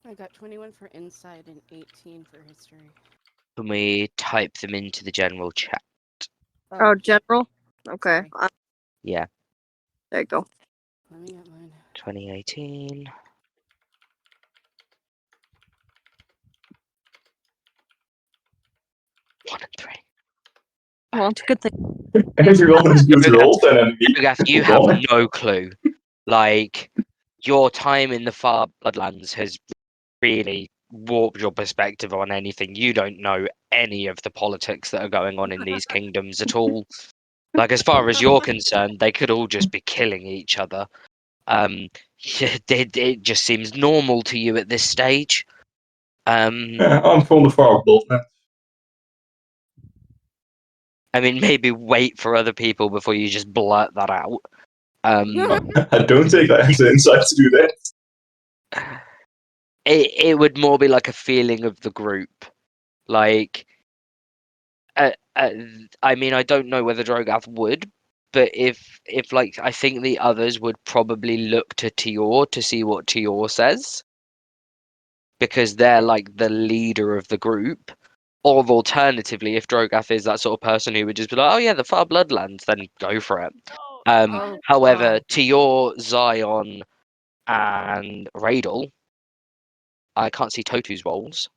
I got 21 for insight and 18 for history. Can we type them into the general chat? Oh, general? Okay. Sorry. Yeah. There you go. Let me get mine. 2018. One and 3. Well, it's a good thing. Everyone has good rolls and then me. Gaff, you have no clue. Like, your time in the far Bloodlands has really warped your perspective on anything. You don't know any of the politics that are going on in these kingdoms at all. Like, as far as you're concerned, they could all just be killing each other. It just seems normal to you at this stage. I'm from the far bloodlands. I mean, maybe wait for other people before you just blurt that out. I don't take that as insight to do that. It would more be like a feeling of the group. Like, I mean, I don't know whether Drogath would, but if like, I think the others would probably look to Tior to see what Tior says, because they're like the leader of the group. Or alternatively, if Drogath is that sort of person who would just be like, "Oh yeah, the Far Bloodlands," then go for it. However, Tior, Zion, and Radel, I can't see Totu's roles.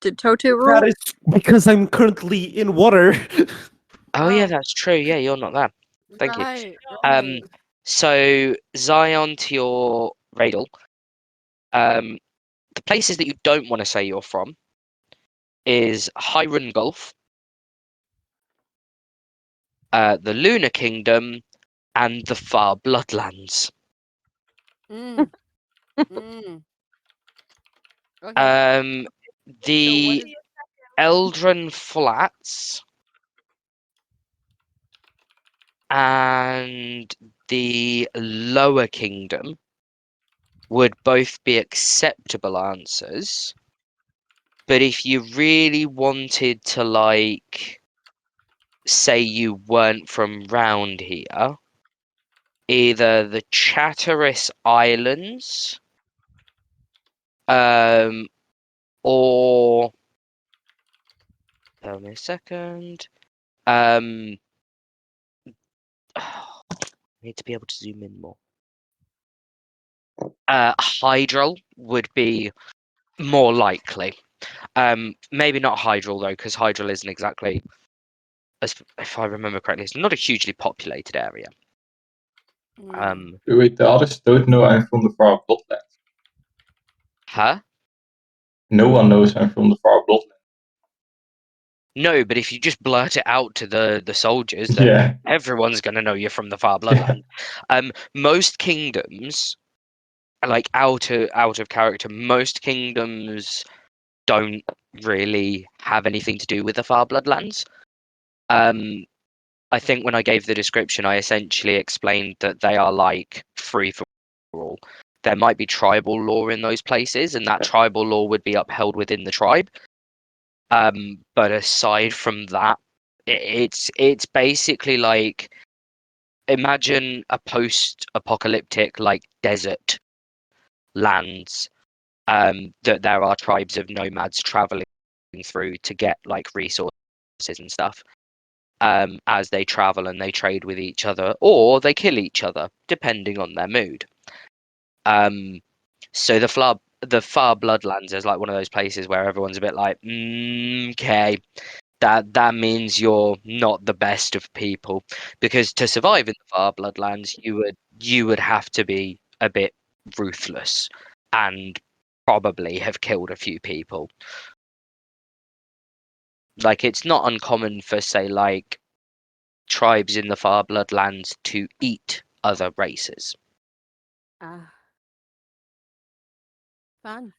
Did Totu roll? That is because I'm currently in water. Oh yeah, that's true. Yeah, you're not there. Thank you. Right. So Zion, Tior, Radel. The places that you don't want to say you're from is Hyrule Gulf, the Lunar Kingdom, and the Far Bloodlands. Okay. The Eldrin Flats and the Lower Kingdom would both be acceptable answers. But if you really wanted to, like, say you weren't from round here, either the Chatteris Islands, or tell me a second. I need to be able to zoom in more. Hydral would be more likely. Maybe not Hydral though, because Hydral isn't exactly, if I remember correctly, it's not a hugely populated area. Wait, the others don't know I'm from the far bloodlands. Huh? No one knows I'm from the far bloodlands. No, but if you just blurt it out to the soldiers, then Yeah. everyone's going to know you're from the far bloodland. Most kingdoms, like out of character, most kingdoms don't really have anything to do with the far bloodlands. I think when I gave the description, I essentially explained that they are like free for all. There might be tribal law in those places, and that tribal law would be upheld within the tribe. But aside from that, it's basically like, imagine a post-apocalyptic like desert lands that there are tribes of nomads traveling through to get like resources and stuff. As they travel and they trade with each other, or they kill each other, depending on their mood. So the far bloodlands is like one of those places where everyone's a bit like, okay, that means you're not the best of people, because to survive in the far bloodlands, you would have to be a bit ruthless and probably have killed a few people. Like, it's not uncommon for, say, like tribes in the far bloodlands to eat other races. Fun.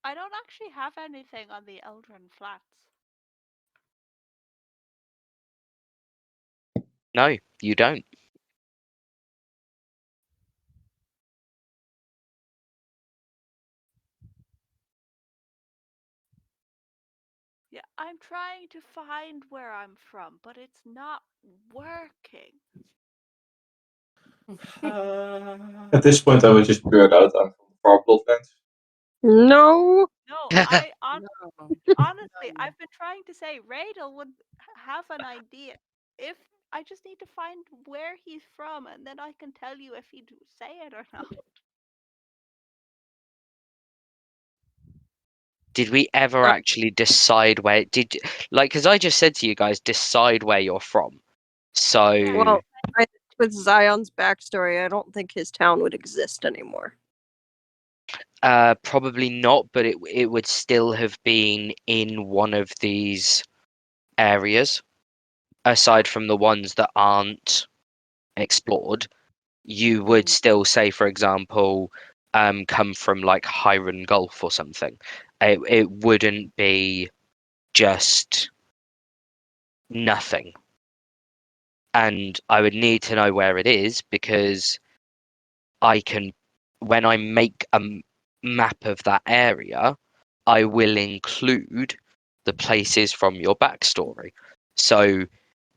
I don't actually have anything on the Eldrin Flats. No, you don't. Yeah, I'm trying to find where I'm from, but it's not working. At this point, I would just blurt out I'm from the far bloodlands. No. No, honestly, I've been trying to say Radel would have an idea. If I just need to find where he's from, and then I can tell you if he'd say it or not. Did we ever actually decide where? Like, because I just said to you guys, decide where you're from. So Well, with Zion's backstory, I don't think his town would exist anymore. probably not, but it would still have been in one of these areas, aside from the ones that aren't explored. You would still say, for example, come from like Hiron Gulf or something. It wouldn't be just nothing. And I would need to know where it is, because I can, when I make a map of that area, I will include the places from your backstory. So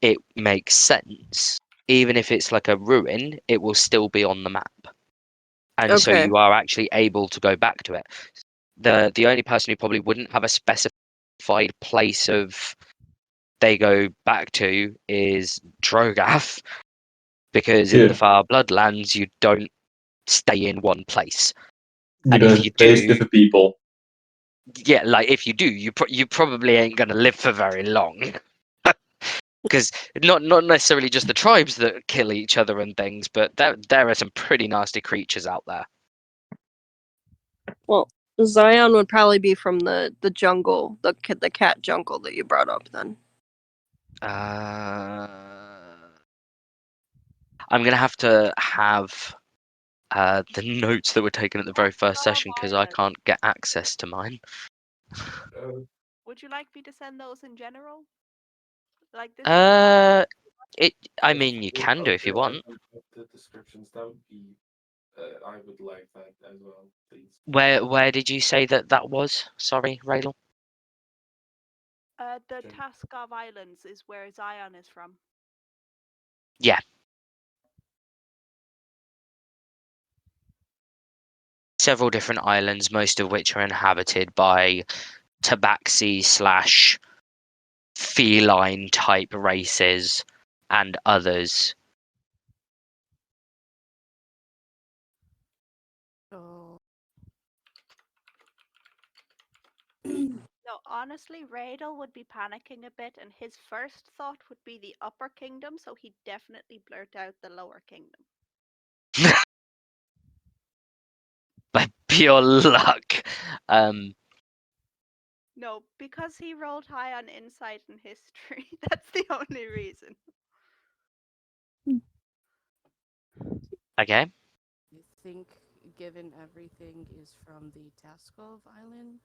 it makes sense. Even if it's like a ruin, it will still be on the map. And so Okay. you are actually able to go back to it. The only person who probably wouldn't have a specified place of they go back to is Drogath, because in the far bloodlands you don't stay in one place. You And don't if you have place do, with the people. yeah, like if you do, you probably ain't gonna live for very long. Because not necessarily just the tribes that kill each other and things, but there are some pretty nasty creatures out there. Well, Zion would probably be from the jungle, the cat jungle that you brought up then. I'm gonna have to have the notes that were taken at the very first session, because I can't get access to mine. Would you like me to send those in general? Like this? I mean, you can do if you want. The descriptions, that would be. I would like that as well, please. Where did you say that was? Sorry, Raylor. The Taskov Islands is where Zion is from. Yeah. Several different islands, most of which are inhabited by tabaxi / feline type races and others. So No, honestly, Radel would be panicking a bit, and his first thought would be the upper kingdom, so he'd definitely blurt out the lower kingdom. By pure luck. No, because he rolled high on insight and history. That's the only reason. Okay. I think, given everything is from the Taskov Islands,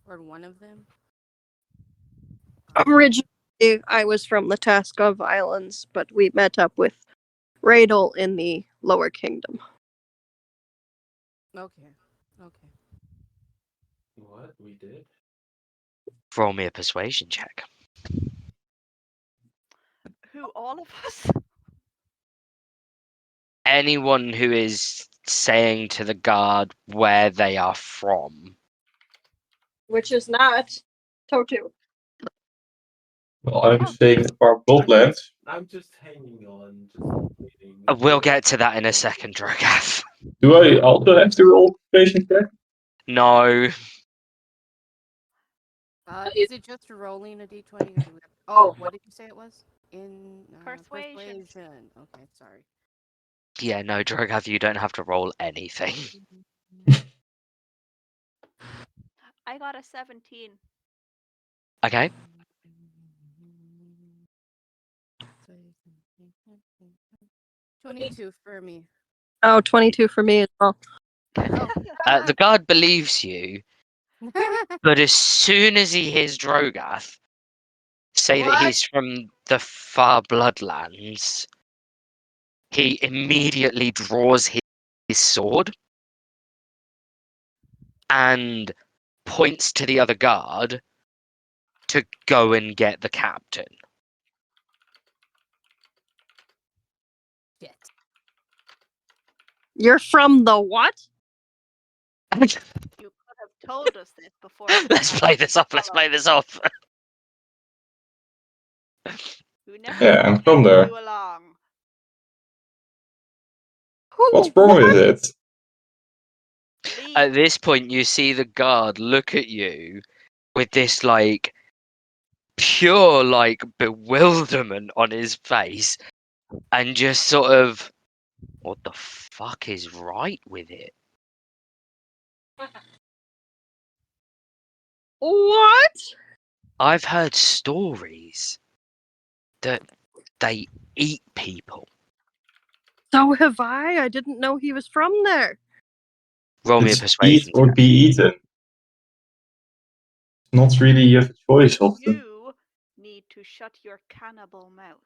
or one of them. Originally, I was from the Taskov Islands, but we met up with Radel in the Lower Kingdom. Okay. Okay. What we did? Roll me a persuasion check. Who, all of us? Anyone who is saying to the guard where they are from. Which is not Totu. Well, I'm saying our bloodlands. I'm just hanging on, just waiting. We'll get to that in a second, Drogath. Do I also have to roll persuasion check? No. Is it just rolling a d20 or do we have... Oh, what did you say it was? In Persuasion. Okay, sorry. Yeah, no, Drogath, you don't have to roll anything. I got a 17. Okay. 22 for me. Oh, 22 for me as well. Oh. The guard believes you, but as soon as he hears Drogath say that he's from the far bloodlands, he immediately draws his sword and points to the other guard to go and get the captain. Shit. You're from the what? You could have told us this before. Let's play this off. Let's play this off. We never Yeah, I'm from taking there. you along. What's wrong with it? At this point, you see the guard look at you with this like pure like bewilderment on his face and just sort of, what the fuck is right with it? What? I've heard stories that they eat people. So have I. I didn't know he was from there. Roll me a It's persuasion eat or check. be eaten. Not really you have a choice often. You need to shut your cannibal mouth.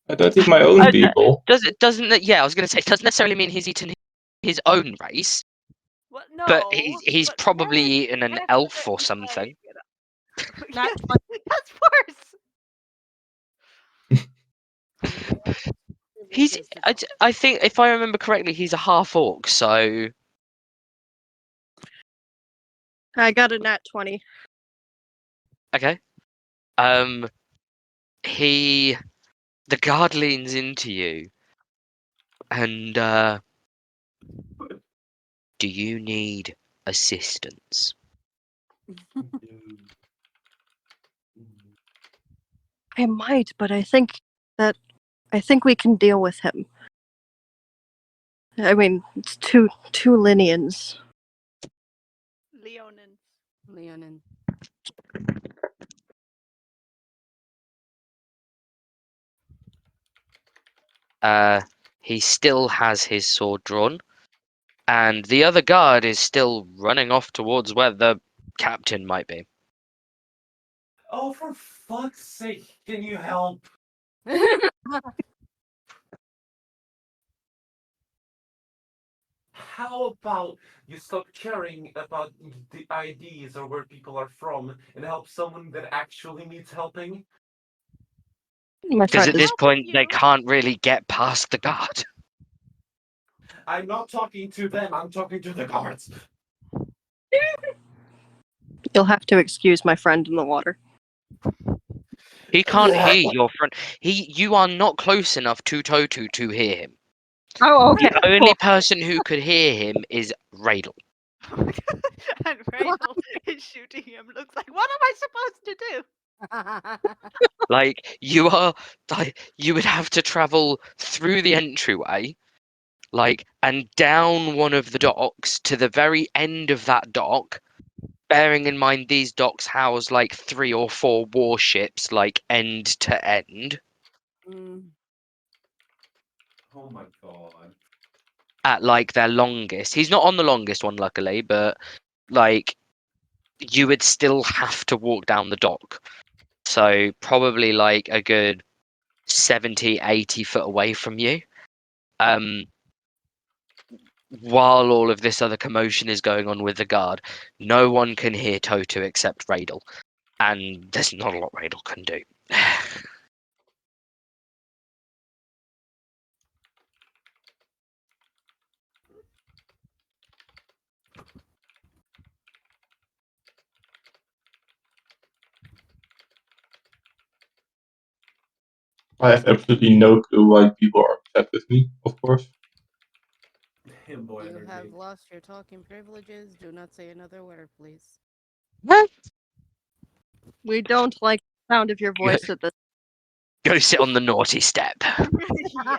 I don't eat my own people. Doesn't it? Yeah, I was going to say, it doesn't necessarily mean he's eaten his own race, Well, but no. he's but probably Terra's eaten an elf or something. definitely Not That's worse. He's, I think, if I remember correctly, he's a half orc. So I got a nat 20. okay. The guard leans into you, and do you need assistance? I might, but I think we can deal with him. I mean, it's two Linians. Leonin. He still has his sword drawn, and the other guard is still running off towards where the captain might be. Oh, for fuck's sake, can you help? How about you stop caring about the IDs or where people are from and help someone that actually needs helping? Because at this point, they can't really get past the guard. I'm not talking to them, I'm talking to the guards. You'll have to excuse my friend in the water. He can't hear your friend. You are not close enough to Totu to hear him. Oh, okay. The only person who could hear him is Radel. And Rachel is shooting him. Looks like, what am I supposed to do? Like you would have to travel through the entryway, and down one of the docks to the very end of that dock. Bearing in mind these docks house like 3 or 4 warships, end to end. Oh my god. At their longest. He's not on the longest one, luckily, but you would still have to walk down the dock. So probably a good 70, 80 foot away from you. While all of this other commotion is going on with the guard, no one can hear Toto except Radel. And there's not a lot Radel can do. I have absolutely no clue why people are upset with me, of course. Boy You have energy. lost your talking privileges. Do not say another word, please. We don't like the sound of your voice at this. Go sit on the naughty step. Yeah.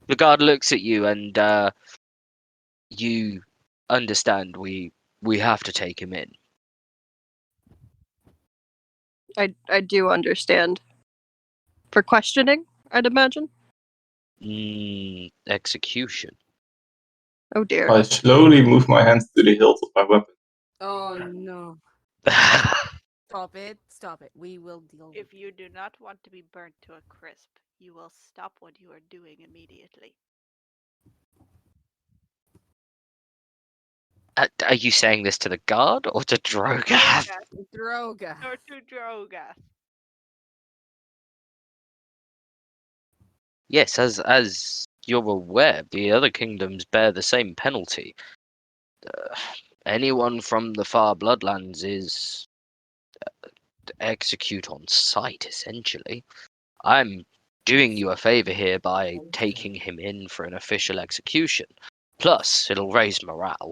The guard looks at you and you understand we have to take him in. I do understand. For questioning, I'd imagine. Execution. Oh dear. I slowly move my hands to the hilt of my weapon. Oh no. Stop it. Stop it. We will deal with If you do not want to be burnt to a crisp, you will stop what you are doing immediately. Are you saying this to the guard or to Drogath? Droga. Or to Drogath. Yes, as you're aware, the other kingdoms bear the same penalty. Anyone from the far bloodlands is execute on sight, essentially. I'm doing you a favor here by taking him in for an official execution. Plus, it'll raise morale.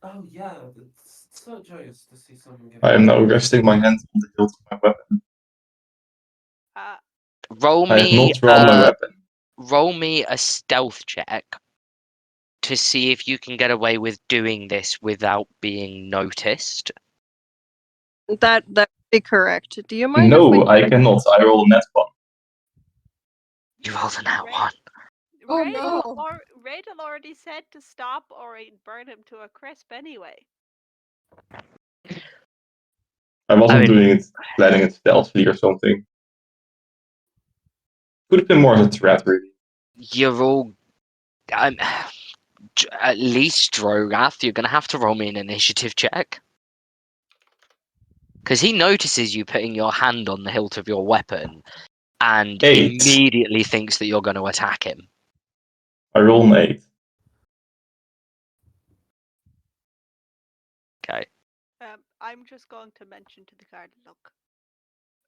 Oh yeah, it's so joyous to see someone get. I am now resting my hands on the hilt of my weapon. Roll I have me not drawn my weapon. roll me a stealth check to see if you can get away with doing this without being noticed. That would be correct. Do you mind if we... No, I cannot. I roll a net 1. You rolled a nat 1. Oh no. Radel already said to stop or he'd burn him to a crisp anyway. I wasn't planning it stealthily or something. Could have been more of a threat, really. You're all... at least, Drogath, you're going to have to roll me an initiative check. Because he notices you putting your hand on the hilt of your weapon and 8. immediately thinks that you're going to attack him. I roll an 8. Okay. I'm just going to mention to the guard, look,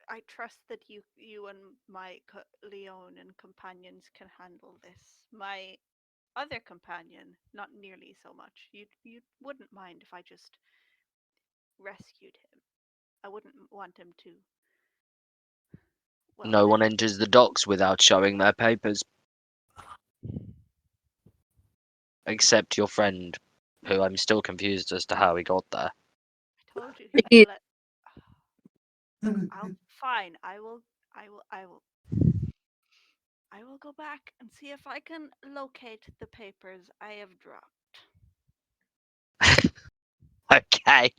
I trust that you and my Leonin companions can handle this. My other companion, not nearly so much. You wouldn't mind if I just rescued him. I wouldn't want him to. Well, No one enters the docks without showing their papers. Except your friend, who I'm still confused as to how he got there. I told you. Fine. I will go back and see if I can locate the papers I have dropped. Okay.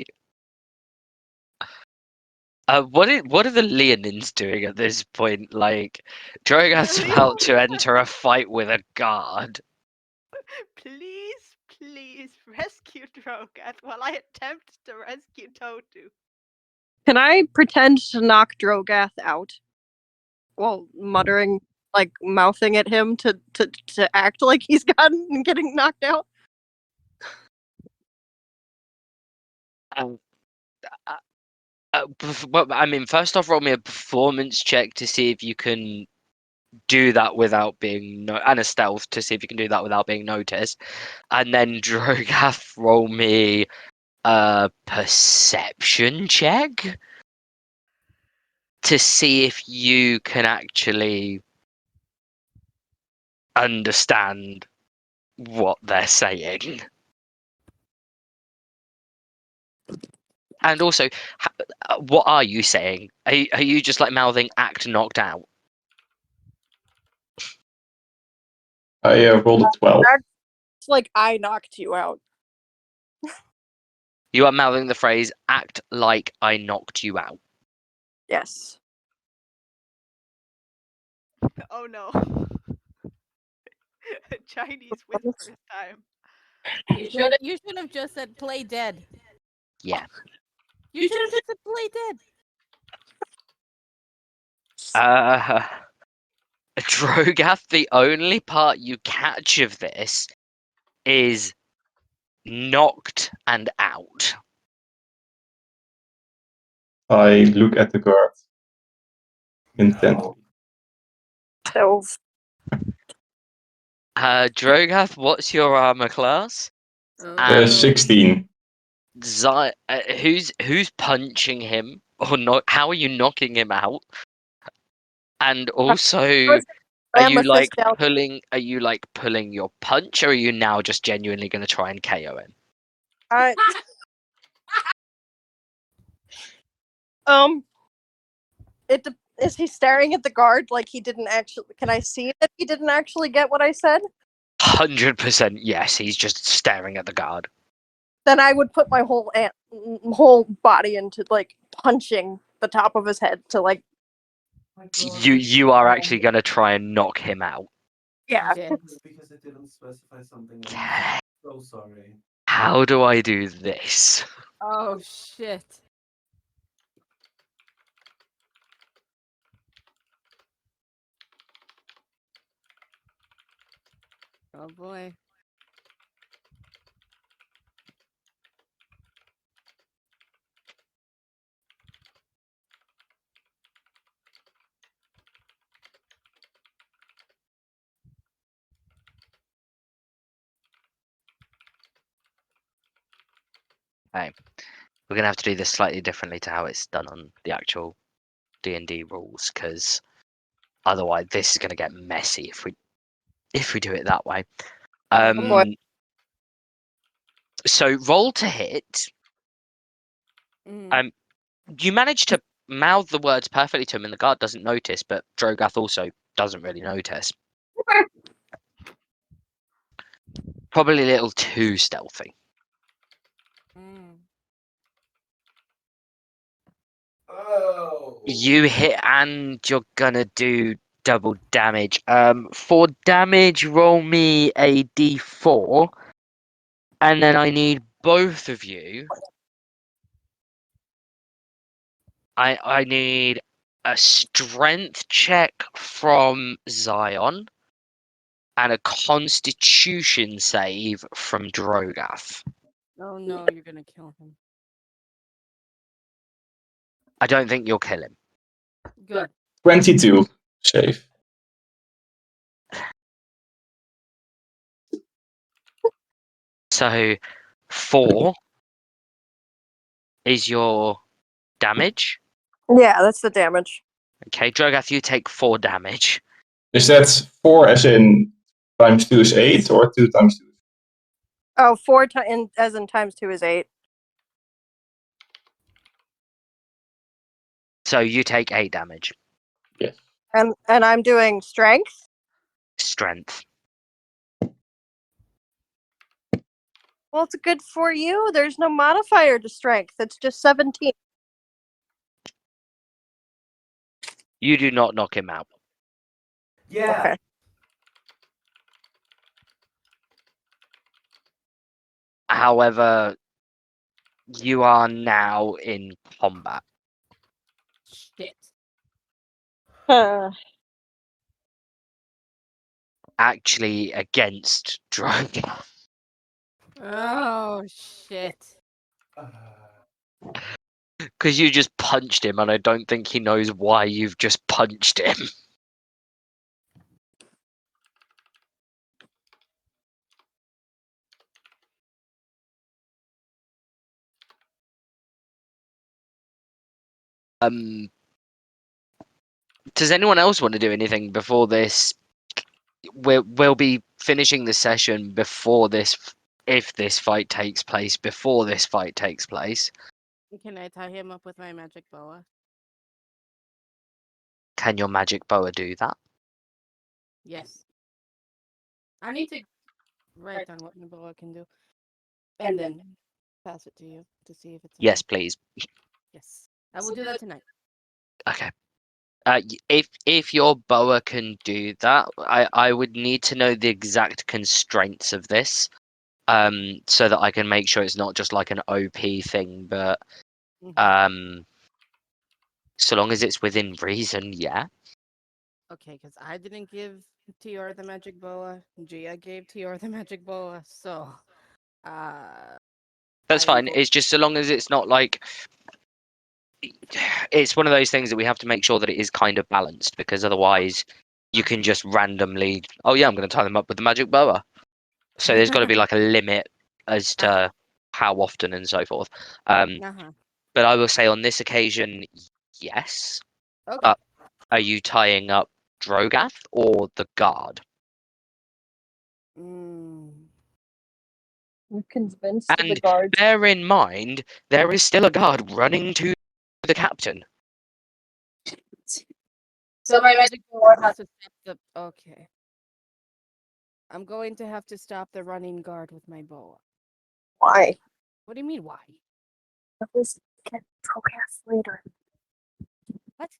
What are the Leonins doing at this point? Drogath's about to enter a fight with a guard. Please rescue Drogath while I attempt to rescue Totu. Can I pretend to knock Drogath out? While muttering like mouthing at him to act like he's getting knocked out. Um, well, I mean, first off, roll me a performance check to see if you can do that without being and a stealth to see if you can do that without being noticed, and then Drogath, roll me a perception check to see if you can actually understand what they're saying. And also, what are you saying? Are you just like mouthing "act knocked out"? I rolled a 12. It's like I knocked you out. You are mouthing the phrase "act like I knocked you out." Yes. Oh no. Chinese whisper this time. You should have just said play dead. Yeah. You should have just said play dead. Drogath, the only part you catch of this is knocked and out. I look at the guard intently. Tells. Drogath, what's your armor class? Oh. 16. Who's punching him or not? How are you knocking him out? And also, are you like pulling? Are you like pulling your punch, or are you now just genuinely going to try and KO him? Is he staring at the guard like he didn't actually? Can I see that he didn't actually get what I said? 100% yes. He's just staring at the guard. Then I would put my whole body into like punching the top of his head to like. You are actually going to try and knock him out. Yeah. Because it didn't specify something. Okay. So sorry. How do I do this? Oh shit. Oh boy. Okay. We're going to have to do this slightly differently to how it's done on the actual D&D rules, because otherwise this is going to get messy if we do it that way. So roll to hit. You manage to mouth the words perfectly to him, and the guard doesn't notice, but Drogath also doesn't really notice. Probably a little too stealthy. Oh. You hit, and you're gonna do double damage. For damage, roll me a d4, and then I need both of you. I need a strength check from Zion and a constitution save from Drogath. Oh no, you're gonna kill him. I don't think you'll kill him. Good. 22 save. So 4 is your damage. Yeah, that's the damage. Okay, Drogath, you take 4 damage. Is that 4 as in times 2 is 8 or 2 times 2? Oh, 4 as in times 2 is 8. So you take 8 damage. Yes. And I'm doing strength. Strength. Well, it's good for you. There's no modifier to strength. It's just 17. You do not knock him out. Yeah. Okay. However, you are now in combat. Shit. actually against Droga. Oh shit. Because you just punched him, and I don't think he knows why you've just punched him. Does anyone else want to do anything before this? We'll be finishing the session before this, if this fight takes place, before this fight takes place. Can I tie him up with my magic boa? Can your magic boa do that? Yes. I need to write down what my boa can do. And then pass it to you to see if it's Yes, enough. please. Yes. I will do that tonight. Okay. If your boa can do that, I would need to know the exact constraints of this, so that I can make sure it's not just like an OP thing, but so long as it's within reason, yeah. Okay, because I didn't give Tior the magic boa. Gia gave Tior the magic boa, so That's I'm fine. It's just so long as it's not like it's one of those things that we have to make sure that it is kind of balanced, because otherwise you can just randomly, oh yeah, I'm going to tie them up with the magic boa. So there's got to be like a limit as to how often and so forth. But I will say on this occasion, yes. Okay. Are you tying up Drogath or the guard? I'm convinced the And guards. bear in mind, there is still a guard running to the captain. So my magic boa has to stop the. Okay. I'm going to have to stop the running guard with my boa. Why? What do you mean, why? Let's get Drogath later. What?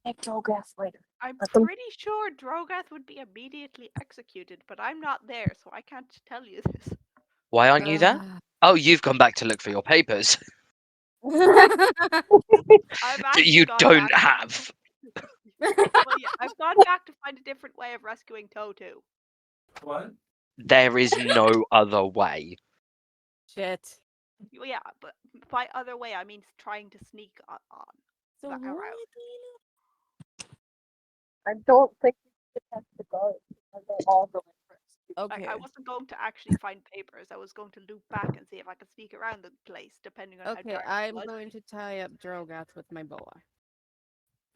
Get Drogath later. I'm Let them- pretty sure Drogath would be immediately executed, but I'm not there, so I can't tell you this. Why aren't you there? Oh, you've gone back to look for your papers I've that actually you gone don't back. have. Well, yeah, I've gone back to find a different way of rescuing Toto. What? There is no other way. Shit. Well, yeah, but by other way, I mean trying to sneak on So around. I don't think we should test the guards. They're all going first. Okay. I wasn't going to actually find papers. I was going to loop back and see if I could sneak around the place, depending on how Okay, dark it I'm was. going to tie up Drogath with my boa.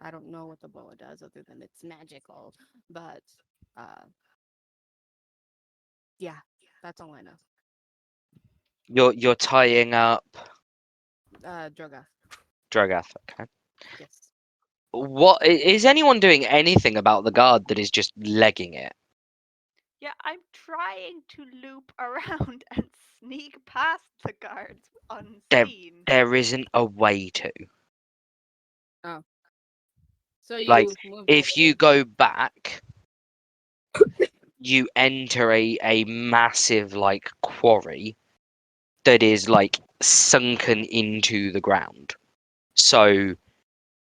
I don't know what the boa does other than it's magical, but yeah, that's all I know. You're tying up Drogath. Drogath, okay. Yes. What is anyone doing anything about the guard that is just legging it? Yeah, I'm trying to loop around and sneak past the guards unseen. There isn't a way to. Oh. So you Like, moved if you go back, you enter a massive like quarry that is like sunken into the ground. So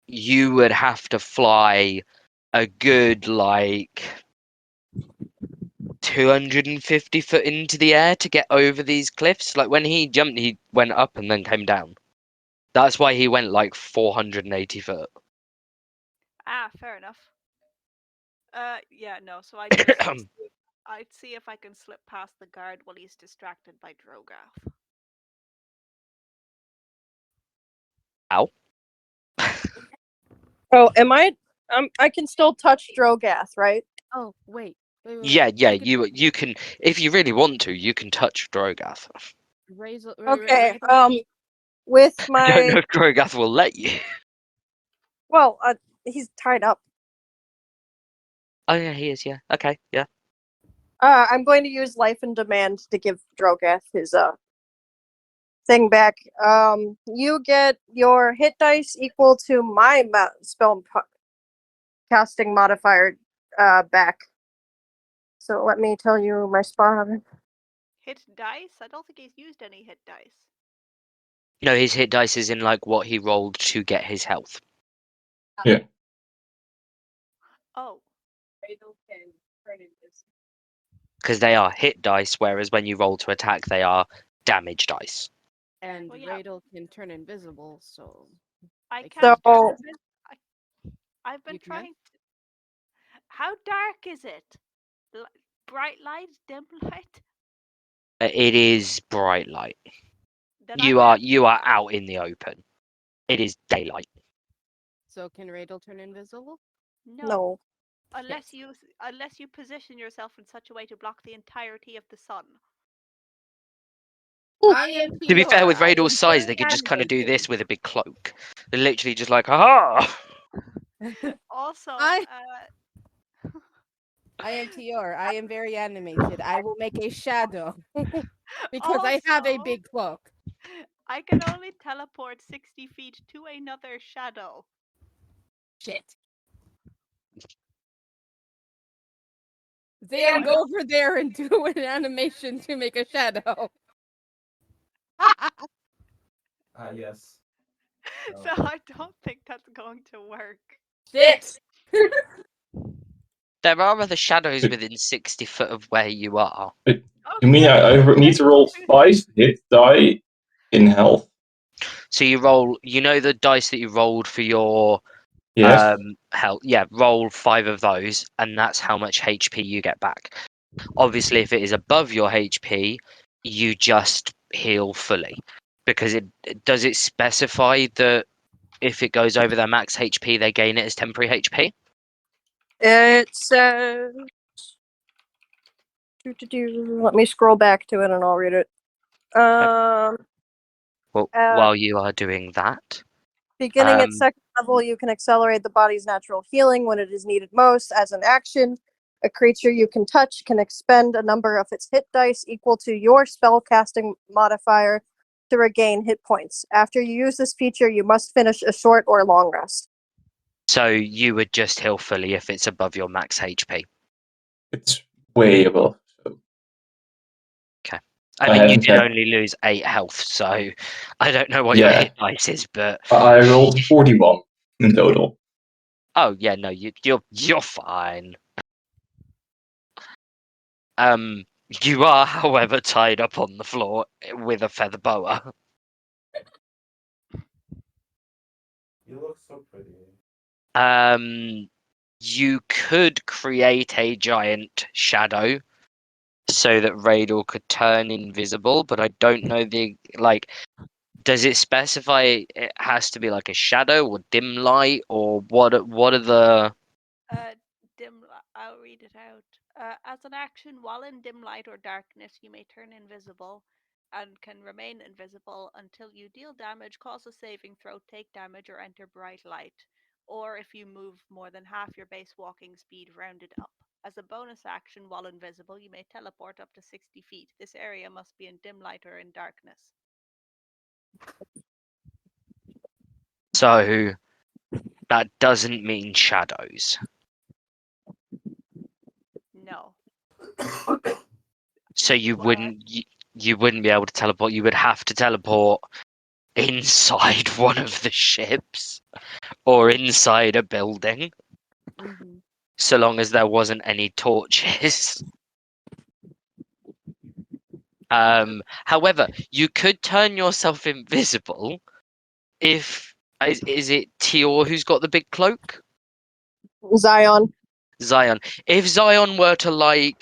you would have to fly a good like 250 foot into the air to get over these cliffs. Like when he jumped, he went up and then came down. That's why he went like 480 foot. Ah, fair enough. Yeah, no. So I just I'd see if I can slip past the guard while he's distracted by Drogath. Ow. Oh, am I? I can still touch Drogath, right? Oh, wait. Yeah, you can if you really want to, you can touch Drogath. Okay. With my. I don't know if Drogath will let you. Well, he's tied up. Oh yeah, he is. Yeah. Okay. Yeah. I'm going to use Life and Demand to give Drogath his thing back. You get your hit dice equal to my spell casting modifier back. So let me tell you my spot. Hit dice? I don't think he's used any hit dice. No, his hit dice is in like what he rolled to get his health. Yeah. Oh. because they are hit dice, whereas when you roll to attack, they are damage dice. And Well, yeah. Radel can turn invisible, so I They can't So- turn I've been You can? trying to. How dark is it? Bright light, dim light? It is bright light. Then I You can't. are out in the open. It is daylight. so can Radel turn invisible? No. No. Unless you position yourself in such a way to block the entirety of the sun. I am To be fair, with I Radel's am size, they very could just kind of do animated. this with a big cloak. They're literally just like, aha! Also, I am Tior. I am very animated. I will make a shadow because I have a Also- big cloak. I can only teleport 60 feet to another shadow. Shit. Then go over there and do an animation to make a shadow. Yes. So I don't think that's going to work. Shit. There are other shadows within 60 foot of where you are. You mean I need to roll 5 hit die in health? So you roll, you know the dice that you rolled for your Yes. health? Yeah, roll 5 of those, and that's how much HP you get back. Obviously, if it is above your HP, you just heal fully. Because does it specify that if it goes over their max HP, they gain it as temporary HP? It says. Let me scroll back to it and I'll read it. Well, while you are doing that, Beginning at second level, you can accelerate the body's natural healing when it is needed most. As an action, a creature you can touch can expend a number of its hit dice equal to your spellcasting modifier to regain hit points. After you use this feature, you must finish a short or long rest. so you would just heal fully if it's above your max HP. It's way above. So. I mean, you did only lose 8 health, so I don't know what your hit dice is, but I rolled 41 in total. oh yeah, no, you're fine. You are, however, tied up on the floor with a feather boa. You look so pretty. You could create a giant shadow so that Radel could turn invisible, but I don't know does it specify it has to be like a shadow or dim light, or what are the I'll read it out. As an action, while in dim light or darkness, you may turn invisible and can remain invisible until you deal damage, cause a saving throw, take damage, or enter bright light, or if you move more than half your base walking speed rounded up. As a bonus action, while invisible, you may teleport up to 60 feet. This area must be in dim light or in darkness. So that doesn't mean shadows. No. So you wouldn't be able to teleport. You would have to teleport inside one of the ships or inside a building, so long as there wasn't any torches. However, you could turn yourself invisible if is it Tior who's got the big cloak? Zion. Zion. If Zion were to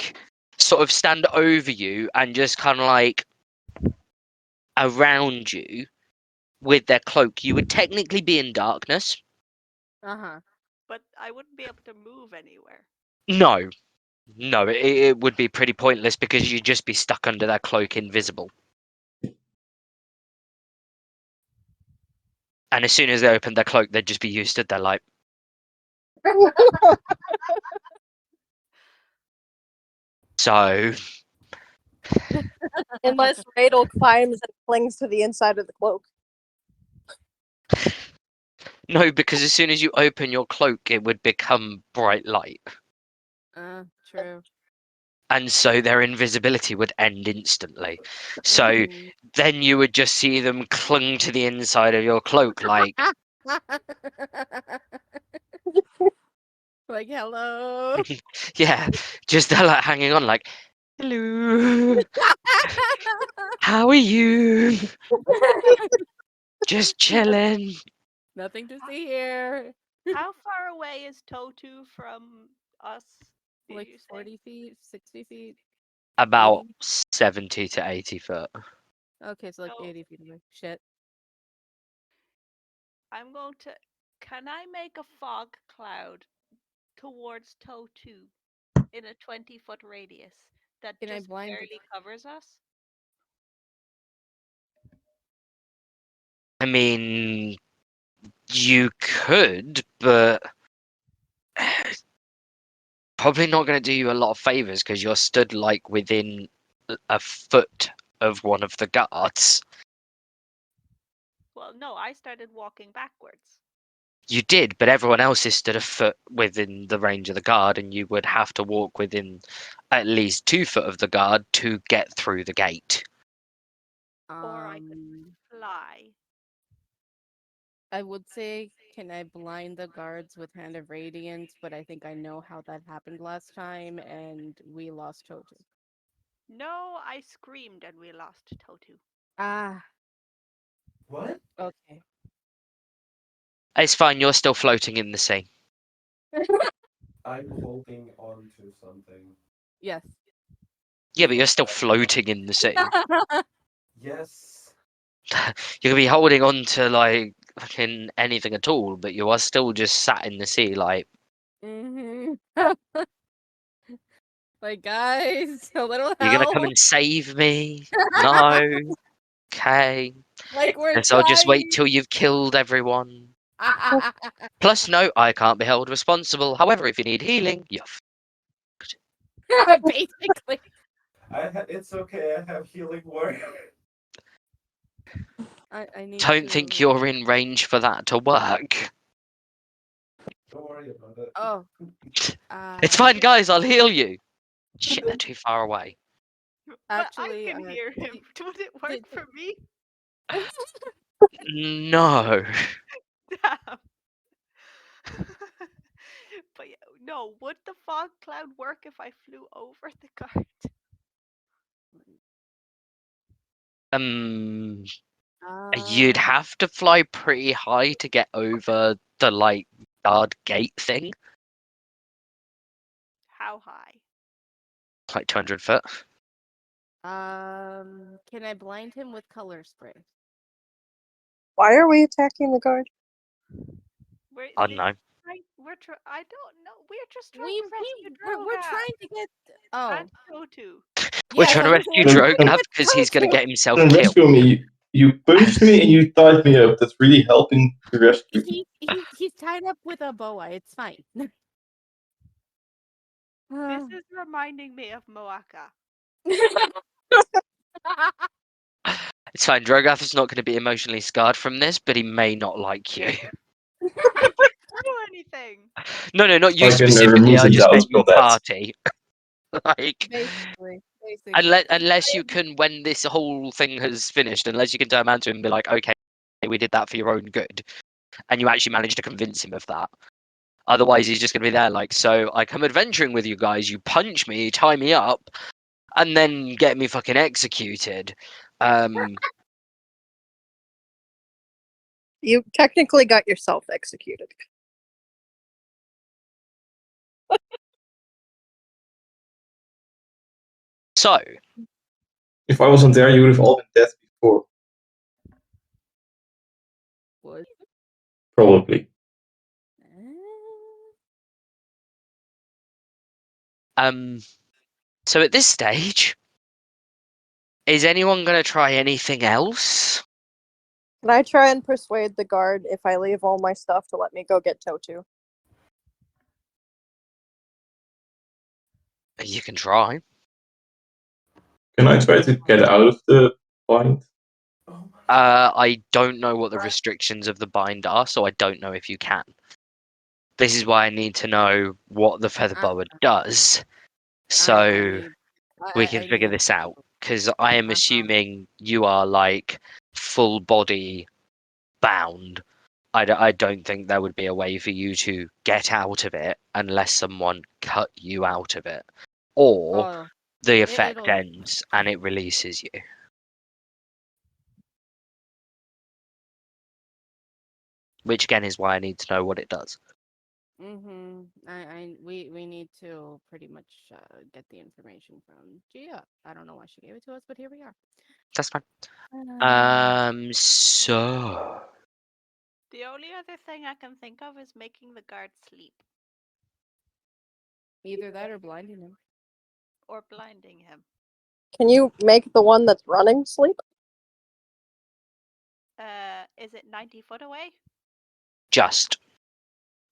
sort of stand over you and just kind of around you with their cloak, you would technically be in darkness. But I wouldn't be able to move anywhere. No, it would be pretty pointless because you'd just be stuck under that cloak invisible. And as soon as they opened their cloak, they'd just be used to their light. So Unless Radel climbs and clings to the inside of the cloak. no, because as soon as you open your cloak, it would become bright light. True. And so their invisibility would end instantly. So then you would just see them clung to the inside of your cloak like hello. yeah, just they're hanging on Hello. How are you? Just chilling. Nothing to see here. How far away is Totu from us? Did Like you say? 40 feet, 60 feet. About 80? 70 to 80 foot. Okay, so like So 80 feet away. Shit. I'm going to. Can I make a fog cloud towards Totu in a 20-foot radius that Can I just blind the barely covers us? I mean, you could, but probably not going to do you a lot of favors because you're stood like within a foot of one of the guards. Well, no, I started walking backwards. You did, but everyone else is stood a foot within the range of the guard, and you would have to walk within at least 2 foot of the guard to get through the gate. Or I could fly. I would say, can I blind the guards with Hand of Radiance? But I think I know how that happened last time, and we lost Totu. No, I screamed and we lost Totu. Ah, What? okay. It's fine, you're still floating in the sea. I'm holding on to something. Yes. Yeah, but you're still floating in the sea. Yes. You could be holding on to like fucking anything at all, but you are still just sat in the sea, like. Mm-hmm. Like, guys, a little You're gonna come help. and save me? No. Okay. Like, we're Guess I'll just wait trying. till you've killed everyone. Plus, no, I can't be held responsible. However, if you need healing, you're Basically. It's okay. I have healing word. I need don't to. think you're in range for that to work. Don't worry about it. Oh. It's fine, guys, I'll heal you. Shit, they're too far away. Actually, but I can hear him. Would it work for me? No. Damn. But yeah, no, would the fog cloud work if I flew over the guard? You'd have to fly pretty high to get over the like guard gate thing. How high? Like 200 foot. Can I blind him with color spray? Why are we attacking the guard? I don't know. I don't know. We're just trying We to rescue we're Droga trying to get. Oh, and Totu. We're yes, trying to I was rescue we're trying to Drogath get because he's gonna Totu. get himself Then killed. rescue me. You punched me and you tied me up. That's really helping to rescue me. He's tied up with a boa. It's fine. This is reminding me of Moaka. It's fine. Drogath is not going to be emotionally scarred from this, but he may not like you. I didn't do anything. No, not you I can specifically. remove I the just doubts meant you from that. party. Like, Basically. unless you can, when this whole thing has finished, unless you can turn around to him and be like, okay, we did that for your own good, and you actually manage to convince him of that. Otherwise, he's just going to be there like, so I come adventuring with you guys, you punch me, tie me up, and then get me fucking executed. You technically got yourself executed. So, If I wasn't there, you would have all been dead before. What? Probably. so at this stage, is anyone going to try anything else? Can I try and persuade the guard if I leave all my stuff to let me go get Totu? You can try. Can I try to get out of the bind? I don't know what the restrictions of the bind are, so I don't know if you can. This is why I need to know what the feather boa does, so we can figure this out. Because I am assuming you are like full body bound. I don't think there would be a way for you to get out of it unless someone cut you out of it, or the effect it'll- ends and it releases you. Which again is why I need to know what it does. We need to pretty much get the information from Gia. I don't know why she gave it to us, but here we are. That's fine. Um, So The only other thing I can think of is making the guard sleep Either that or blinding him. or blinding him. Can you make the one that's running sleep? Is it 90 foot away? just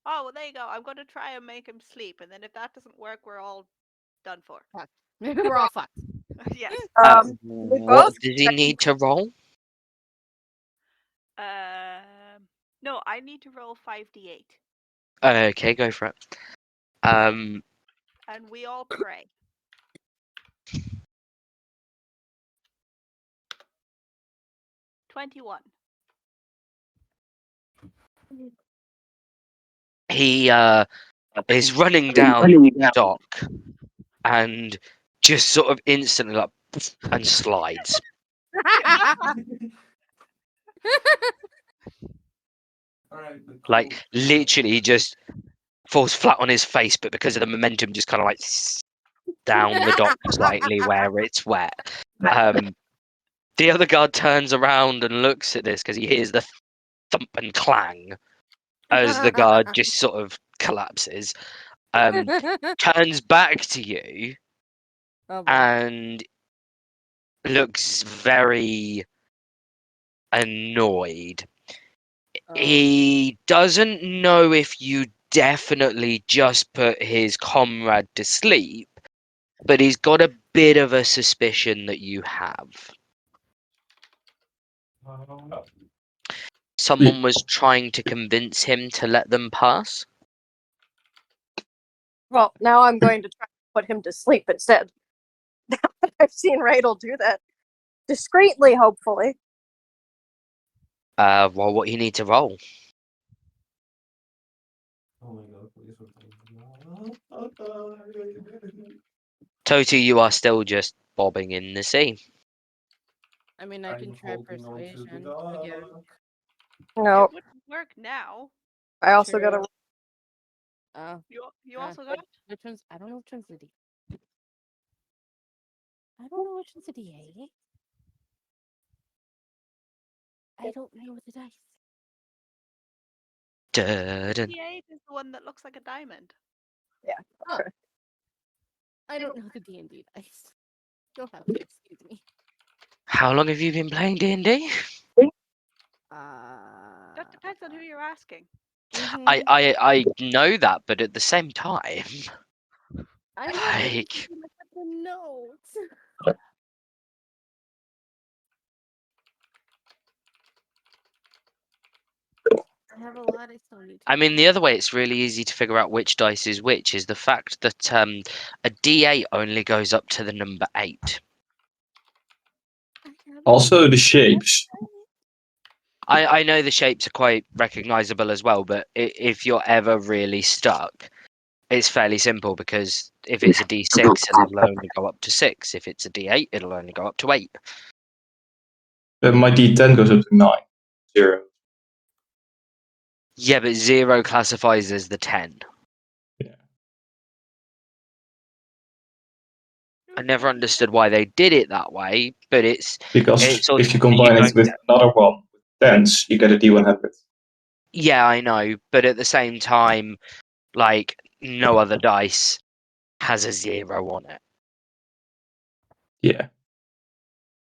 Oh, well, there you go. I'm going to try and make him sleep, and then if that doesn't work, we're all done for. We're all fucked. Yes. We what both does he need to roll? No, I need to roll 5d8, Okay, go for it. and we all pray. $21. He is running down the dock and just sort of instantly like and slides. Alright, Like literally he just falls flat on his face, but because of the momentum just kind of like down the dock slightly where it's wet. The other guard turns around and looks at this because he hears the thump and clang as the guard just sort of collapses. Turns back to you Oh, boy. and looks very annoyed. Oh. He doesn't know if you definitely just put his comrade to sleep, but he's got a bit of a suspicion that you have. Someone was trying to convince him to let them pass. Well, now I'm going to try to put him to sleep instead. I've seen Radel do that. Discreetly, hopefully. Well, what you need to roll. Oh my god, please. Toti, you are still just bobbing in the sea. I mean, I can try persuasion again. No, It wouldn't work now. I also got a. You also got? Which one's? I don't know which one's the D. I don't know which one's the DA. I don't know what the dice. Dun. D8 is the one that looks like a diamond. Yeah. Oh. I don't know the D&D dice. You'll have to excuse me. How long have you been playing D&D? That depends on who you're asking. I know that, but at the same time, I know like, look at the notes. I have a lot I still need to. I mean, the other way it's really easy to figure out which dice is which is the fact that a D8 only goes up to the number 8. Also, the shapes. I know the shapes are quite recognizable as well, but if you're ever really stuck, it's fairly simple because if it's a D6, it'll only go up to 6. If it's a D8, it'll only go up to 8. My D10 goes up to 9. 0. Yeah, but 0 classifies as the 10. Yeah. I never understood why they did it that way, but it's Because also, if you combine it with another one, with tens, you get a D100. yeah, I know, but at the same time, like no other dice has a 0 on it. Yeah.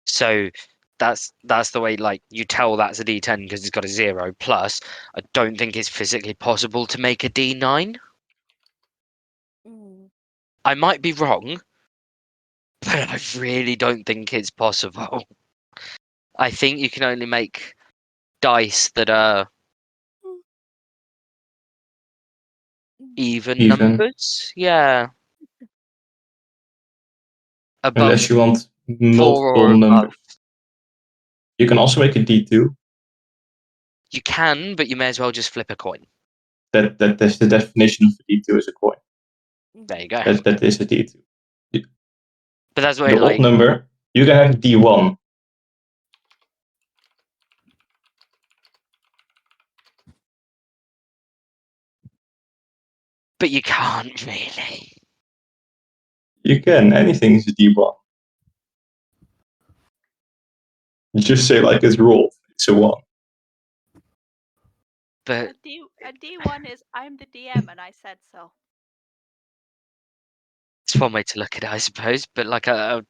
So that's the way, like, you tell that's a D10 because it's got a 0. Plus, I don't think it's physically possible to make a D9. I might be wrong, but I really don't think it's possible. I think you can only make dice that are even numbers. Yeah. Above Unless you want 4 multiple or above. numbers. You can also make a D2. You can, but you may as well just flip a coin. That's the definition of a D2 is a coin. There you go. That is a D2. But that's what I The mean, odd like, number, you can have D1. but you can't really. You can, anything is a D1. You just say like it's rolled, it's a 1. But A D1 is I'm the DM and I said so. it's one way to look at it, I suppose. But like, I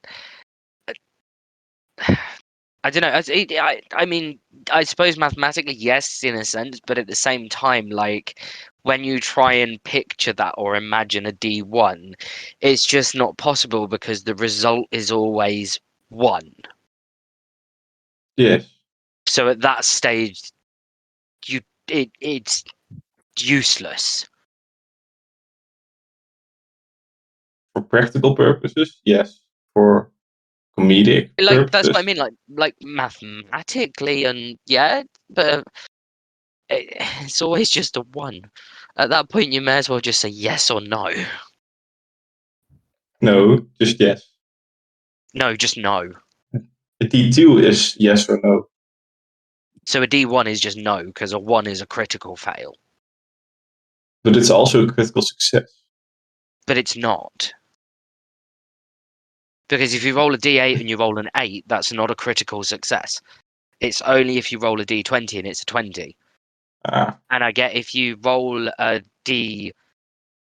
don't know. I mean, I suppose mathematically, yes, in a sense, but at the same time, like, when you try and picture that or imagine a D1, it's just not possible because the result is always 1. Yes. So at that stage, it's useless. For practical purposes, yes. For comedic Like, that's what I purposes, mean. Like mathematically, and yeah, but it's always just a 1. At that point, you may as well just say yes or no. no, just yes. No, just no. A D2 is yes or no. So a D1 is just no, because a 1 is a critical fail. But it's also a critical success. But it's not. Because if you roll a D8 and you roll an 8, that's not a critical success. It's only if you roll a D20 and it's a 20. Ah, And I get if you roll a D8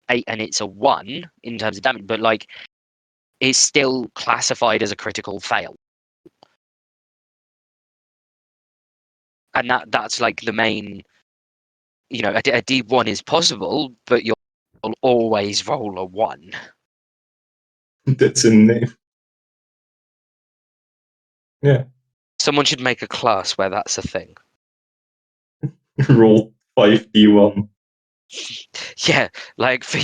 and it's a 1 in terms of damage, but like, it's still classified as a critical fail. And that's like the main, you know, a D1 is possible, but you'll always roll a 1. that's a name. Yeah. Someone should make a class where that's a thing. Roll 5D1. Yeah, like for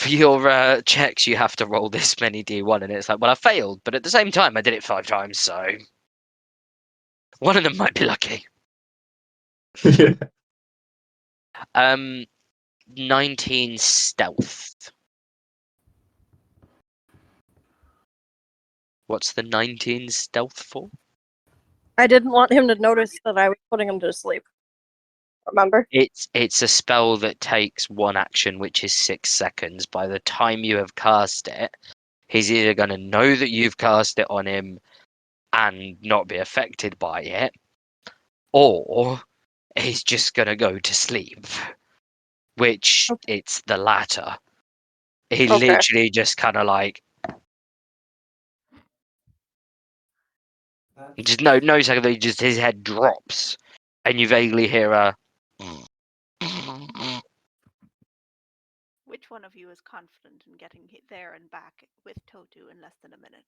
your checks, you have to roll this many D1, and it's like, well, I failed, but at the same time, I did it 5 times, so one of them might be lucky. Yeah. 19 stealth. What's the 19 stealth for? I didn't want him to notice that I was putting him to sleep. Remember? It's a spell that takes 1 action, which is 6 seconds. By the time you have cast it, he's either going to know that you've cast it on him and not be affected by it, or he's just going to go to sleep, which it's the latter. He Okay. literally just kind of like, just no second, he just, his head drops, and you vaguely hear a. Which one of you is confident in getting there and back with Totu in less than a minute?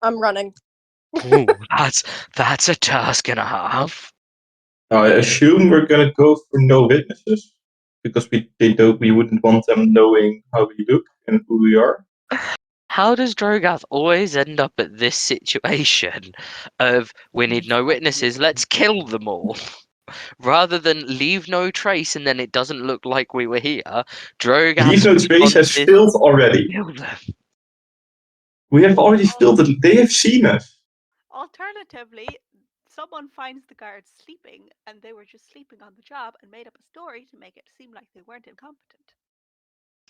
I'm running. Ooh, that's a task and a half. Now, I assume we're gonna go for no witnesses because we wouldn't want them knowing how we look and who we are. How does Drogath always end up at this situation of we need no witnesses, let's kill them all? Rather than leave no trace and then it doesn't look like we were here, Drogath's Leave no trace has response is failed already. kill them. We have already filled it. They have seen us. Alternatively, someone finds the guards sleeping and they were just sleeping on the job and made up a story to make it seem like they weren't incompetent.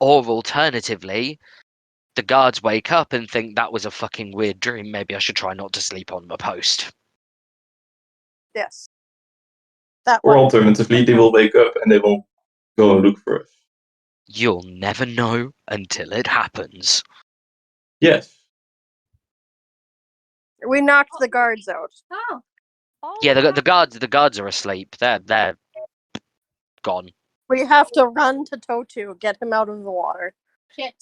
Or alternatively, the guards wake up and think that was a fucking weird dream. Maybe I should try not to sleep on my post. Yes. That Or one. alternatively, they will wake up and they will go and look for us. You'll never know until it happens. Yes. We knocked the guards out. Oh. Yeah, the guards are asleep. They're gone. We have to run to Totu, get him out of the water, Shit.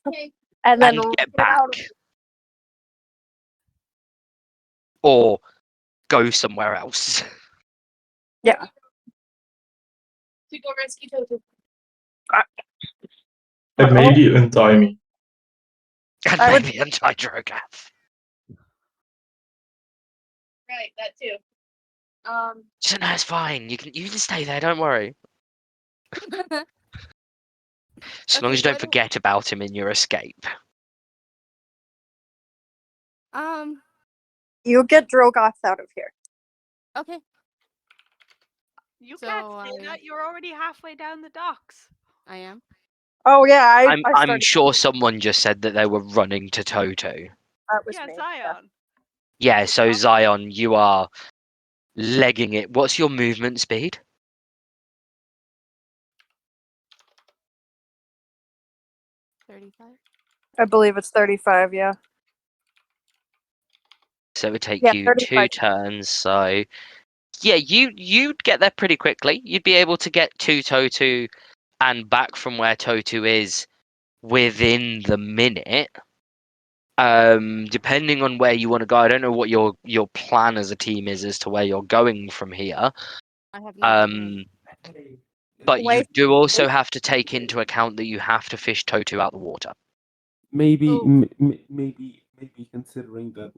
Okay. and then And get get out back. of Or go somewhere else. Yeah. To go rescue Toto. And maybe untie me. And I would- maybe untie Drogath. Right, that too. So no, it's fine. You can stay there. Don't worry. As long Okay, as you don't what do- forget about him in your escape. You get Drogoth out of here. Okay. You So can't say I- that. You're already halfway down the docks. I am. Oh yeah, I I'm started. sure someone just said that they were running to Toto. That was Yeah, me. Zion. Yeah, so Um, Zion, you are legging it. What's your movement speed? 35. I believe it's 35. Yeah. So it would take Yeah, you 35. 2 turns. So yeah, you'd get there pretty quickly. You'd be able to get to Toto and back from where Toto is within the minute. Depending on where you want to go, I don't know what your plan as a team is as to where you're going from here. I have no plan. But you Wait. do also have to take into account that you have to fish Toto out the water. Maybe, Oh. maybe considering that,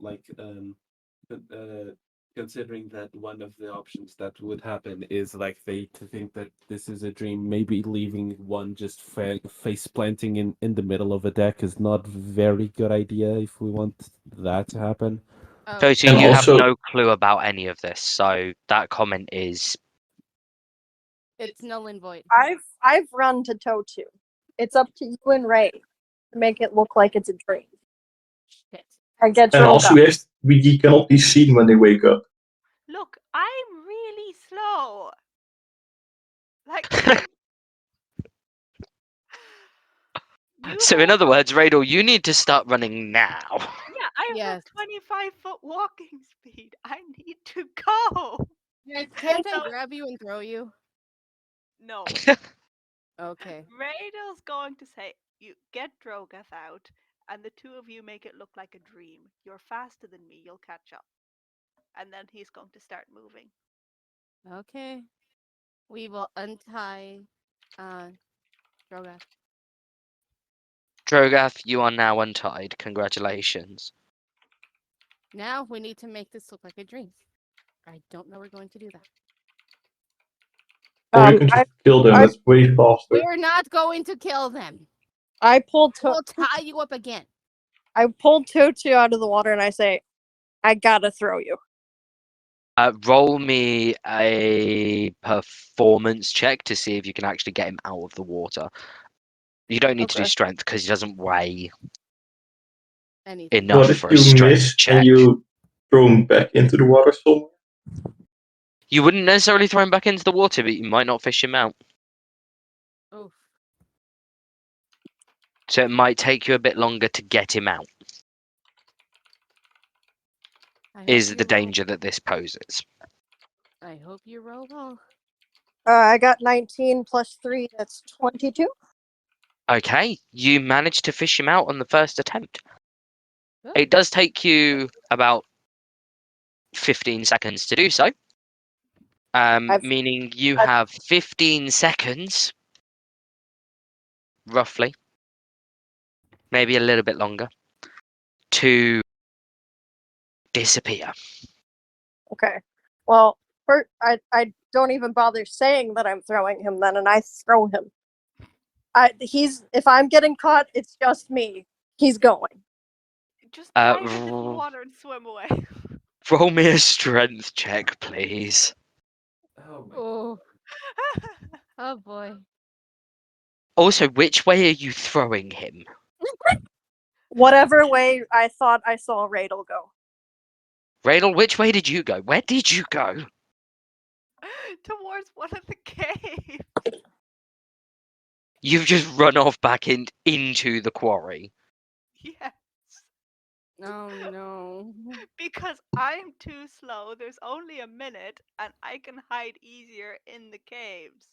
considering that one of the options that would happen is like they to think that this is a dream. Maybe leaving one just face planting in the middle of a deck is not very good idea if we want that to happen. Oh. Toto, And you have also- no clue about any of this, so that comment is It's null and void. I've run to Totu. It's up to you and Ray to make it look like it's a dream. Shit. I get And also, Drogoth. we cannot be seen when they wake up. look, I'm really slow. Like, you so. In have other words, Radel, you need to start running now. Yeah, I have Yes. a 25-foot walking speed. I need to go. Can't I So- grab you and throw you? No. Okay. Radel's going to say, you get Drogoth out, and the two of you make it look like a dream. You're faster than me, you'll catch up. And then he's going to start moving. Okay. We will untie Droga. Drogath, you are now untied. Congratulations. Now we need to make this look like a dream. I don't know we're going to do that. Or you can just kill them. That's way faster. We're not going to kill them. I pulled We'll tie you up again. I pulled Totu out of the water and I say, I gotta throw you. Roll me a performance check to see if you can actually get him out of the water. You don't need to do Okay. strength because he doesn't weigh Anything. enough What if for a you strength miss check. and you throw him back into the water somewhere? You wouldn't necessarily throw him back into the water, but you might not fish him out. Oof. So it might take you a bit longer to get him out, is the danger that this poses. I hope you roll well. I got 19 plus 3, that's 22. Okay, you managed to fish him out on the first attempt. Good. It does take you about 15 seconds to do so. Meaning you have 15 seconds, roughly, maybe a little bit longer, to disappear. Okay. Well, I don't even bother saying that I'm throwing him then, and I throw him. If I'm getting caught, it's just me. He's going. Just Uh, dive into the water and swim away. Roll me a strength check, please. Oh. Oh boy. Also, which way are you throwing him? Whatever way I thought I saw Radel go. Radel, which way did you go? Where did you go? Towards one of the caves. You've just run off back into the quarry. Yes. Oh no. Because I'm too slow. There's only a minute, and I can hide easier in the caves.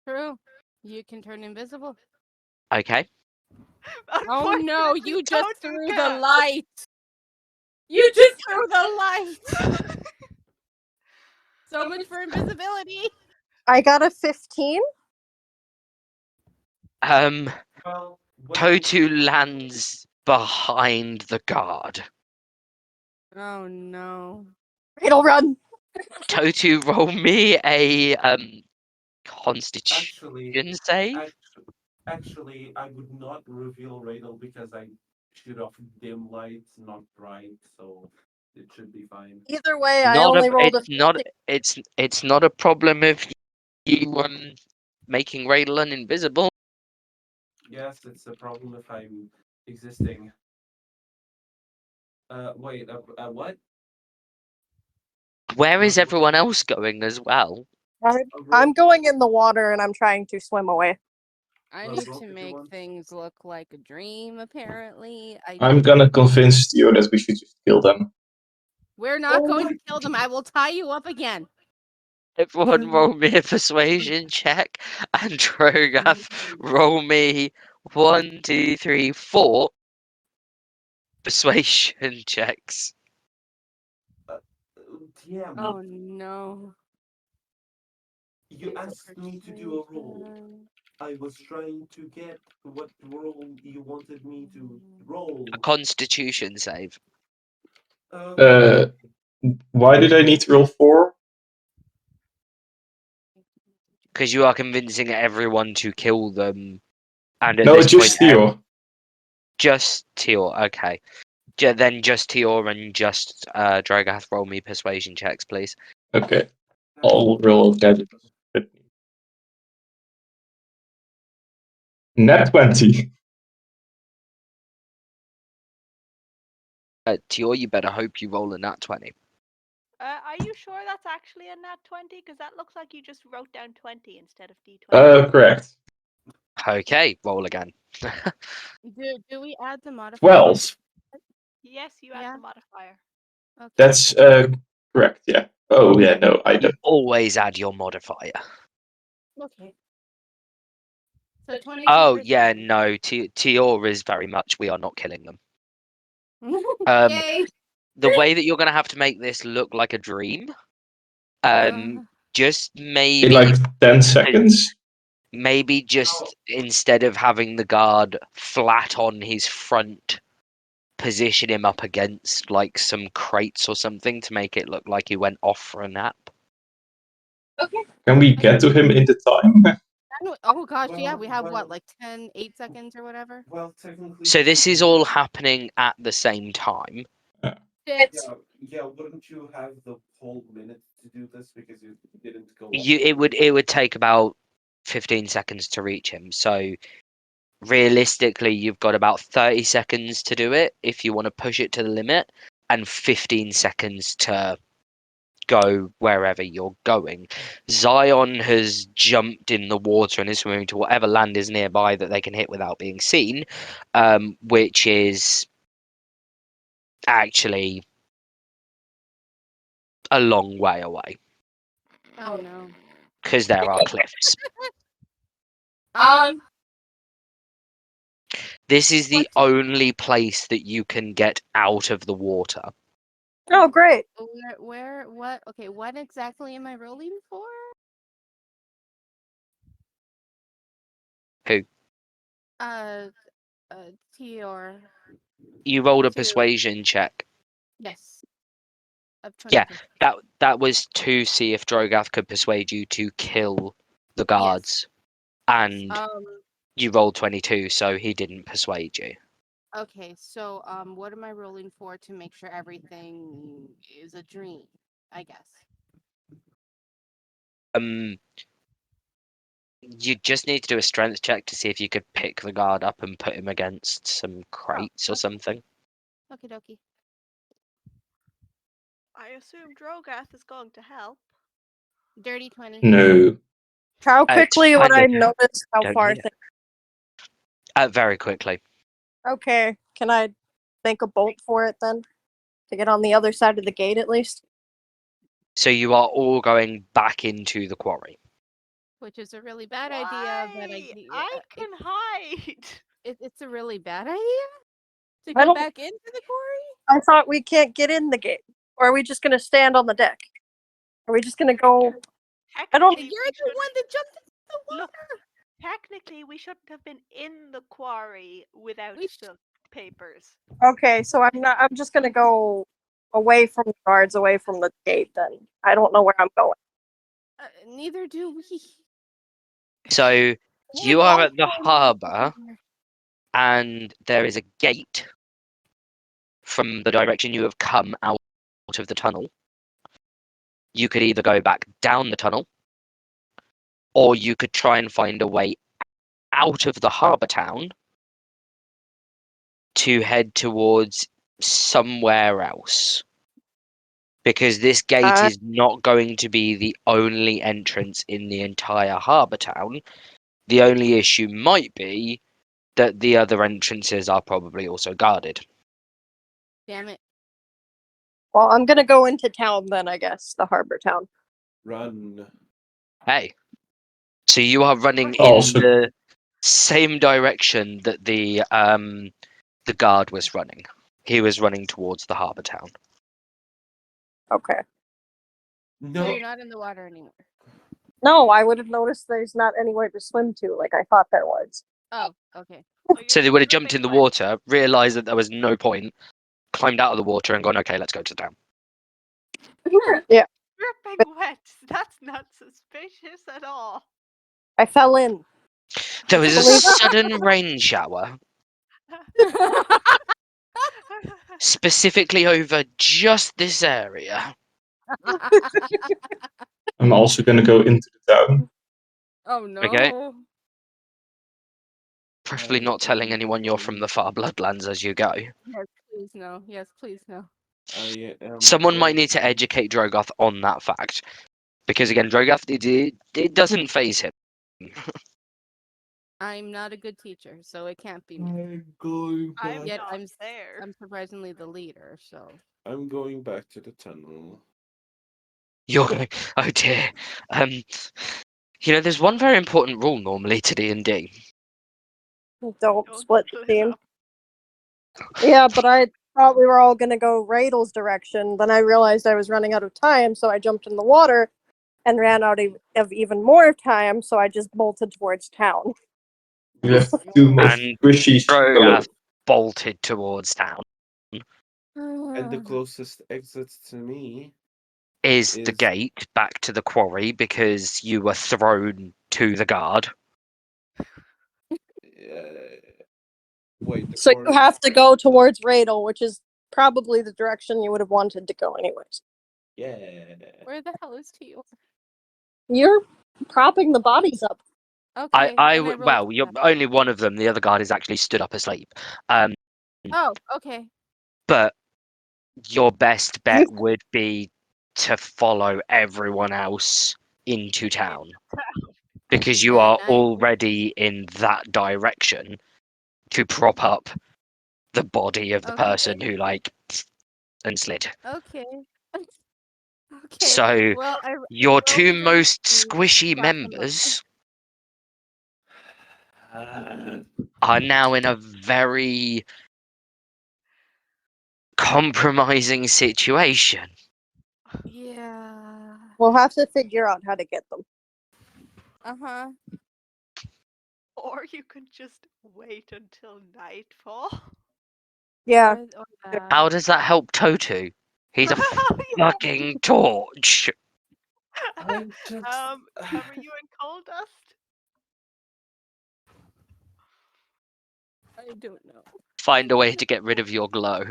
True. You can turn invisible. Okay. Oh no, Unfortunately, you just Toto threw the can't. light. You just threw the light. So much for invisibility. I got a 15. Totu lands behind the guard. Oh no. Radel, run! Totu, roll me a constitution save. Actually, I would not reveal Radel because I shoot off dim light, not bright, so it should be fine. Either way, I Not a. only rolled a It's not. 15. It's not a problem if you making Raylan invisible. Yes, it's a problem if I'm existing. Wait, what? Where is everyone else going as well? I'm going in the water and I'm trying to swim away. I need to make things look like a dream, apparently. I'm gonna convince you that we should just kill them. We're not going to kill them. I will tie you up again. Everyone roll me a persuasion check, and Drogath roll me 1, 2, 3, 4 persuasion checks. Yeah, Oh no. you asked me to do a roll. I was trying to get what roll you wanted me to roll. A Constitution save. Okay. Why did I need to roll 4? Because you are convincing everyone to kill them, and at No, this just point, Theo. just Tior. Okay, then just Tior and just Drogath roll me persuasion checks, please. Okay, I'll roll that. Nat 20. Tior, you better hope you roll a nat 20. Are you sure that's actually a nat 20? Because that looks like you just wrote down 20 instead of d20. Correct. Okay, roll again. Do we add the modifier? 12. Yes, you add the modifier. Okay. That's correct, yeah. Oh, yeah, no, I don't. Always add your modifier. Okay. So 22. Oh, yeah, no, Tior is very much, we are not killing them. Yay. The way that you're going to have to make this look like a dream, just maybe... In like 10 seconds? Maybe just instead of having the guard flat on his front, position him up against like some crates or something to make it look like he went off for a nap. Okay. Can we get to him in the time? Oh gosh, yeah, we have what, like 8 seconds or whatever? Well, technically. So this is all happening at the same time. Yeah, wouldn't you have the whole minute to do this because you didn't go? It would take about 15 seconds to reach him. So realistically, you've got about 30 seconds to do it if you want to push it to the limit, and 15 seconds to go wherever you're going. Zion has jumped in the water and is swimming to whatever land is nearby that they can hit without being seen, which is actually a long way away Oh no. because there are cliffs. This is the only place that you can get out of the water. Oh, great. What? Okay, what exactly am I rolling for? Who? Tior. You rolled a persuasion check. Yes. Of Yeah, 22. that was to see if Drogath could persuade you to kill the guards. And you rolled 22, so he didn't persuade you. Okay, so what am I rolling for to make sure everything is a dream? I guess. You just need to do a strength check to see if you could pick the guard up and put him against some crates or something. Okie dokie. I assume Drogath is going to help. Dirty 20. No. How quickly would I don't notice how far need it. Very quickly. Okay, can I make a bolt for it then? To get on the other side of the gate at least? So you are all going back into the quarry. Which is a really bad idea, but I can hide. It's a really bad idea to I go don't- back into the quarry? I thought we can't get in the gate. Or are we just gonna stand on the deck? Are we just gonna go? I don't. You're the one that jumped into the water. Look, technically, we shouldn't have been in the quarry without the papers. Okay, so I'm not. I'm just gonna go away from the guards, away from the gate. Then I don't know where I'm going. Neither do we. So you are at the harbour, and there is a gate from the direction you have come out of the tunnel, you could either go back down the tunnel, or you could try and find a way out of the harbour town to head towards somewhere else. Because this gate is not going to be the only entrance in the entire harbour town. The only issue might be that the other entrances are probably also guarded. Damn it. Well, I'm gonna go into town then, I guess, the harbor town. Run. Hey. So you are running in Also- the same direction that the guard was running. He was running towards the harbour town. Okay. So No. you're not in the water anymore. No, I would have noticed there's not anywhere to swim to, like I thought there was. Oh, okay. Oh, you're So they would have jumped in dripping the wet. water, realised that there was no point, climbed out of the water and gone, okay, let's go to town. Yeah, Dripping wet. That's not suspicious at all. I fell in. There was a Believe- sudden rain shower, specifically over just this area. I'm also gonna go into the town. Oh no. Okay. Preferably I not telling am anyone you're from the far bloodlands as you go. Yes, please no. Yes, please no. I am Someone might going need to educate Drogoth on that fact. Because again, Drogoth, it doesn't phase him. I'm not a good teacher, so it can't be me. I'm going I'm back. Yet not I'm there. I'm surprisingly the leader, so I'm going back to the tunnel. You're going, oh dear. There's one very important rule normally to D&D. Don't Don't split the split team. up. Yeah, but I thought we were all gonna go Radal's direction. Then I realized I was running out of time, so I jumped in the water and ran out of even more time, so I just bolted towards town. We have two most And squishy Drogoth bolted towards town. And the closest exit to me Is the is gate back to the quarry because you were thrown to the guard. wait, the So quarry. you have to go towards Radal, which is probably the direction you would have wanted to go anyways. Yeah. where the hell is Tio? You're propping the bodies up. Okay. then rolled Well, you're only one of them. The other guard is actually stood up asleep. Oh, okay. But your best bet would be to follow everyone else into town because you Then are I already in that direction to prop up the body of the Okay. person who and slid. Okay. Okay. So Well, your rolled two a dice most to squishy prop him up. members are now in a very compromising situation. Yeah. We'll have to figure out how to get them. Uh-huh. Or you can just wait until nightfall. Yeah. Or that. How does that help Totu? He's a fucking torch. I'm just. Cover you in coal dust. I don't know. Find a way to get rid of your glow.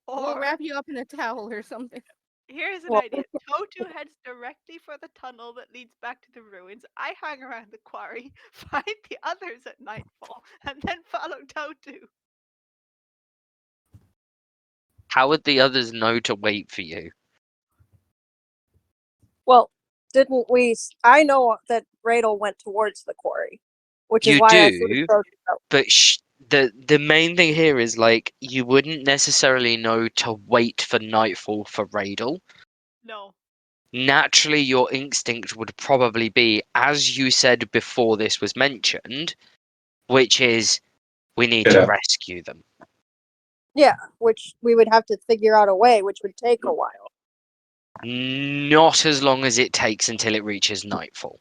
We'll Or wrap you up in a towel or something. here's an Well- idea. Totu heads directly for the tunnel that leads back to the ruins. I hang around the quarry, find the others at nightfall, and then follow Totu. How would the others know to wait for you? Well, didn't we? I know that Radal went towards the quarry, which is You why I do, threw Totu out. But the main thing here is you wouldn't necessarily know to wait for nightfall for Radal. No. Naturally, your instinct would probably be, as you said before this was mentioned, which is we need to Yeah. rescue them. Yeah, which we would have to figure out a way, which would take a while. Not as long as it takes until it reaches nightfall.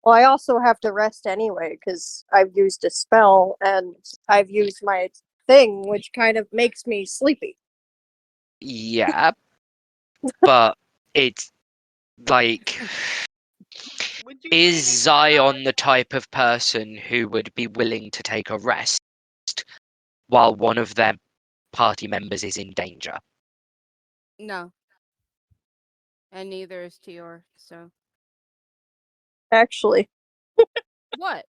Well, I also have to rest anyway because I've used a spell and I've used my thing, which kind of makes me sleepy. Yeah, but it's like, Would you is really Zion the type of person who would be willing to take a rest while one of their party members is in danger. No. And neither is Tior, so. Actually, What?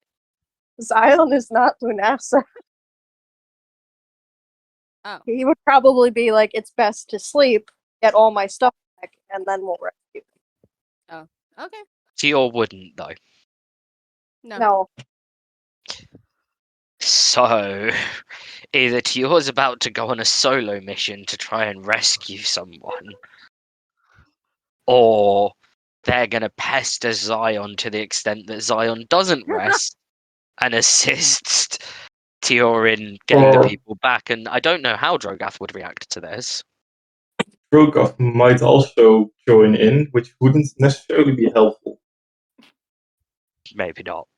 Zion is not Lunasa. Oh. He would probably be like, it's best to sleep, get all my stuff back, and then we'll rescue. Oh. Okay. Tior wouldn't, though. No. No. So, either Tior's about to go on a solo mission to try and rescue someone, or they're going to pester Zion to the extent that Zion doesn't rest and assists Tior in getting the Or people back. And I don't know how Drogath would react to this. Drogoth might also join in, which wouldn't necessarily be helpful. Maybe not.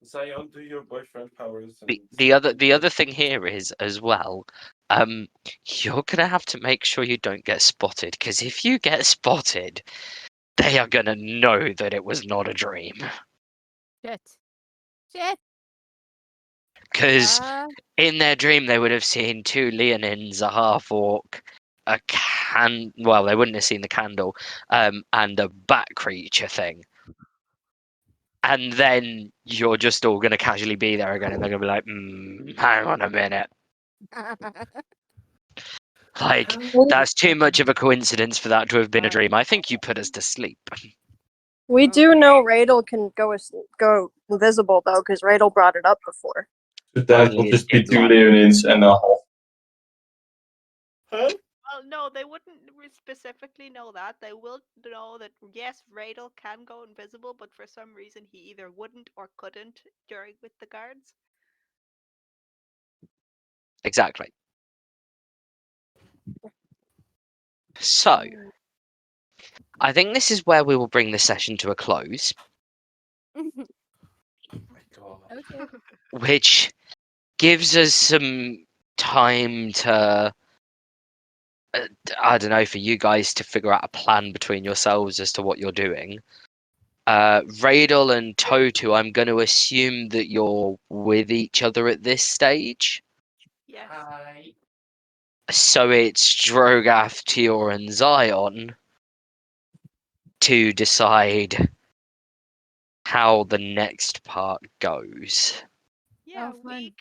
Zion, do your boyfriend powers. And The other thing here is as well, you're gonna have to make sure you don't get spotted, because if you get spotted, they are gonna know that it was not a dream. Shit. Shit. Because in their dream they would have seen two Leonins, a half orc, well, they wouldn't have seen the candle, and a bat creature thing. And then you're just all gonna casually be there again, and they're gonna be like, hang on a minute. Like, that's too much of a coincidence for that to have been a dream. I think you put us to sleep. We do know Radel can go invisible, though, because Radel brought it up before. So then it will Only just be in two life. Leonins and a half. Huh? Well, no, they wouldn't specifically know that. They will know that, yes, Radel can go invisible, but for some reason he either wouldn't or couldn't during with the guards. Exactly. So, I think this is where we will bring the session to a close, Oh my god. Okay. which gives us some time to, I don't know, for you guys to figure out a plan between yourselves as to what you're doing. Radel and Totu, I'm going to assume that you're with each other at this stage. Yes. Hi. So it's Drogath, Tior, and Zion to decide how the next part goes. Yeah, Oh, fun.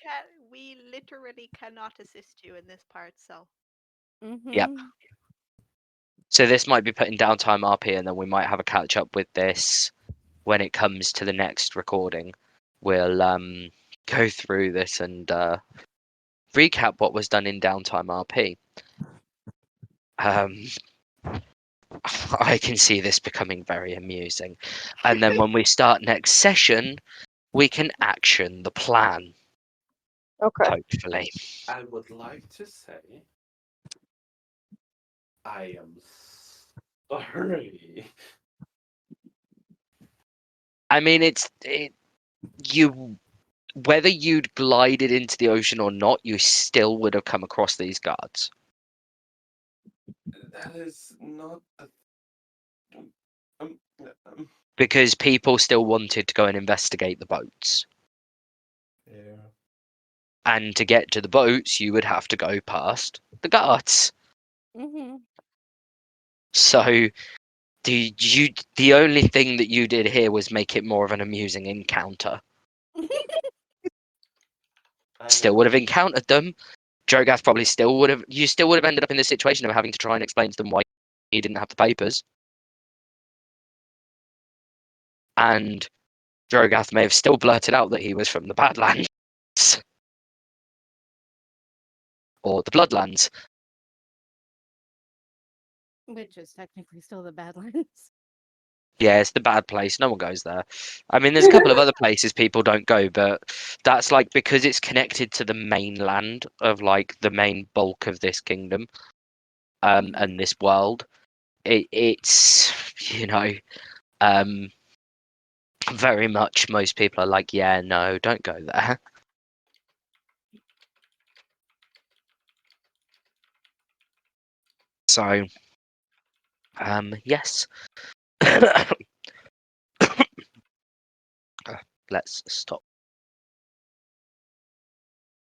we literally cannot assist you in this part, so. Yep. So this might be put in downtime RP, and then we might have a catch up with this when it comes to the next recording. We'll go through this and recap what was done in downtime RP. I can see this becoming very amusing. And then when we start next session, we can action the plan. Okay. Hopefully. I would like to say I am sorry. I mean, you, whether you'd glided into the ocean or not, you still would have come across these guards. That is not a. Um, um, Because people still wanted to go and investigate the boats. yeah. And to get to the boats, you would have to go past the guards. So the only thing that you did here was make it more of an amusing encounter. Still would have encountered them. Drogath probably still would have. You still would have ended up in this situation of having to try and explain to them why he didn't have the papers. And Drogath may have still blurted out that he was from the Badlands or the Bloodlands. Which is technically still the Badlands. Yeah, it's the bad place. No one goes there. I mean, there's a couple of other places people don't go, but that's like because it's connected to the mainland of like the main bulk of this kingdom, and this world. It's very much most people are like, yeah, no, don't go there. So, yes. Let's stop